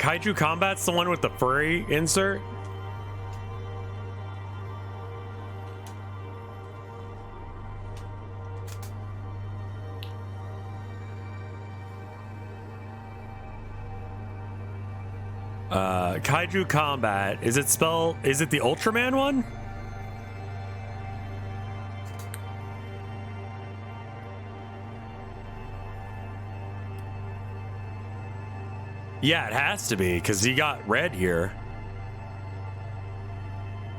Kaiju Combat's the one with the furry insert? Kaiju Combat. Is it the Ultraman one? Yeah, it has to be, because you got red here.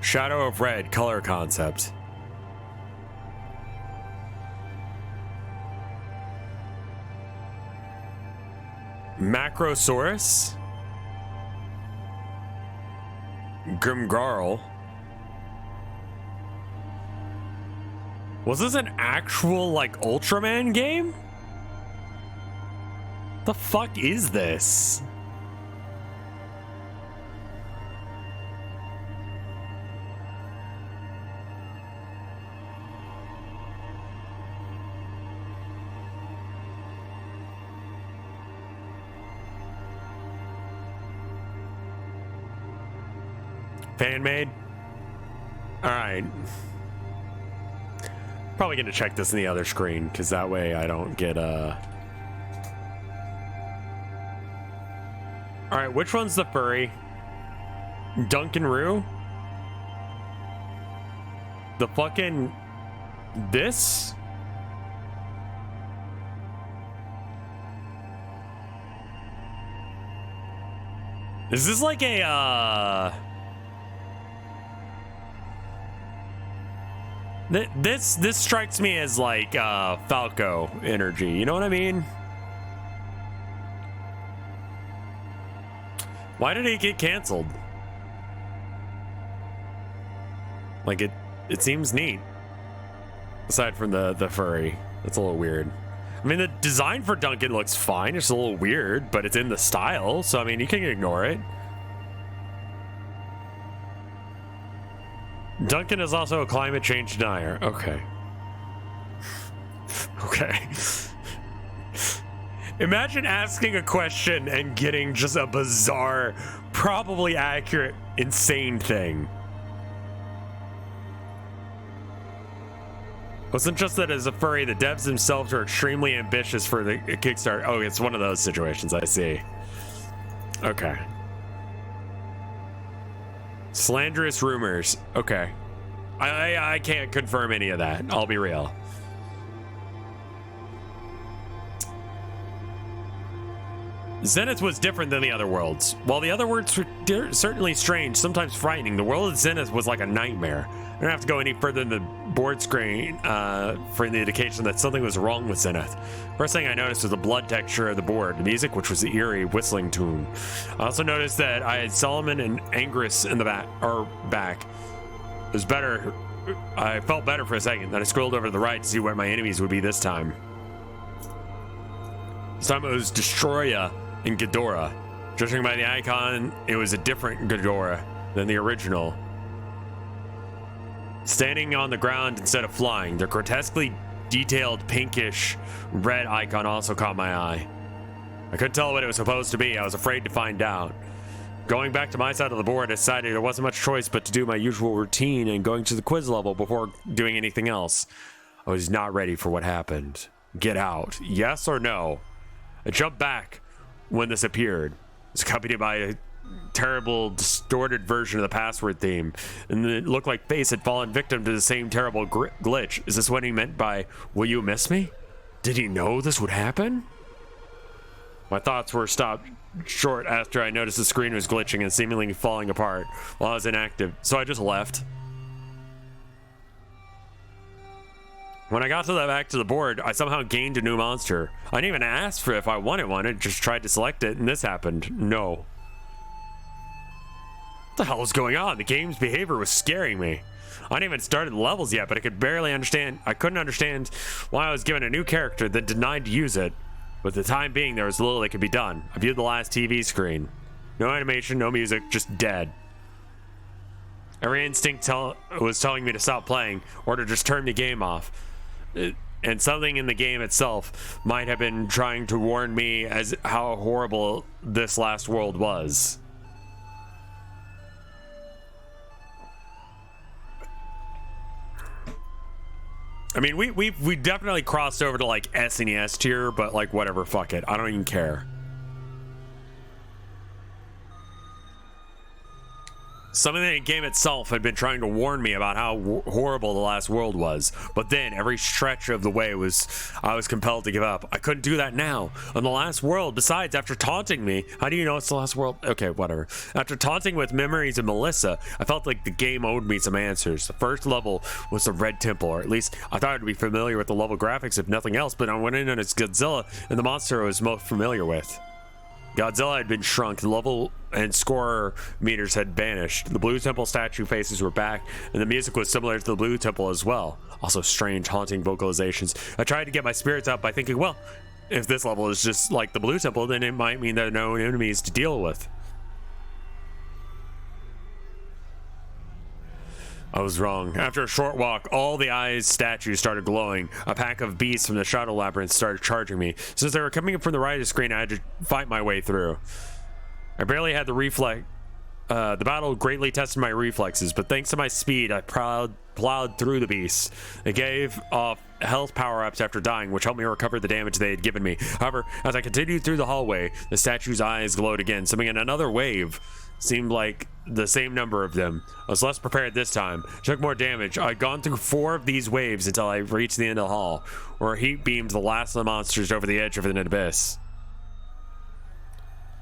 Shadow of Red color concept. Macrosaurus. Grimgarl. Was this an actual, like, Ultraman game? The fuck is this? Fan made? Alright. Probably gonna check this in the other screen, because that way I don't get Alright, which one's the furry? Duncan Roo? The fucking... This? Is this like a, This strikes me as like Falco energy, you know what I mean? Why did it get canceled? Like it seems neat. Aside from the furry. That's a little weird. I mean, the design for Duncan looks fine. It's a little weird, but it's in the style, so I mean, you can ignore it. Duncan is also a climate change denier. Okay. Okay. Imagine asking a question and getting just a bizarre, probably accurate, insane thing. Wasn't just that as a furry, the devs themselves are extremely ambitious for the Kickstarter. Oh, it's one of those situations, I see. Okay. Slanderous rumors. Okay. I can't confirm any of that. I'll be real. Zenith was different than the other worlds. While the other worlds were certainly strange, sometimes frightening, the world of Zenith was like a nightmare. I don't have to go any further than the board screen for the indication that something was wrong with Zenith. First thing I noticed was the blood texture of the board, the music, which was the eerie whistling tune. I also noticed that I had Solomon and Angrus in the back. It was better. I felt better for a second. Then I scrolled over to the right to see where my enemies would be this time. This time it was Destroya and Ghidorah. Judging by the icon, it was a different Ghidorah than the original. Standing on the ground instead of flying, their grotesquely detailed pinkish red icon also caught my eye. I couldn't tell what it was supposed to be. I was afraid to find out. Going back to my side of the board, I decided there wasn't much choice but to do my usual routine and going to the quiz level before doing anything else. I was not ready for what happened. Get out. Yes or no? I jumped back when this appeared. It was accompanied by a terrible, distorted version of the password theme, and it looked like Face had fallen victim to the same terrible glitch. Is this what he meant by, will you miss me? Did he know this would happen? My thoughts were stopped short after I noticed the screen was glitching and seemingly falling apart while I was inactive, so I just left. When I got to the back to the board, I somehow gained a new monster. I didn't even ask for if I wanted one, I just tried to select it, and this happened. No. What the hell was going on? The game's behavior was scaring me. I hadn't even started the levels yet, but I couldn't understand why I was given a new character that denied to use it. But for the time being, there was little that could be done. I viewed the last TV screen. No animation, no music, just dead. Every instinct was telling me to stop playing or to just turn the game off. and something in the game itself might have been trying to warn me as how horrible this last world was. I mean, we definitely crossed over to like SNES tier, but like whatever, fuck it. I don't even care. Something in the game itself had been trying to warn me about how horrible the last world was, but then every stretch of the way I was compelled to give up. I couldn't do that now on the last world. Besides, after taunting me, how do you know it's the last world? Okay, whatever. After taunting with memories of Melissa, I felt like the game owed me some answers. The first level was the Red Temple, or at least I thought I'd be familiar with the level graphics if nothing else, but I went in and it's Godzilla and the monster I was most familiar with. Godzilla had been shrunk, the level and score meters had vanished, the Blue Temple statue faces were back, and the music was similar to the Blue Temple as well. Also strange, haunting vocalizations. I tried to get my spirits up by thinking, well, if this level is just like the Blue Temple, then it might mean there are no enemies to deal with. I was wrong. After a short walk, all the eyes statues started glowing. A pack of beasts from the Shadow Labyrinth started charging me. Since they were coming from the right of the screen, I had to fight my way through. I barely had the reflex. The battle greatly tested my reflexes, but thanks to my speed, I plowed through the beasts. They gave off health power-ups after dying, which helped me recover the damage they had given me. However, as I continued through the hallway, the statue's eyes glowed again, summoning in another wave. Seemed like the same number of them. I was less prepared this time. Took more damage. I'd gone through 4 of these waves until I reached the end of the hall, where heat beamed the last of the monsters over the edge of an abyss.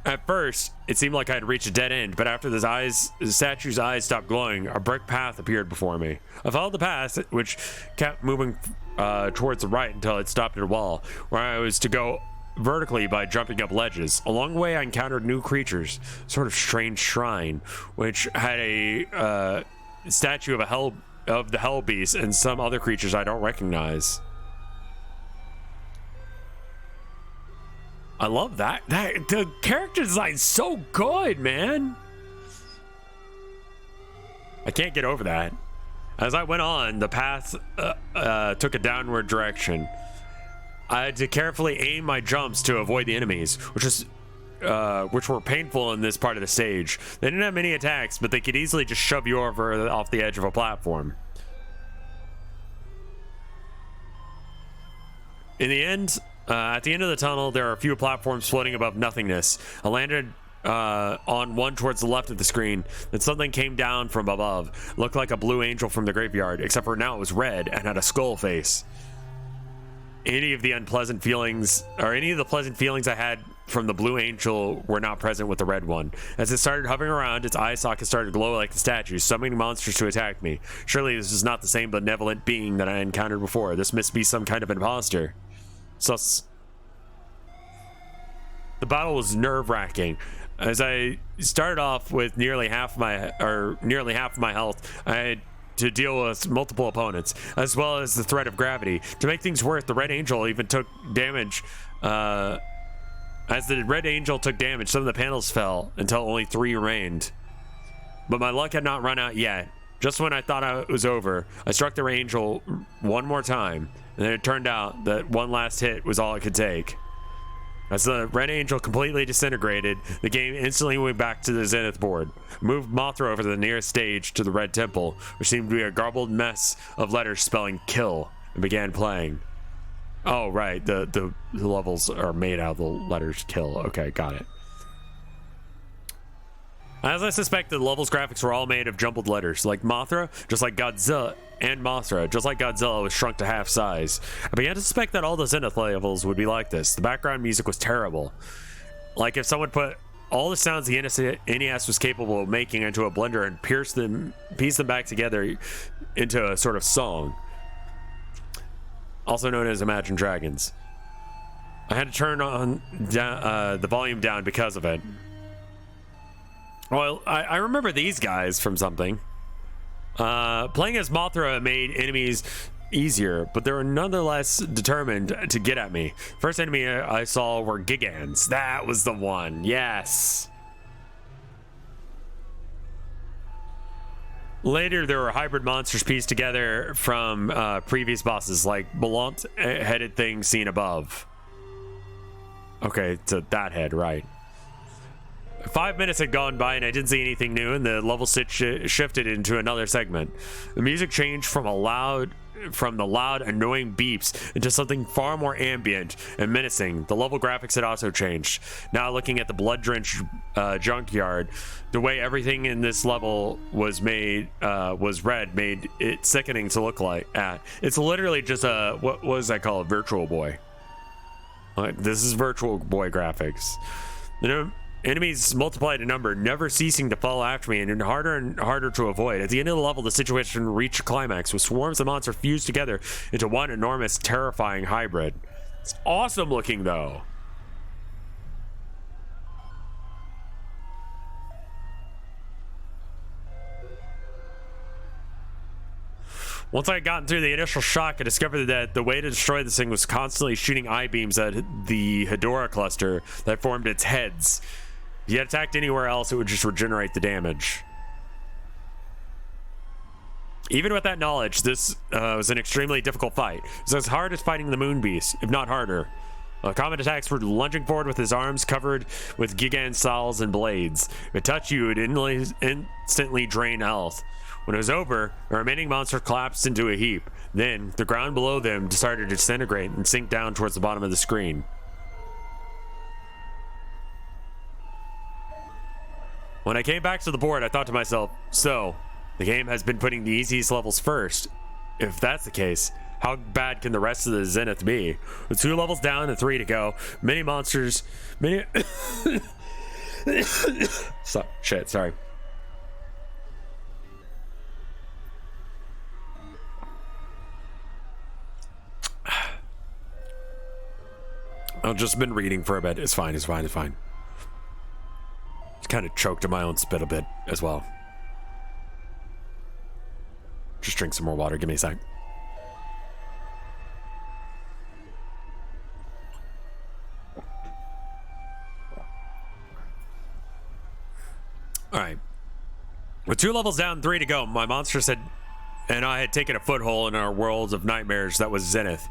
At first, it seemed like I had reached a dead end, but after the statue's eyes stopped glowing, a brick path appeared before me. I followed the path, which kept moving towards the right until it stopped at a wall, where I was to go vertically by jumping up ledges. Along the way, I encountered new creatures, sort of strange shrine, which had a statue of the Hell Beast and some other creatures I don't recognize. I love that. The character design's so good, man. I can't get over that. As I went on, the path took a downward direction. I had to carefully aim my jumps to avoid the enemies, which were painful in this part of the stage. They didn't have many attacks, but they could easily just shove you over off the edge of a platform. In the end, at the end of the tunnel, there are a few platforms floating above nothingness. I landed on one towards the left of the screen. Then something came down from above. Looked like a blue angel from the graveyard, except for now it was red and had a skull face. Any of the pleasant feelings I had from the blue angel were not present with the red one. As it started hovering around, its eye sockets started to glow like the statues, summoning monsters to attack me. Surely this is not the same benevolent being that I encountered before. This must be some kind of imposter. Sus. The battle was nerve-wracking. As I started off with nearly half my health, I had to deal with multiple opponents, as well as the threat of gravity. To make things worse, the Red Angel even took damage. As the Red Angel took damage, some of the panels fell until only 3 remained. But my luck had not run out yet. Just when I thought it was over, I struck the Angel one more time, and then it turned out that one last hit was all it could take. As the Red Angel completely disintegrated, the game instantly went back to the Zenith board. Moved Mothra over to the nearest stage to the Red Temple, which seemed to be a garbled mess of letters spelling kill, and began playing. Oh, right, the levels are made out of the letters kill. Okay, got it. As I suspected, the levels graphics were all made of jumbled letters, like Mothra, just like Godzilla, and Mothra, just like Godzilla, was shrunk to half size. I began to suspect that all the Zenith levels would be like this. The background music was terrible. Like if someone put all the sounds the NES was capable of making into a blender and piece them back together into a sort of song. Also known as Imagine Dragons. I had to turn on the volume down because of it. Well, I remember these guys from something. Playing as Mothra made enemies easier, but they were nonetheless determined to get at me. First enemy I saw were Gigants. That was the one. Yes. Later, there were hybrid monsters pieced together from previous bosses, like blunt-headed things seen above. Okay, so that head, right. 5 minutes had gone by and I didn't see anything new, and the level shifted into another segment. The music changed from the loud, annoying beeps into something far more ambient and menacing. The level graphics had also changed. Now looking at the blood-drenched junkyard, the way everything in this level was made, was red, made it sickening to look at. It's literally just a, what was that called? Virtual Boy. This is Virtual Boy graphics. You know, enemies multiplied in number, never ceasing to follow after me, and harder to avoid. At the end of the level, the situation reached a climax, with swarms of monsters fused together into one enormous, terrifying hybrid. It's awesome looking, though. Once I had gotten through the initial shock, I discovered that the way to destroy this thing was constantly shooting eye beams at the Hedora cluster that formed its heads. If you attacked anywhere else, it would just regenerate the damage. Even with that knowledge, this was an extremely difficult fight. It was as hard as fighting the Moon Beast, if not harder. Comet attacks were lunging forward with his arms covered with gigansaws and blades. If it touched you, it would instantly drain health. When it was over, the remaining monster collapsed into a heap. Then, the ground below them started to disintegrate and sink down towards the bottom of the screen. When I came back to the board, I thought to myself, so, the game has been putting the easiest levels first. If that's the case, how bad can the rest of the Zenith be? With 2 levels down and 3 to go, many monsters, sorry. I've just been reading for a bit. It's fine. Just kind of choked on my own spit a bit as well. Just drink some more water. Give me a sec. All right. With 2 levels down, 3 to go, my monster said, and I had taken a foothold in our world of nightmares that was Zenith.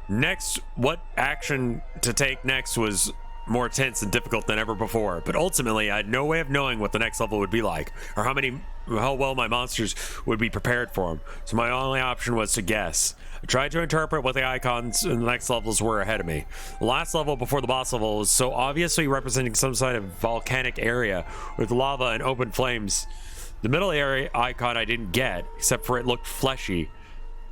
Next, what action to take next was more tense and difficult than ever before, but ultimately I had no way of knowing what the next level would be like, or how well my monsters would be prepared for them, so my only option was to guess. I tried to interpret what the icons in the next levels were ahead of me. The last level before the boss level was so obviously representing some sort of volcanic area with lava and open flames. The middle area icon I didn't get, except for it looked fleshy,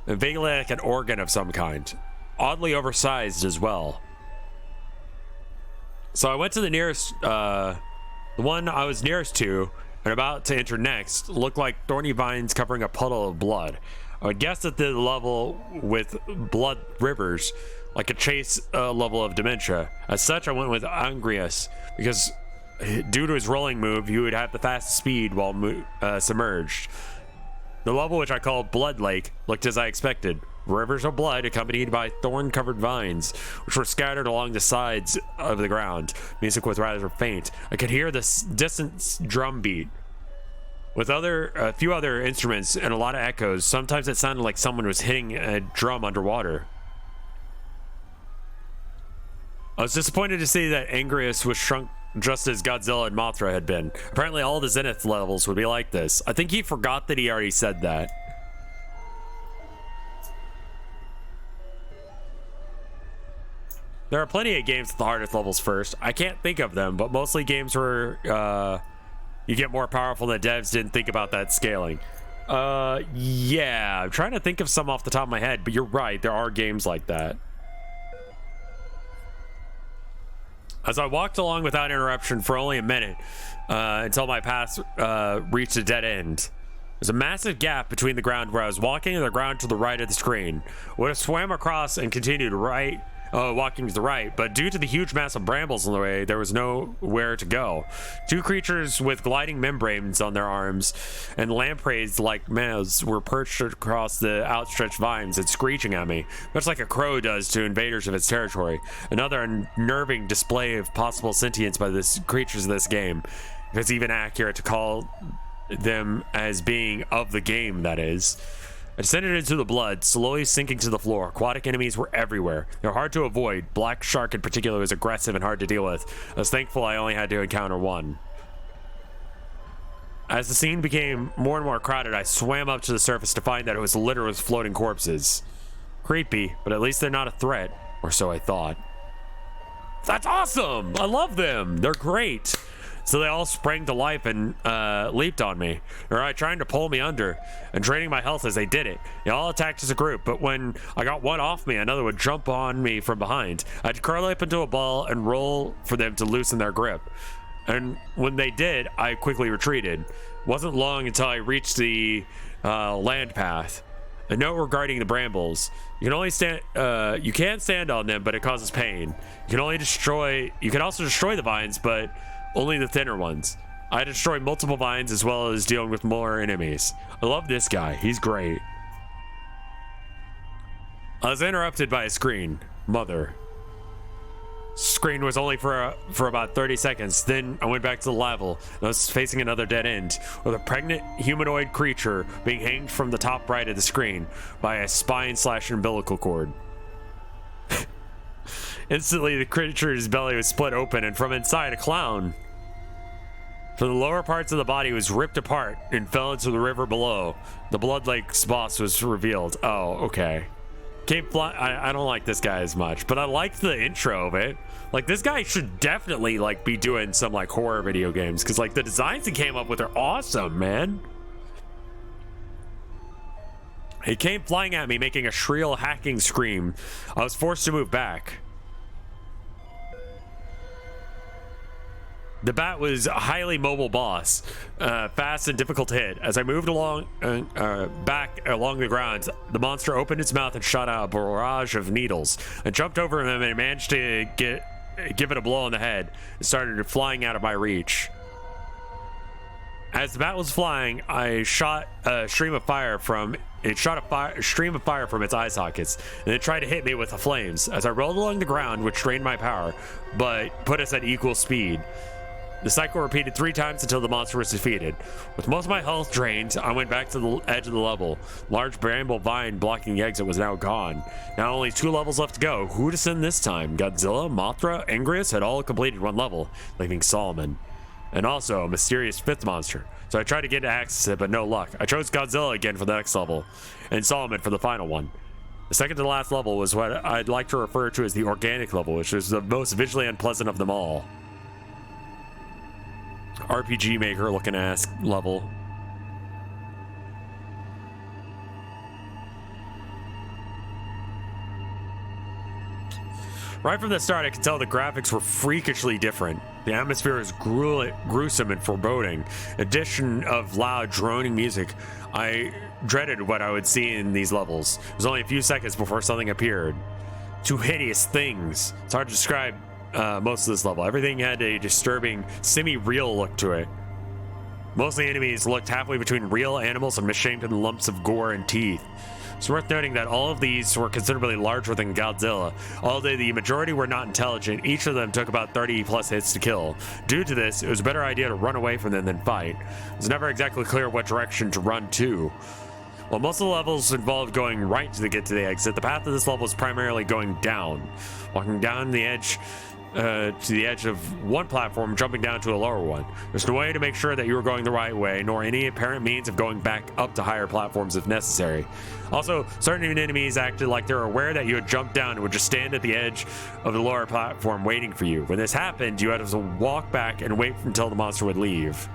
and vaguely like an organ of some kind. Oddly oversized as well. So I went to the nearest, the one I was nearest to and about to enter next looked like thorny vines covering a puddle of blood. I would guess that the level with blood rivers, like a chase level of Dementia. As such, I went with Angrius because due to his rolling move, he would have the fastest speed while submerged. The level, which I called Blood Lake, looked as I expected. Rivers of blood accompanied by thorn-covered vines, which were scattered along the sides of the ground. Music was rather faint. I could hear the distant drum beat. With a few other instruments and a lot of echoes, sometimes it sounded like someone was hitting a drum underwater. I was disappointed to see that Angrius was shrunk just as Godzilla and Mothra had been. Apparently all the Zenith levels would be like this. I think he forgot that he already said that. There are plenty of games with the hardest levels first. I can't think of them, but mostly games where you get more powerful than devs didn't think about that scaling. Yeah, I'm trying to think of some off the top of my head, but you're right, there are games like that. As I walked along without interruption for only a minute until my path reached a dead end. There's a massive gap between the ground where I was walking and the ground to the right of the screen. I would have swam across and continued walking to the right, but due to the huge mass of brambles in the way, there was nowhere to go. 2 creatures with gliding membranes on their arms and lampreys like mouths were perched across the outstretched vines and screeching at me, much like a crow does to invaders of its territory. Another unnerving display of possible sentience by the creatures of this game, if it's even accurate to call them as being of the game, that is. I descended into the blood, slowly sinking to the floor. Aquatic enemies were everywhere. They're hard to avoid. Black shark in particular was aggressive and hard to deal with. I was thankful I only had to encounter one. As the scene became more and more crowded, I swam up to the surface to find that it was littered with floating corpses. Creepy, but at least they're not a threat, or so I thought. That's awesome! I love them! They're great! So they all sprang to life and leaped on me, or trying to pull me under and draining my health as they did it. They all attacked as a group, but when I got one off me, another would jump on me from behind. I'd curl up into a ball and roll for them to loosen their grip. And when they did, I quickly retreated. Wasn't long until I reached the land path. A note regarding the brambles. You can only stand. You can't stand on them, but it causes pain. You can also destroy the vines, but only the thinner ones. I destroyed multiple vines as well as dealing with more enemies. I love this guy. He's great. I was interrupted by a screen. Mother. Screen was only for about 30 seconds. Then I went back to the level. I was facing another dead end with a pregnant humanoid creature being hanged from the top right of the screen by a spine/umbilical cord. Instantly, the creature's belly was split open, and from inside, a clown. From the lower parts of the body was ripped apart and fell into the river below. The Blood Lake's boss was revealed. Oh, okay. I don't like this guy as much, but I liked the intro of it. Like, this guy should definitely like be doing some like horror video games, because like the designs he came up with are awesome, man. He came flying at me, making a shrill hacking scream. I was forced to move back. The bat was a highly mobile boss, fast and difficult to hit. As I moved along back along the ground, the monster opened its mouth and shot out a barrage of needles. I jumped over him and managed to give it a blow on the head. It started flying out of my reach. As the bat was flying, I shot a stream of fire from its eye sockets, and it tried to hit me with the flames. As I rolled along the ground, which drained my power, but put us at equal speed. The cycle repeated 3 times until the monster was defeated. With most of my health drained, I went back to the edge of the level. Large bramble vine blocking the exit was now gone. Now only 2 levels left to go. Who to send this time? Godzilla, Mothra, Ingrius had all completed 1 level, leaving Solomon. And also a mysterious 5th monster. So I tried to get to access it, but no luck. I chose Godzilla again for the next level, and Solomon for the final one. The second to last level was what I'd like to refer to as the organic level, which is the most visually unpleasant of them all. RPG Maker looking ass level. Right from the start, I could tell the graphics were freakishly different. The atmosphere is gruesome and foreboding. Addition of loud, droning music, I dreaded what I would see in these levels. It was only a few seconds before something appeared. 2 hideous things. It's hard to describe most of this level. Everything had a disturbing, semi-real look to it. Most of the enemies looked halfway between real animals and misshapen lumps of gore and teeth. It's worth noting that all of these were considerably larger than Godzilla. Although the majority were not intelligent, each of them took about 30 plus hits to kill. Due to this, it was a better idea to run away from them than fight. It was never exactly clear what direction to run to. While most of the levels involved going right to get to the exit, the path of this level is primarily going down. Walking down the edge to the edge of one platform, jumping down to a lower one. There's no way to make sure that you were going the right way, nor any apparent means of going back up to higher platforms if necessary. Also, certain enemies acted like they were aware that you had jumped down and would just stand at the edge of the lower platform waiting for you. When this happened, you had to walk back and wait until the monster would leave.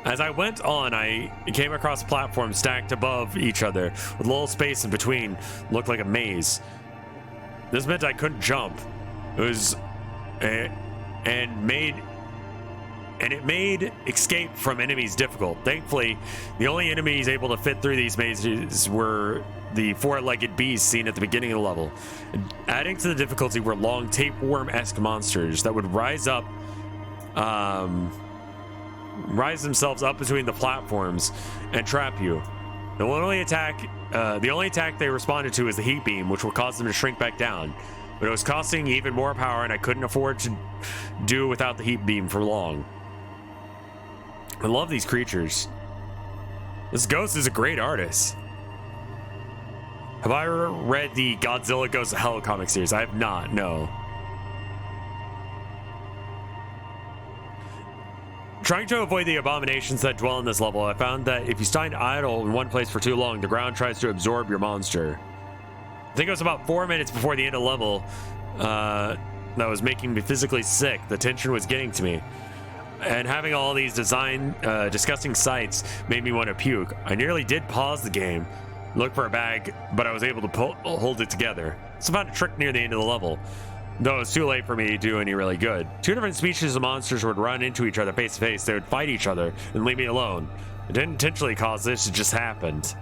As I went on, I came across platforms stacked above each other with a little space in between. Looked like a maze. This meant I couldn't jump. It was and it made escape from enemies difficult. Thankfully, the only enemies able to fit through these mazes were the 4-legged beasts seen at the beginning of the level. Adding to the difficulty were long tapeworm-esque monsters that would rise themselves up between the platforms and trap you. The only attack they responded to was the heat beam, which will cause them to shrink back down. But it was costing even more power, and I couldn't afford to do without the heat beam for long. I love these creatures. This ghost is a great artist. Have I read the Godzilla Goes to Hell comic series? I have not, no. Trying to avoid the abominations that dwell in this level, I found that if you stand idle in one place for too long, the ground tries to absorb your monster. I think it was about 4 minutes before the end of the level that was making me physically sick. The tension was getting to me. And having all these disgusting sights made me want to puke. I nearly did pause the game, look for a bag, but I was able to hold it together. It's about a trick near the end of the level, though it was too late for me to do any really good. Two different species of monsters would run into each other face to face. They would fight each other and leave me alone. I didn't intentionally cause this, it just happened.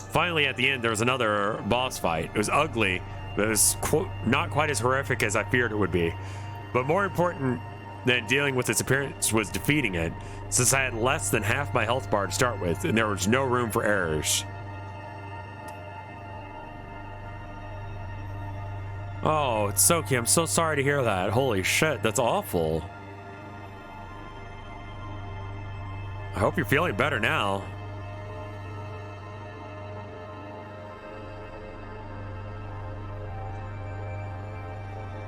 Finally, at the end, there was another boss fight. It was ugly, but it was not quite as horrific as I feared it would be. But more important than dealing with its appearance was defeating it, since I had less than half my health bar to start with, and there was no room for errors. Oh, it's Soki, I'm so sorry to hear that. Holy shit, that's awful. I hope you're feeling better now.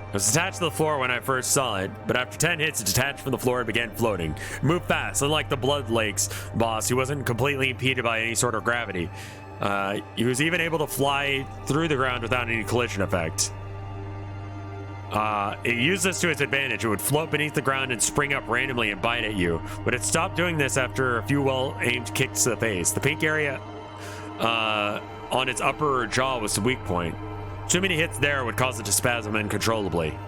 It was attached to the floor when I first saw it, but after 10 hits, it detached from the floor and began floating. It moved fast, unlike the Blood Lakes boss, he wasn't completely impeded by any sort of gravity. He was even able to fly through the ground without any collision effect. It used this to its advantage. It would float beneath the ground and spring up randomly and bite at you, but it stopped doing this after a few well-aimed kicks to the face. The pink area on its upper jaw was the weak point. Too many hits there would cause it to spasm uncontrollably.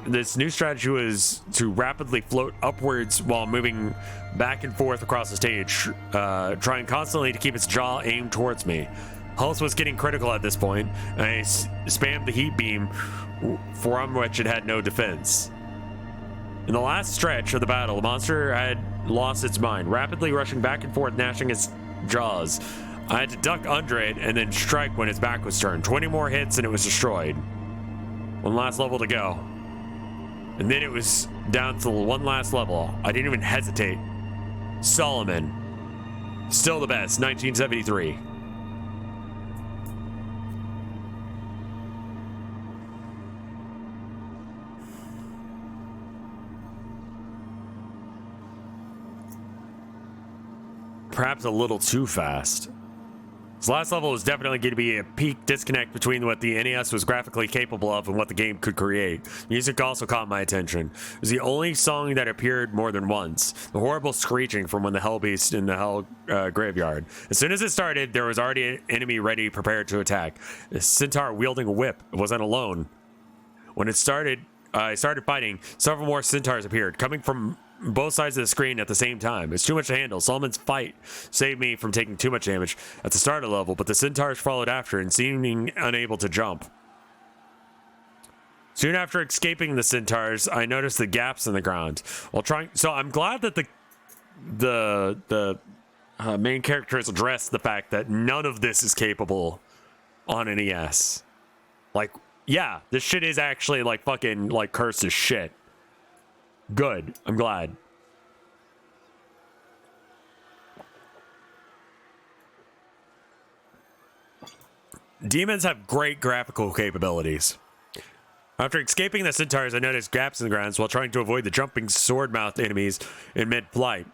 This new strategy was to rapidly float upwards while moving back and forth across the stage, trying constantly to keep its jaw aimed towards me. Health was getting critical at this point, and I spammed the heat beam, from which it had no defense. In the last stretch of the battle, the monster had lost its mind, rapidly rushing back and forth, gnashing its jaws. I had to duck under it and then strike when its back was turned. 20 more hits and it was destroyed. One last level to go. And then it was down to one last level. I didn't even hesitate. Solomon. Still the best, 1973. Perhaps a little too fast. This last level was definitely going to be a peak disconnect between what the NES was graphically capable of and what the game could create. Music also caught my attention. It was the only song that appeared more than once. The horrible screeching from when the Hell Beast in the Hell graveyard. As soon as it started, there was already an enemy ready, prepared to attack. A centaur wielding a whip. It wasn't alone. When it started, I started fighting. Several more centaurs appeared, coming from both sides of the screen at the same time. It's too much to handle. Solomon's fight saved me from taking too much damage at the start of the level, but the centaurs followed after and seeming unable to jump. Soon after escaping the centaurs, I noticed the gaps in the ground while trying. So I'm glad that the main character has addressed the fact that none of this is capable on an NES. Like, yeah, this shit is actually like fucking like cursed as shit. Good. I'm glad. Demons have great graphical capabilities. After escaping the centaurs, I noticed gaps in the ground while trying to avoid the jumping sword-mouthed enemies in mid-flight.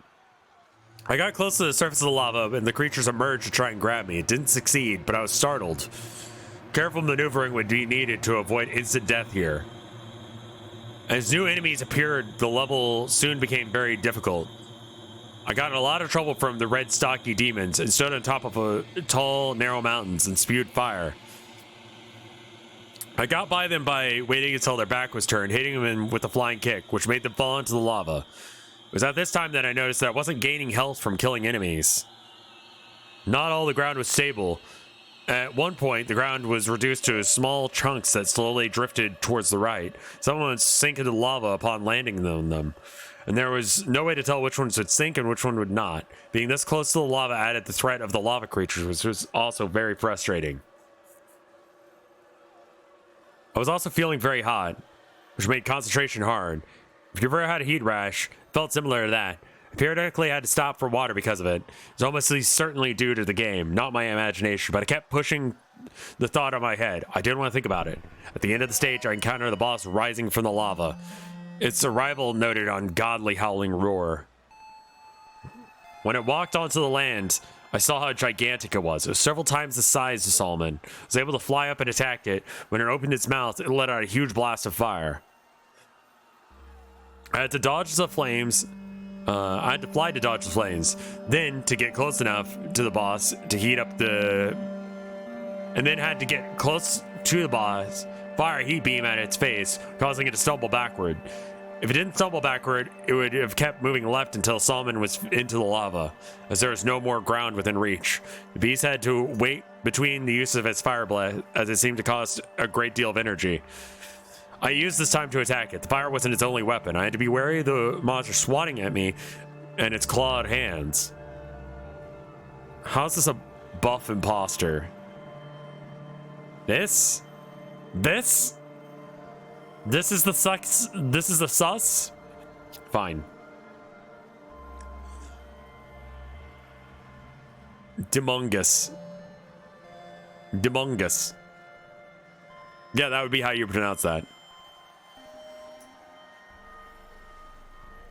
I got close to the surface of the lava and the creatures emerged to try and grab me. It didn't succeed, but I was startled. Careful maneuvering would be needed to avoid instant death here. As new enemies appeared, the level soon became very difficult. I got in a lot of trouble from the red stocky demons and stood on top of a tall, narrow mountains and spewed fire. I got by them by waiting until their back was turned, hitting them with a flying kick, which made them fall into the lava. It was at this time that I noticed that I wasn't gaining health from killing enemies. Not all the ground was stable. At one point, the ground was reduced to small chunks that slowly drifted towards the right. Some would sink into lava upon landing on them, and there was no way to tell which ones would sink and which one would not. Being this close to the lava added the threat of the lava creatures, which was also very frustrating. I was also feeling very hot, which made concentration hard. If you've ever had a heat rash, it felt similar to that. Periodically, I had to stop for water because of it. It's almost certainly due to the game, not my imagination, but I kept pushing the thought on my head. I didn't want to think about it. At the end of the stage, I encounter the boss rising from the lava. Its arrival noted on godly howling roar. When it walked onto the land, I saw how gigantic it was. It was several times the size of Solomon. I was able to fly up and attack it. When it opened its mouth, it let out a huge blast of fire. I had to dodge the flames. I had to fly to dodge the flames. Then, to get close enough to the boss to heat up the... And then had to get close to the boss, fire a heat beam at its face, causing it to stumble backward. If it didn't stumble backward, it would have kept moving left until Solomon was into the lava, as there was no more ground within reach. The beast had to wait between the use of its fire blast, as it seemed to cost a great deal of energy. I used this time to attack it. The fire wasn't its only weapon. I had to be wary of the monster swatting at me and its clawed hands. How's this a buff imposter? This is the sus? This is the sus? Fine. Demungus. Yeah, that would be how you pronounce that.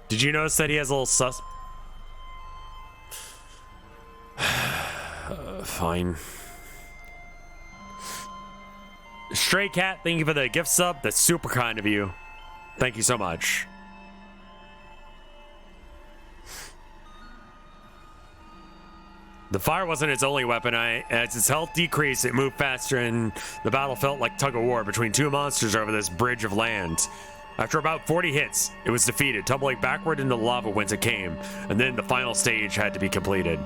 Did you notice that he has a little sus? Fine. Stray Cat, thank you for the gift sub. That's super kind of you. Thank you so much. The fire wasn't its only weapon. As its health decreased, it moved faster, and the battle felt like tug of war between two monsters over this bridge of land. After about 40 hits, it was defeated, tumbling backward into the lava whence it came, and then the final stage had to be completed.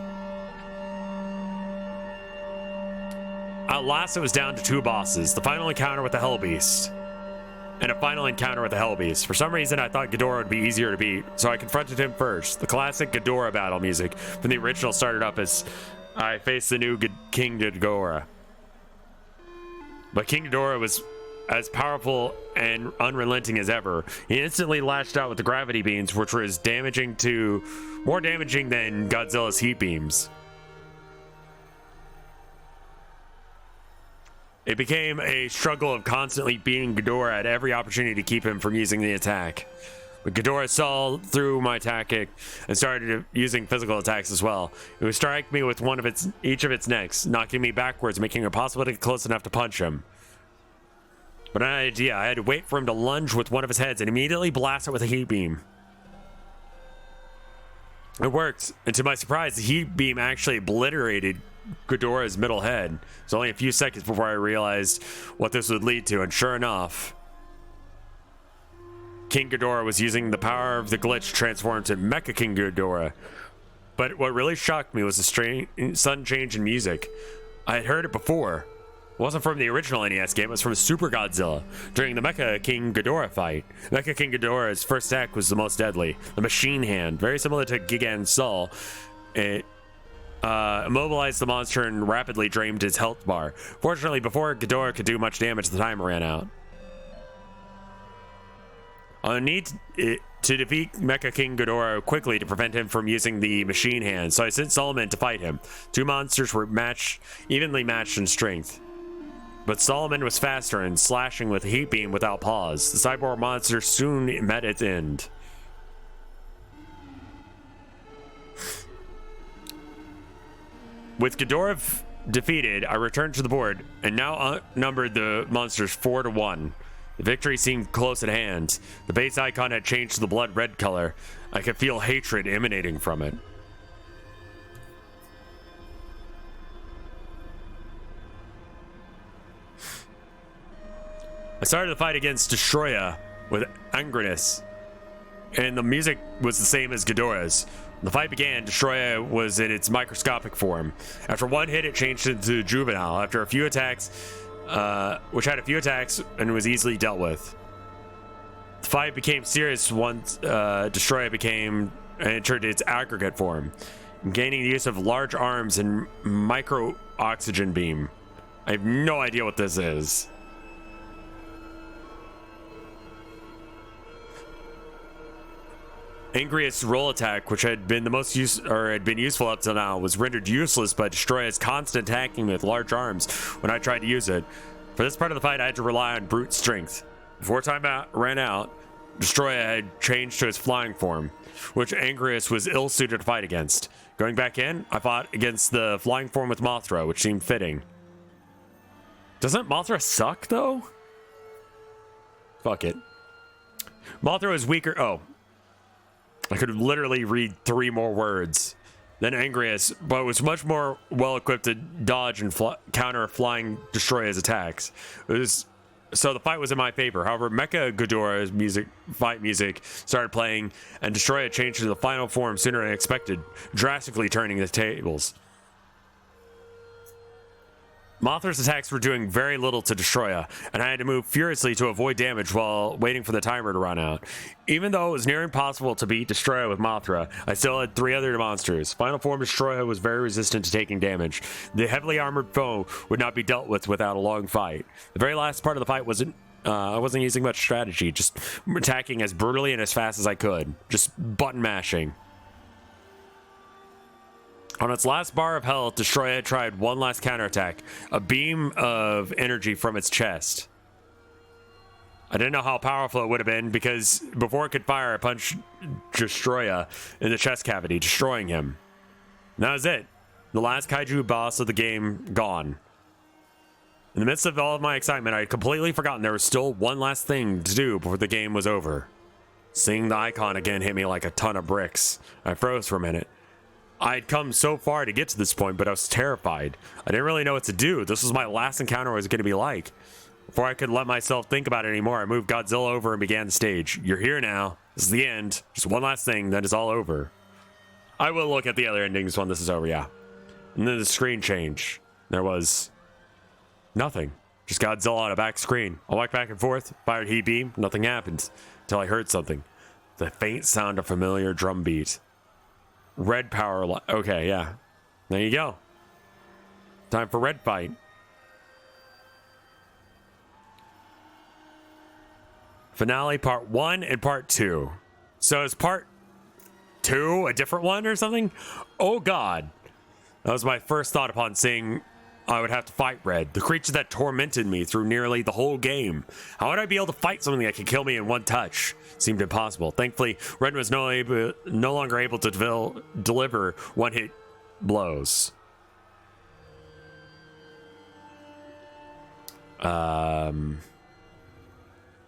At last, it was down to two bosses, the final encounter with the Hell Beast, and a final encounter with the Hell Beast. For some reason, I thought Ghidorah would be easier to beat, so I confronted him first. The classic Ghidorah battle music from the original started up as I faced the new King Ghidorah. But King Ghidorah was as powerful and unrelenting as ever. He instantly lashed out with the gravity beams, which were more damaging than Godzilla's heat beams. It became a struggle of constantly beating Ghidorah at every opportunity to keep him from using the attack. But Ghidorah saw through my tactic and started using physical attacks as well. It would strike me with each of its necks, knocking me backwards, making it impossible to get close enough to punch him. But an idea, I had to wait for him to lunge with one of his heads and immediately blast it with a heat beam. It worked, and to my surprise, the heat beam actually obliterated Ghidorah's middle head. It was only a few seconds before I realized what this would lead to, and sure enough, King Ghidorah was using the power of the glitch to transform to Mecha King Ghidorah. But what really shocked me was the sudden change in music. I had heard it before. It wasn't from the original NES game, it was from Super Godzilla during the Mecha King Ghidorah fight. Mecha King Ghidorah's first attack was the most deadly, the machine hand, very similar to Gigan's Soul. It immobilized the monster and rapidly drained its health bar. Fortunately, before Ghidorah could do much damage, the timer ran out. I need to defeat Mecha King Ghidorah quickly to prevent him from using the machine hand, so I sent Solomon to fight him. Two monsters were evenly matched in strength. But Solomon was faster and slashing with a heat beam without pause. The cyborg monster soon met its end. With Ghidorah defeated, I returned to the board and now outnumbered the monsters 4-1. The victory seemed close at hand. The base icon had changed to the blood red color. I could feel hatred emanating from it. I started the fight against Destroya with angriness, and the music was the same as Ghidorah's. When the fight began, Destroya was in its microscopic form. After one hit, it changed into Juvenile. After a few attacks, which had a few attacks and was easily dealt with. The fight became serious once Destroya entered its aggregate form, gaining the use of large arms and micro oxygen beam. I have no idea what this is. Angriest roll attack, which had been useful up till now, was rendered useless by Destroya's constant attacking me with large arms when I tried to use it. For this part of the fight, I had to rely on brute strength. Before time ran out, Destroya had changed to his flying form, which Angriest was ill-suited to fight against. Going back in, I fought against the flying form with Mothra, which seemed fitting. Doesn't Mothra suck, though? Fuck it. Mothra was weaker. Oh. I could literally read 3 more words than Angriest, but was much more well-equipped to dodge and counter flying Destroya's attacks. So the fight was in my favor. However, Mecha Ghidorah's fight music started playing, and Destroya changed to the final form sooner than expected, drastically turning the tables. Mothra's attacks were doing very little to Destroya, and I had to move furiously to avoid damage while waiting for the timer to run out. Even though it was near impossible to beat Destroya with Mothra, I still had 3 other monsters. Final form Destroya was very resistant to taking damage. The heavily armored foe would not be dealt with without a long fight. The very last part of the fight I wasn't using much strategy, just attacking as brutally and as fast as I could. Just button mashing. On its last bar of health, Destroya tried one last counterattack, a beam of energy from its chest. I didn't know how powerful it would have been because before it could fire, I punched Destroya in the chest cavity, destroying him. And that was it. The last kaiju boss of the game gone. In the midst of all of my excitement, I had completely forgotten there was still one last thing to do before the game was over. Seeing the icon again hit me like a ton of bricks. I froze for a minute. I had come so far to get to this point, but I was terrified. I didn't really know what to do. This was my last encounter, what it was going to be like. Before I could let myself think about it anymore, I moved Godzilla over and began the stage. You're here now. This is the end. Just one last thing, then it's all over. I will look at the other endings when this is over, yeah. And then the screen changed. There was nothing. Just Godzilla on a back screen. I walked back and forth, fired heat beam, nothing happened. Until I heard something. The faint sound of familiar drum beat. Red power okay, yeah. There you go. Time for red fight. Finale part 1 and part 2. So is part 2 a different one or something? Oh god. That was my first thought upon seeing I would have to fight Red, the creature that tormented me through nearly the whole game. How would I be able to fight something that could kill me in one touch? Seemed impossible. Thankfully, Red was no longer able to deliver one-hit blows.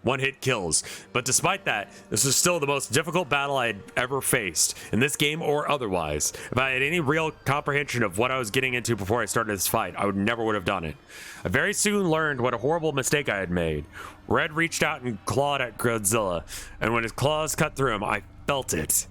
One-hit kills. But despite that, this is still the most difficult battle I had ever faced, in this game or otherwise. If I had any real comprehension of what I was getting into before I started this fight, I never would have done it. I very soon learned what a horrible mistake I had made. Red reached out and clawed at Godzilla, and when his claws cut through him, I felt it.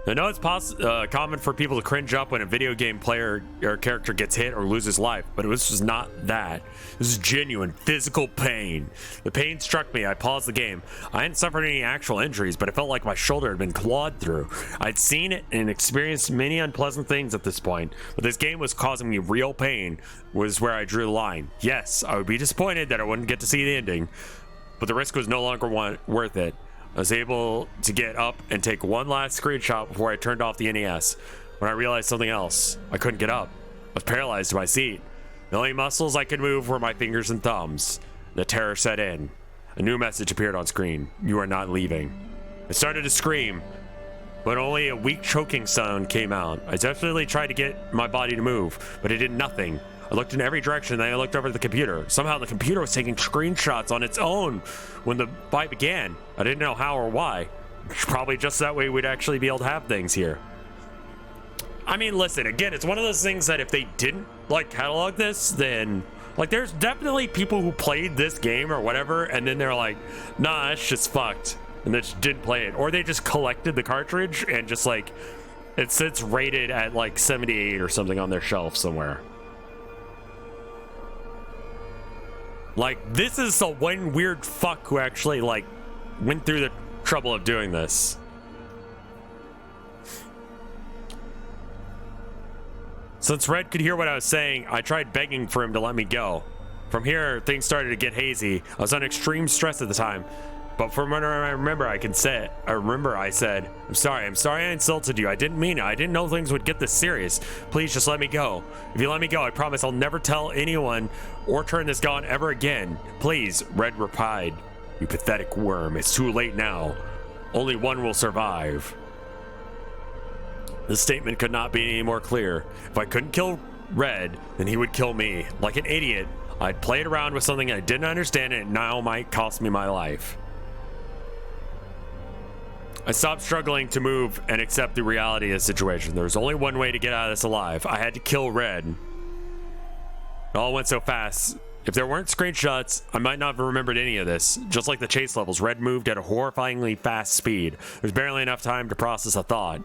I know it's common for people to cringe up when a video game player or character gets hit or loses life, but this was not that. This is genuine physical pain. The pain struck me. I paused the game. I hadn't suffered any actual injuries, but it felt like my shoulder had been clawed through. I'd seen it and experienced many unpleasant things at this point, but this game was causing me real pain, was where I drew the line. Yes, I would be disappointed that I wouldn't get to see the ending, but the risk was no longer worth it. I was able to get up and take one last screenshot before I turned off the NES. When I realized something else, I couldn't get up. I was paralyzed in my seat. The only muscles I could move were my fingers and thumbs. The terror set in. A new message appeared on screen. You are not leaving. I started to scream, but only a weak choking sound came out. I desperately tried to get my body to move, but it did nothing. I looked in every direction, then I looked over at the computer. Somehow the computer was taking screenshots on its own when the fight began. I didn't know how or why. Probably just that way we'd actually be able to have things here. I mean, listen, again, it's one of those things that if they didn't, like, catalog this, then, like, there's definitely people who played this game or whatever, and then they're like, nah, it's just fucked, and they just didn't play it. Or they just collected the cartridge and just, like, it sits rated at, like, 78 or something on their shelf somewhere. Like, this is the one weird fuck who actually, like, went through the trouble of doing this. Since Red could hear what I was saying, I tried begging for him to let me go. From here, things started to get hazy. I was under extreme stress at the time. But from what I remember, I said, I'm sorry I insulted you. I didn't mean it. I didn't know things would get this serious. Please just let me go. If you let me go, I promise I'll never tell anyone or turn this on ever again. Please, Red replied. You pathetic worm, it's too late now. Only one will survive. The statement could not be any more clear. If I couldn't kill Red, then he would kill me. Like an idiot, I'd played around with something I didn't understand and it now might cost me my life. I stopped struggling to move and accept the reality of the situation. There was only one way to get out of this alive. I had to kill Red. It all went so fast. If there weren't screenshots, I might not have remembered any of this. Just like the chase levels, Red moved at a horrifyingly fast speed. There's barely enough time to process a thought.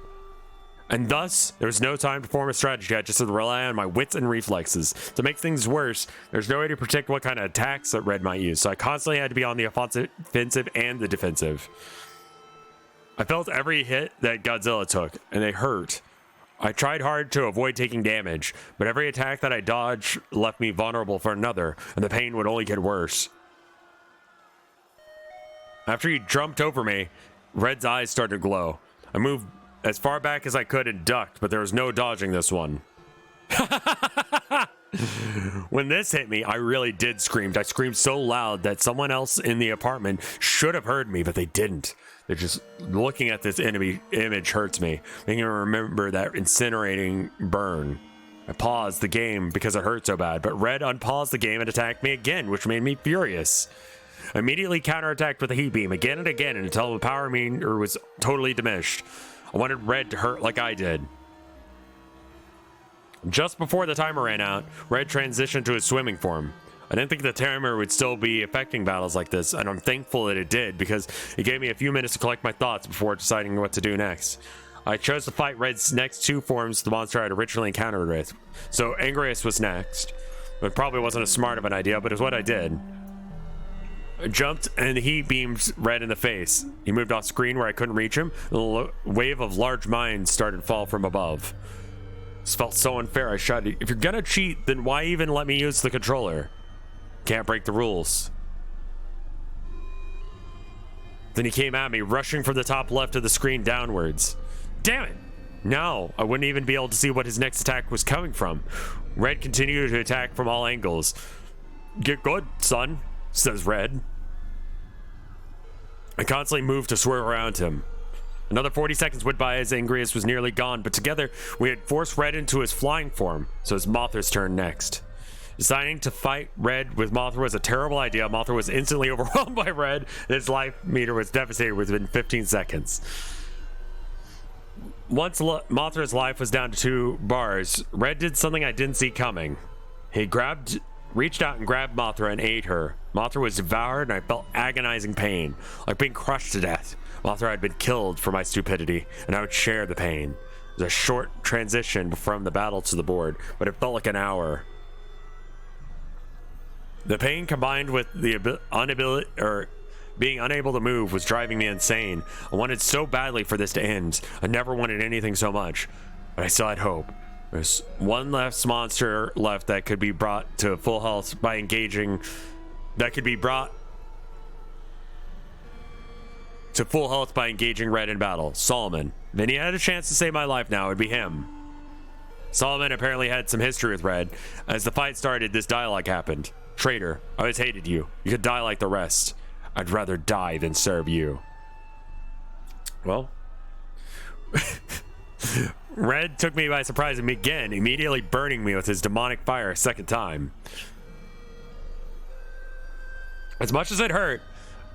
And thus, there was no time to form a strategy. I just had to rely on my wits and reflexes. To make things worse, there's no way to predict what kind of attacks that Red might use, so I constantly had to be on the offensive and the defensive. I felt every hit that Godzilla took, and they hurt. I tried hard to avoid taking damage, but every attack that I dodged left me vulnerable for another, and the pain would only get worse. After he jumped over me, Red's eyes started to glow. I moved as far back as I could and ducked, but there was no dodging this one. When this hit me, I really did scream. I screamed so loud that someone else in the apartment should have heard me, but they didn't. They're just looking at this image hurts me, making me remember that incinerating burn. I paused the game because it hurt so bad, but Red unpaused the game and attacked me again, which made me furious. I immediately counterattacked with a heat beam again and again until the power meter was totally diminished. I wanted Red to hurt like I did. Just before the timer ran out, Red transitioned to his swimming form. I didn't think the timer would still be affecting battles like this, and I'm thankful that it did because it gave me a few minutes to collect my thoughts before deciding what to do next. I chose to fight Red's next two forms, the monster I'd originally encountered with. So Angrius was next. It probably wasn't as smart of an idea, but it's what I did. I jumped and he beamed Red in the face. He moved off screen where I couldn't reach him, and a wave of large mines started to fall from above. This felt so unfair. I shouted, if you're gonna cheat, then why even let me use the controller? Can't break the rules. Then he came at me, rushing from the top left of the screen downwards. Damn it! Now, I wouldn't even be able to see what his next attack was coming from. Red continued to attack from all angles. Get good, son, says Red. I constantly moved to swerve around him. Another 40 seconds went by as Angrius was nearly gone, but together we had forced Red into his flying form, so it's Mothra's turn next. Deciding to fight Red with Mothra was a terrible idea. Mothra was instantly overwhelmed by Red, and his life meter was devastated within 15 seconds. Once Mothra's life was down to 2 bars, Red did something I didn't see coming. He reached out and grabbed Mothra and ate her. Mothra was devoured, and I felt agonizing pain, like being crushed to death. Mothra had been killed for my stupidity, and I would share the pain. It was a short transition from the battle to the board, but it felt like an hour. The pain combined with the being unable to move was driving me insane. I wanted so badly for this to end. I never wanted anything so much, but I still had hope. There's one last monster left that could be brought to full health by engaging. That could be brought to full health by engaging Red in battle. Solomon. If he had a chance to save my life now, it would be him. Solomon apparently had some history with Red. As the fight started, this dialogue happened. Traitor, I always hated you. You could die like the rest. I'd rather die than serve you. Well, Red took me by surprise again, immediately burning me with his demonic fire a second time. As much as it hurt,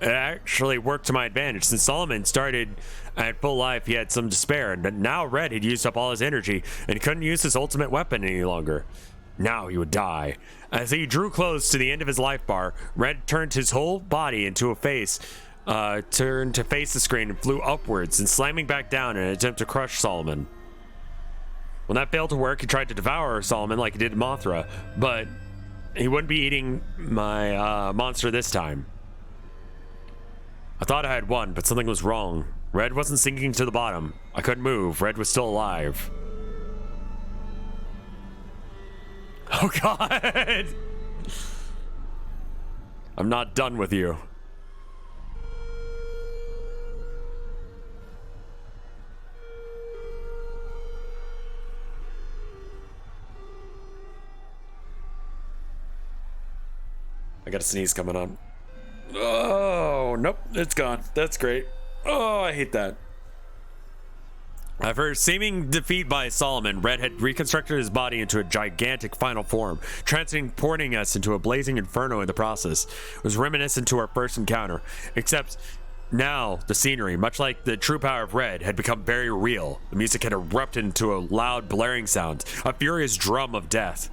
it actually worked to my advantage. Since Solomon started at full life, he had some despair, but now Red had used up all his energy and couldn't use his ultimate weapon any longer. Now he would die. As he drew close to the end of his life bar, Red turned his whole body into a face, turned to face the screen and flew upwards and slamming back down in an attempt to crush Solomon. When that failed to work, he tried to devour Solomon like he did Mothra, but he wouldn't be eating my monster this time. I thought I had won, but something was wrong. Red wasn't sinking to the bottom. I couldn't move. Red was still alive. Oh God! I'm not done with you. I got a sneeze coming on. Oh, nope, it's gone. That's great. Oh, I hate that. After seeming defeat by Solomon, Red had reconstructed his body into a gigantic final form, transporting us into a blazing inferno in the process. It was reminiscent to our first encounter, except now the scenery, much like the true power of Red, had become very real. The music had erupted into a loud blaring sound, a furious drum of death.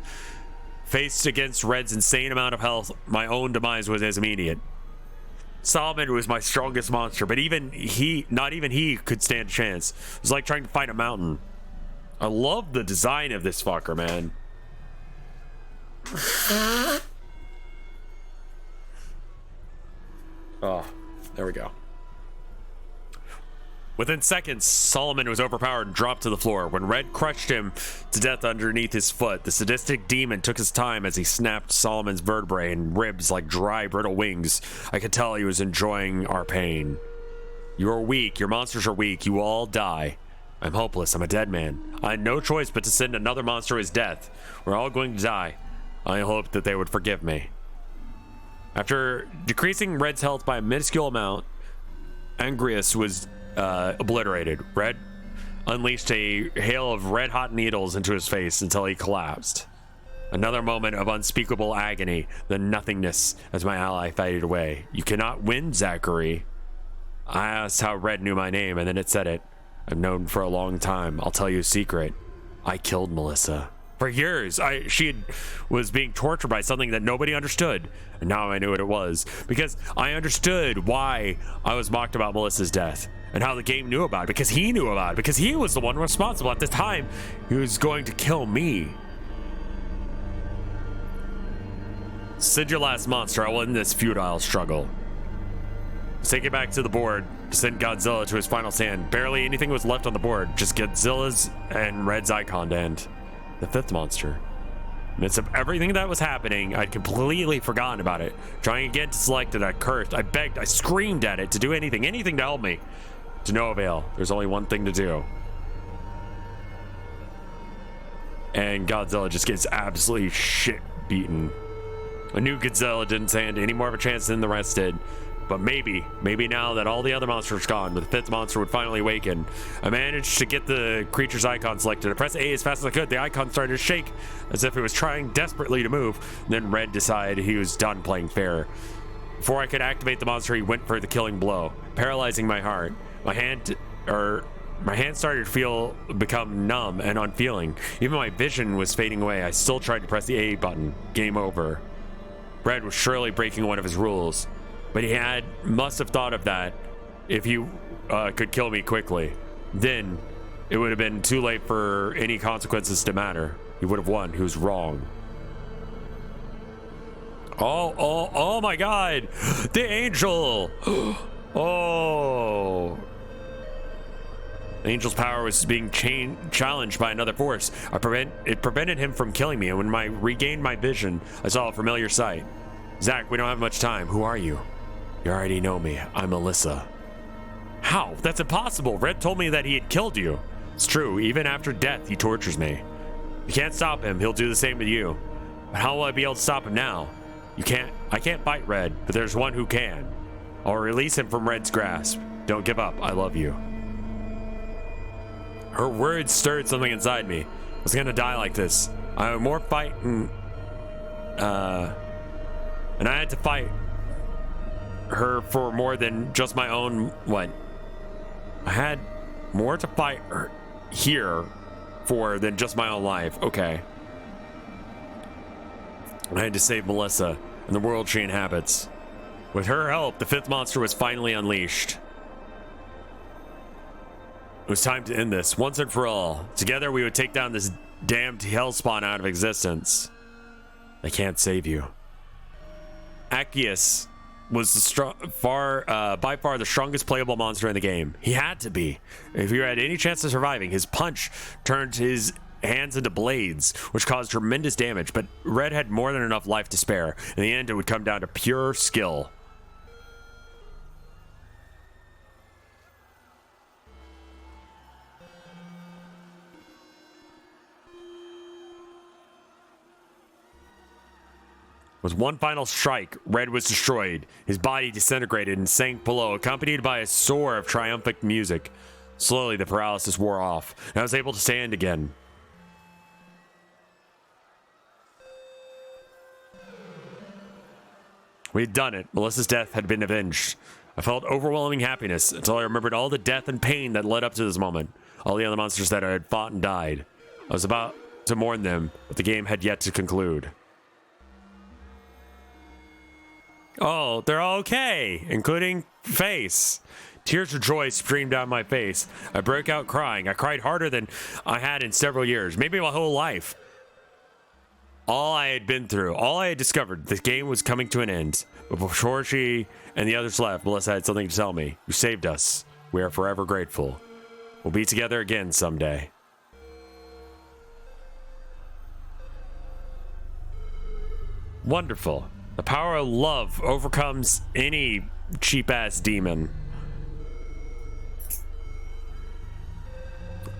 Faced against Red's insane amount of health, my own demise was as immediate. Solomon was my strongest monster, but not even he could stand a chance. It was like trying to fight a mountain. I love the design of this fucker, man. Oh, there we go. Within seconds, Solomon was overpowered and dropped to the floor. When Red crushed him to death underneath his foot, the sadistic demon took his time as he snapped Solomon's vertebrae and ribs like dry, brittle wings. I could tell he was enjoying our pain. You are weak. Your monsters are weak. You will all die. I'm hopeless. I'm a dead man. I had no choice but to send another monster his death. We're all going to die. I hoped that they would forgive me. After decreasing Red's health by a minuscule amount, Angrius was obliterated. Red unleashed a hail of red-hot needles into his face until he collapsed. Another moment of unspeakable agony, then nothingness as my ally faded away. You cannot win, Zachary. I asked how Red knew my name, and then it said it. I've known for a long time. I'll tell you a secret. I killed Melissa. For years, she was being tortured by something that nobody understood. And now I knew what it was. Because I understood why I was mocked about Melissa's death. And how the game knew about it. Because he knew about it. Because he was the one responsible at the time. He was going to kill me. Send your last monster. I will end this futile struggle. Let's take it back to the board to send Godzilla to his final stand. Barely anything was left on the board. Just Godzilla's and Red's icon to end. The fifth monster. Amidst of everything that was happening, I'd completely forgotten about it. Trying again to select it, I cursed, I begged, I screamed at it to do anything to help me. To no avail. There's only one thing to do. And Godzilla just gets absolutely shit beaten. I knew Godzilla didn't stand any more of a chance than the rest did. But maybe now that all the other monsters are gone, the fifth monster would finally awaken. I managed to get the creature's icon selected. I pressed A as fast as I could. The icon started to shake as if it was trying desperately to move. Then Red decided he was done playing fair. Before I could activate the monster, he went for the killing blow, paralyzing my heart. My hand started to become numb and unfeeling. Even my vision was fading away. I still tried to press the A button. Game over. Red was surely breaking one of his rules. But he must have thought of that if he could kill me quickly. Then it would have been too late for any consequences to matter. He would have won. He was wrong. Oh my God! The angel! Oh. The angel's power was being challenged by another force. It prevented him from killing me, and when I regained my vision, I saw a familiar sight. Zach, we don't have much time. Who are you? You already know me. I'm Melissa. How? That's impossible. Red told me that he had killed you. It's true. Even after death, he tortures me. You can't stop him. He'll do the same to you. But how will I be able to stop him now? I can't fight Red, but there's one who can. I'll release him from Red's grasp. Don't give up. I love you. Her words stirred something inside me. I was gonna die like this. I had more fight and I had to fight her for more than just my own I had more to fight her here for than just my own life. Okay. I had to save Melissa and the world she inhabits. With her help, the fifth monster was finally unleashed. It was time to end this once and for all. Together we would take down this damned hellspawn out of existence. I can't save you. Akius was by far the strongest playable monster in the game. He had to be. If he had any chance of surviving, his punch turned his hands into blades, which caused tremendous damage, but Red had more than enough life to spare. In the end, it would come down to pure skill. With one final strike, Red was destroyed. His body disintegrated and sank below, accompanied by a soar of triumphant music. Slowly, the paralysis wore off, and I was able to stand again. We had done it. Melissa's death had been avenged. I felt overwhelming happiness until I remembered all the death and pain that led up to this moment. All the other monsters that I had fought and died. I was about to mourn them, but the game had yet to conclude. Oh, they're all okay, including Face. Tears of joy streamed down my face. I broke out crying. I cried harder than I had in several years, maybe my whole life. All I had been through, all I had discovered, the game was coming to an end. But before she and the others left, Melissa had something to tell me. You saved us. We are forever grateful. We'll be together again someday. Wonderful. The power of love overcomes any cheap-ass demon.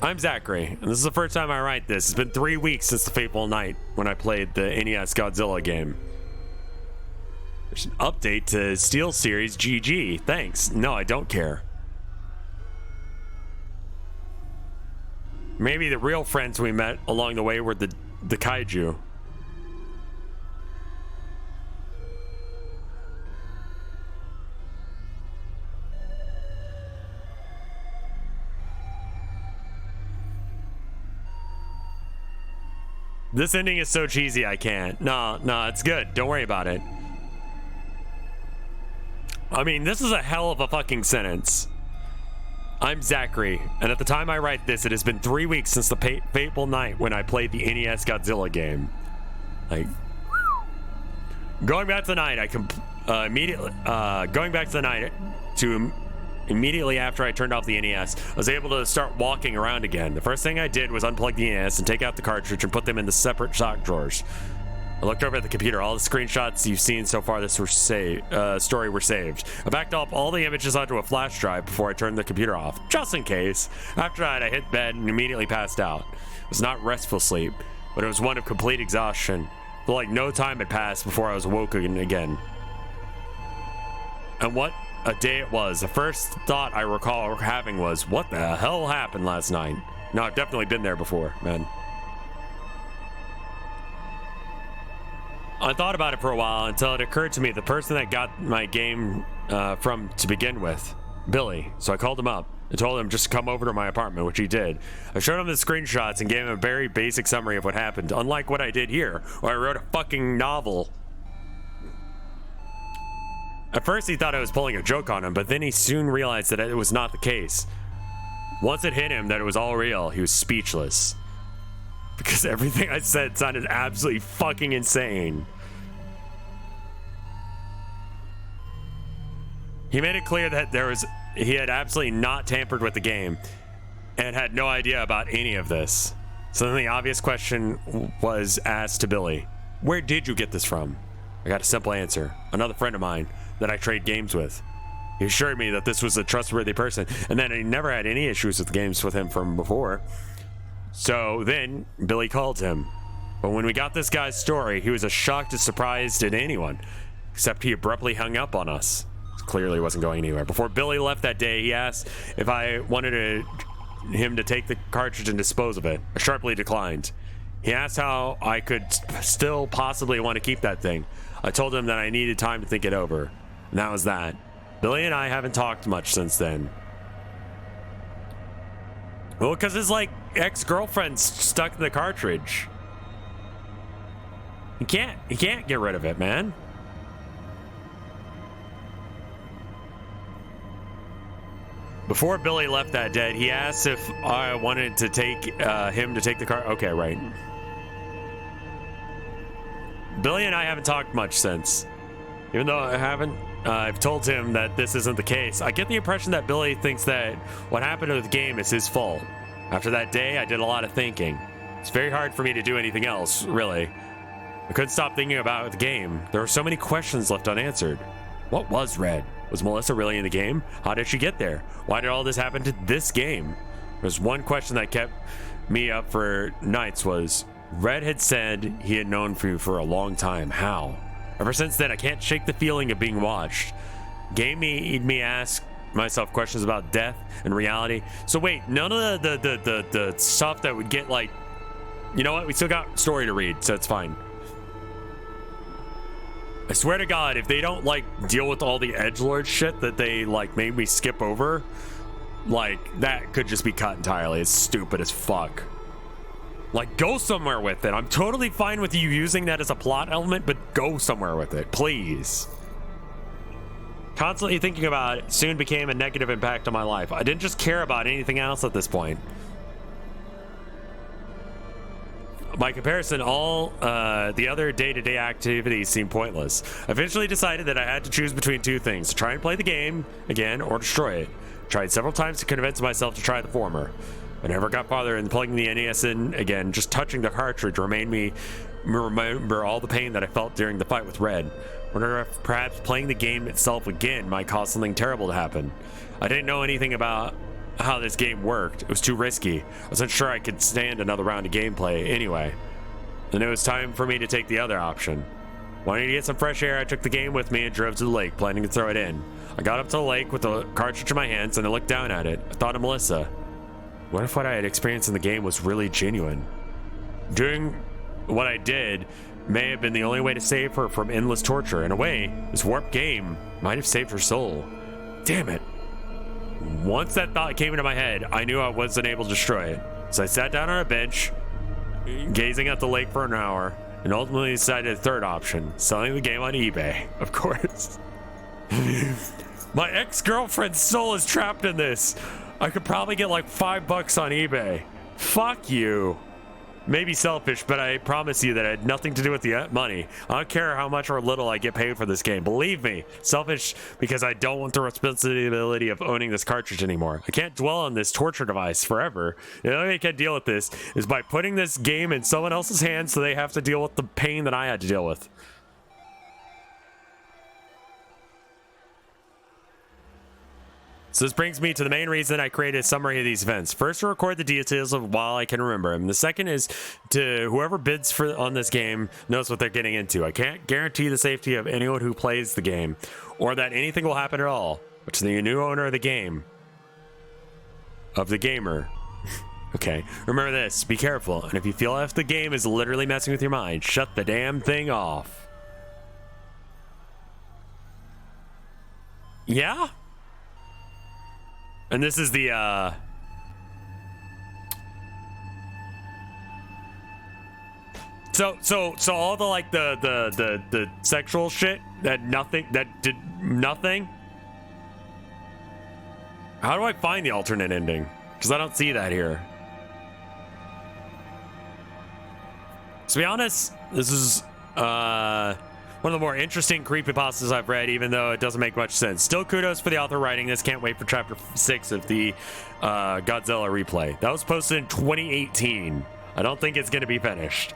I'm Zachary, and this is the first time I write this. It's been 3 weeks since the fateful night when I played the NES Godzilla game. There's an update to Steel Series GG. Thanks. No, I don't care. Maybe the real friends we met along the way were the kaiju. This ending is so cheesy, I can't. No, it's good. Don't worry about it. I mean, this is a hell of a fucking sentence. I'm Zachary, and at the time I write this, it has been 3 weeks since the fateful night when I played the NES Godzilla game. Like, going back to the night, immediately after I turned off the NES, I was able to start walking around again. The first thing I did was unplug the NES and take out the cartridge and put them in the separate sock drawers. I looked over at the computer. All the screenshots you've seen so far this story were saved. I backed up all the images onto a flash drive before I turned the computer off, just in case. After that, I hit bed and immediately passed out. It was not restful sleep, but it was one of complete exhaustion. It felt like no time had passed before I was awoken again. And what a day it was. The first thought I recall having was, what the hell happened last night? No, I've definitely been there before, man. I thought about it for a while until it occurred to me the person that got my game from to begin with, Billy. So I called him up and told him just to come over to my apartment, which he did. I showed him the screenshots and gave him a very basic summary of what happened, unlike what I did here, where I wrote a fucking novel. At first he thought I was pulling a joke on him, but then he soon realized that it was not the case. Once it hit him that it was all real, he was speechless. Because everything I said sounded absolutely fucking insane. He made it clear that he had absolutely not tampered with the game and had no idea about any of this. So then the obvious question was asked to Billy. Where did you get this from? I got a simple answer. Another friend of mine that I trade games with. He assured me that this was a trustworthy person and that he never had any issues with games with him from before. So then Billy called him. But when we got this guy's story, he was as shocked as surprised at anyone, except he abruptly hung up on us. Clearly wasn't going anywhere. Before Billy left that day, he asked if I wanted him to take the cartridge and dispose of it. I sharply declined. He asked how I could still possibly want to keep that thing. I told him that I needed time to think it over. And that was that. Billy and I haven't talked much since then. Well, because his, ex-girlfriend's stuck in the cartridge. He can't get rid of it, man. Before Billy left that day, he asked if I wanted to take him to take the car. Okay, right. Billy and I haven't talked much since. Even though I've told him that this isn't the case. I get the impression that Billy thinks that what happened with the game is his fault. After that day, I did a lot of thinking. It's very hard for me to do anything else, really. I couldn't stop thinking about the game. There were so many questions left unanswered. What was Red? Was Melissa really in the game? How did she get there? Why did all this happen to this game? There's one question that kept me up for nights was, Red had said he had known you for a long time. How? Ever since then, I can't shake the feeling of being watched. Game made me ask myself questions about death and reality. So wait, none of the stuff that would get like, you know what? We still got story to read, so it's fine. I swear to God, if they don't like deal with all the edgelord shit that they like made me skip over, like that could just be cut entirely. It's stupid as fuck. Like, go somewhere with it. I'm totally fine with you using that as a plot element, but go somewhere with it, please. Constantly thinking about it soon became a negative impact on my life. I didn't just care about anything else at this point. By comparison, all the other day-to-day activities seemed pointless. I eventually decided that I had to choose between two things: to try and play the game again or destroy it. Tried several times to convince myself to try the former. I never got farther in plugging the NES in again. Just touching the cartridge made me remember all the pain that I felt during the fight with Red. Wonder if perhaps playing the game itself again might cause something terrible to happen. I didn't know anything about how this game worked. It was too risky. I wasn't sure I could stand another round of gameplay anyway. Then it was time for me to take the other option. Wanting to get some fresh air, I took the game with me and drove to the lake, planning to throw it in. I got up to the lake with the cartridge in my hands and I looked down at it. I thought of Melissa. What if what I had experienced in the game was really genuine? Doing what I did may have been the only way to save her from endless torture. In a way, this warped game might have saved her soul. Damn it. Once that thought came into my head, I knew I wasn't able to destroy it. So I sat down on a bench, gazing at the lake for an hour, and ultimately decided a third option: selling the game on eBay, of course. My ex-girlfriend's soul is trapped in this. I could probably get like $5 on eBay. Fuck you. Maybe selfish, but I promise you that it had nothing to do with the money. I don't care how much or little I get paid for this game. Believe me, selfish because I don't want the responsibility of owning this cartridge anymore. I can't dwell on this torture device forever. The only way I can deal with this is by putting this game in someone else's hands so they have to deal with the pain that I had to deal with. So this brings me to the main reason I created a summary of these events. First, to record the details of while I can remember them. The second is to whoever bids on this game knows what they're getting into. I can't guarantee the safety of anyone who plays the game or that anything will happen at all. But to the new owner of the game, of the gamer, okay, remember this, be careful. And if you feel if the game is literally messing with your mind, shut the damn thing off. Yeah? And this is the, So all the, like, the sexual shit that did nothing? How do I find the alternate ending? Because I don't see that here. To be honest, this is, one of the more interesting creepypastas I've read, even though it doesn't make much sense. Still kudos for the author writing this. Can't wait for chapter 6 of the Godzilla replay. That was posted in 2018. I don't think it's going to be finished.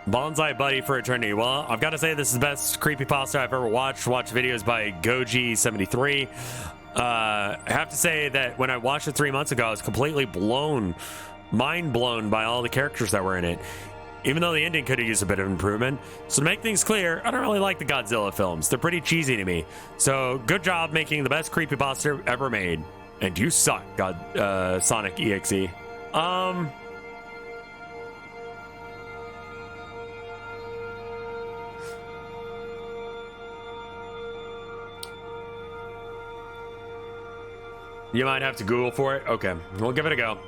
Bonsai Buddy for Eternity. Well, I've got to say this is the best creepypasta I've ever watched. Watched videos by Goji73. I have to say that when I watched it 3 months ago, I was completely mind blown by all the characters that were in it, even though the ending could have used a bit of improvement. So to make things clear, I don't really like the Godzilla films. They're pretty cheesy to me. So good job making the best creepypasta ever made. And you suck, Sonic EXE. You might have to Google for it. Okay, we'll give it a go.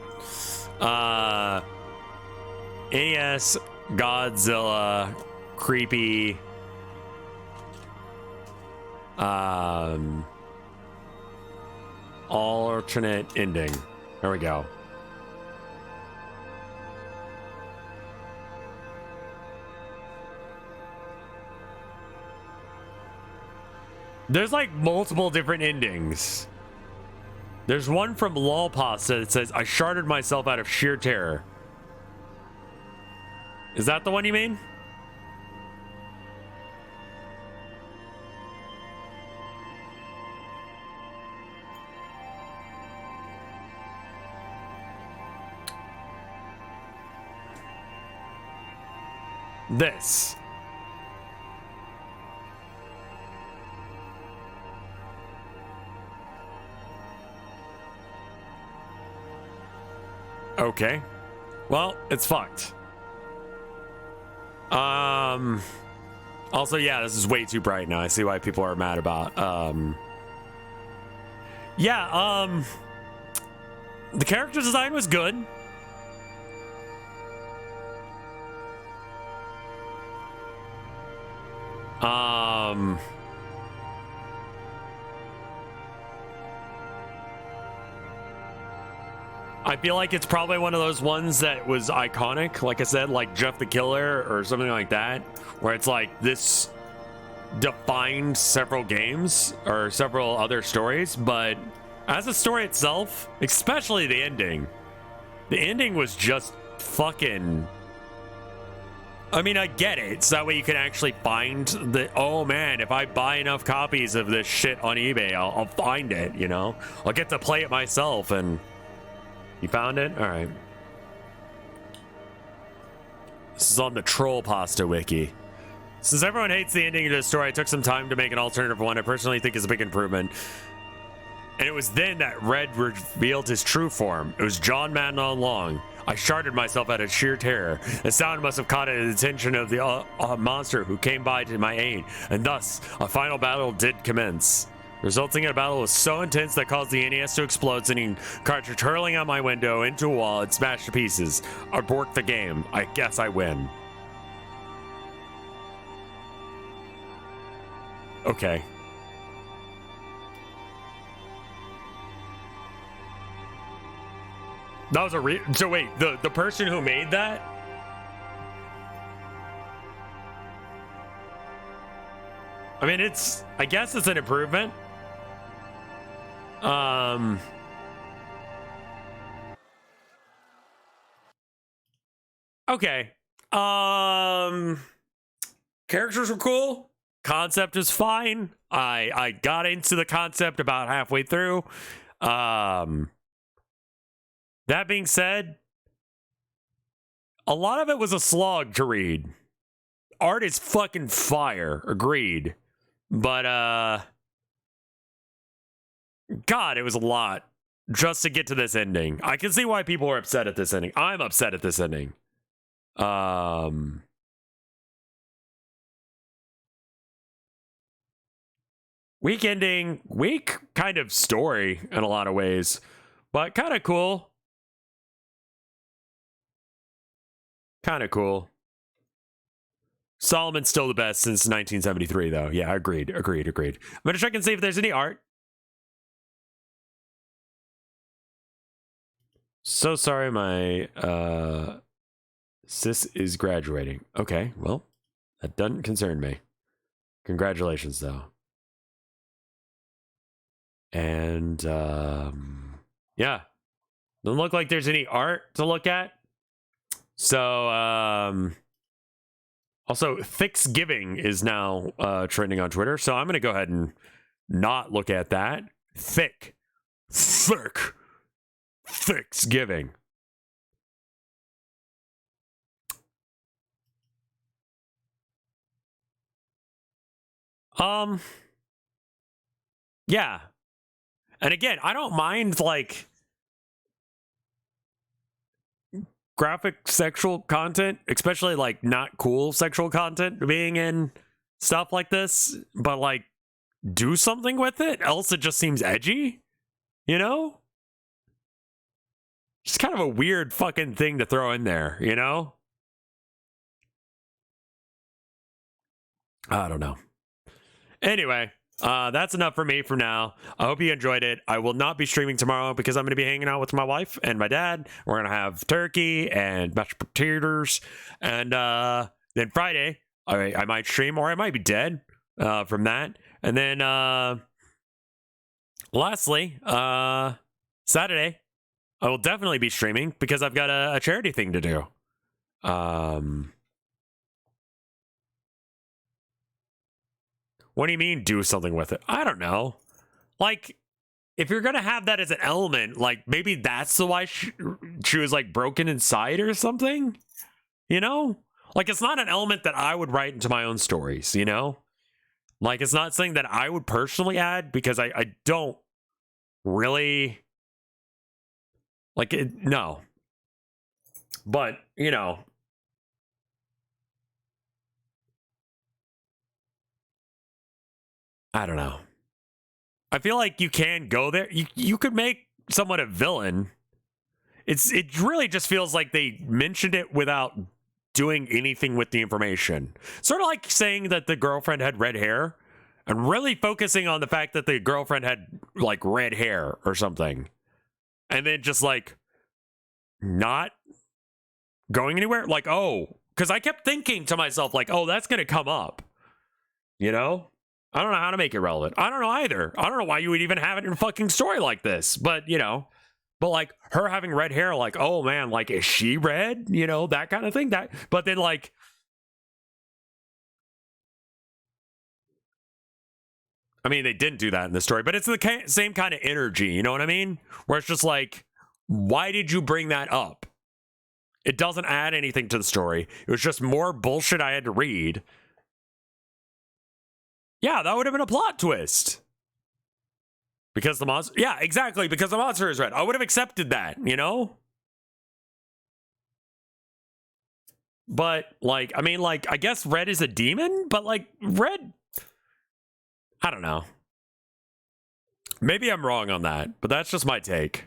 NES Godzilla creepy alternate ending. There we go. There's like multiple different endings. There's one from LolPasta that says, I sharded myself out of sheer terror. Is that the one you mean? this. Okay. Well, it's fucked. Also, yeah, this is way too bright now. I see why people are mad about, yeah, the character design was good. I feel like it's probably one of those ones that was iconic, like I said, like Jeff the Killer or something like that, where it's like this defined several games or several other stories, but as a story itself, especially the ending was just fucking... I mean, I get it. So that way you can actually find the... Oh, man, if I buy enough copies of this shit on eBay, I'll find it, you know? I'll get to play it myself, and... You found it? All right. This is on the Trollpasta wiki. Since everyone hates the ending of the story, I took some time to make an alternative one I personally think is a big improvement. And it was then that Red revealed his true form. It was John Madden all along. I sharded myself out of sheer terror. The sound must have caught the attention of the monster who came by to my aid, and thus, a final battle did commence. Resulting in a battle was so intense that caused the NES to explode, sending cartridge hurling out my window into a wall and smashed to pieces. I borked the game. I guess I win. Okay. That was a so wait, the person who made that? I mean, I guess it's an improvement. Okay. Characters were cool. Concept is fine. I got into the concept about halfway through. That being said, a lot of it was a slog to read. Art is fucking fire, agreed. But God, it was a lot just to get to this ending. I can see why people are upset at this ending. I'm upset at this ending. Weak ending, weak kind of story in a lot of ways, but kind of cool. Kind of cool. Solomon's still the best since 1973, though. Yeah, agreed. I'm gonna check and see if there's any art. So sorry, my sis is graduating. Okay, well, that doesn't concern me. Congratulations, though. And yeah, doesn't look like there's any art to look at. So also, Thicksgiving is now trending on Twitter, so I'm gonna go ahead and not look at that. Thicksgiving. Yeah. And again, I don't mind like graphic sexual content, especially like not cool sexual content being in stuff like this, but like do something with it, else it just seems edgy, you know? It's kind of a weird fucking thing to throw in there, you know? I don't know. Anyway, that's enough for me for now. I hope you enjoyed it. I will not be streaming tomorrow because I'm going to be hanging out with my wife and my dad. We're going to have turkey and mashed potatoes. And then Friday, I might stream or I might be dead from that. And then lastly, Saturday, I will definitely be streaming because I've got a charity thing to do. What do you mean do something with it? I don't know. Like, if you're going to have that as an element, like, maybe that's the why she was, like, broken inside or something? You know? Like, it's not an element that I would write into my own stories, you know? Like, it's not something that I would personally add because I don't really like it. No. But, you know, I don't know. I feel like you can go there. You could make someone a villain. It really just feels like they mentioned it without doing anything with the information. Sort of like saying that the girlfriend had red hair and really focusing on the fact that the girlfriend had like red hair or something. And then just like not going anywhere. Like, oh, because I kept thinking to myself, like, oh, that's going to come up. You know? I don't know how to make it relevant. I don't know either. I don't know why you would even have it in a fucking story like this. But, you know, but like her having red hair, like, oh man, like, is she red? You know, that kind of thing. But then like, I mean, they didn't do that in the story, but it's the same kind of energy. You know what I mean? Where it's just like, why did you bring that up? It doesn't add anything to the story. It was just more bullshit I had to read. Yeah, that would have been a plot twist. Because the monster... Yeah, exactly. Because the monster is red. I would have accepted that, you know? But, like, I mean, like, I guess red is a demon? But, like, red... I don't know. Maybe I'm wrong on that, but that's just my take.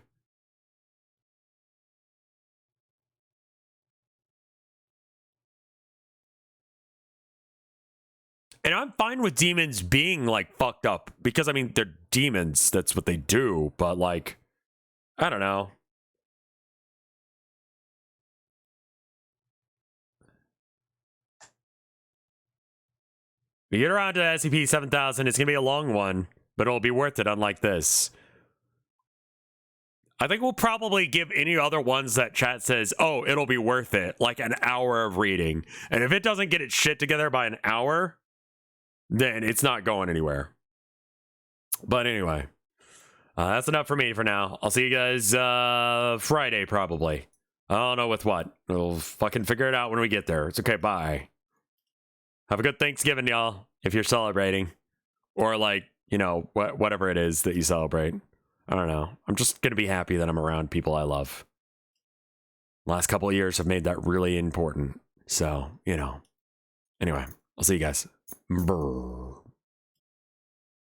And I'm fine with demons being, like, fucked up. Because, I mean, they're demons. That's what they do. But, like, I don't know. We get around to SCP-7000. It's going to be a long one. But it'll be worth it, unlike this. I think we'll probably give any other ones that chat says, oh, it'll be worth it, like an hour of reading. And if it doesn't get its shit together by an hour, then it's not going anywhere. But anyway, that's enough for me for now. I'll see you guys Friday, probably. I don't know with what. We'll fucking figure it out when we get there. It's okay, bye. Have a good Thanksgiving, y'all, if you're celebrating. Or, like, you know, whatever it is that you celebrate. I don't know. I'm just going to be happy that I'm around people I love. Last couple of years have made that really important. So, you know. Anyway, I'll see you guys. Brr.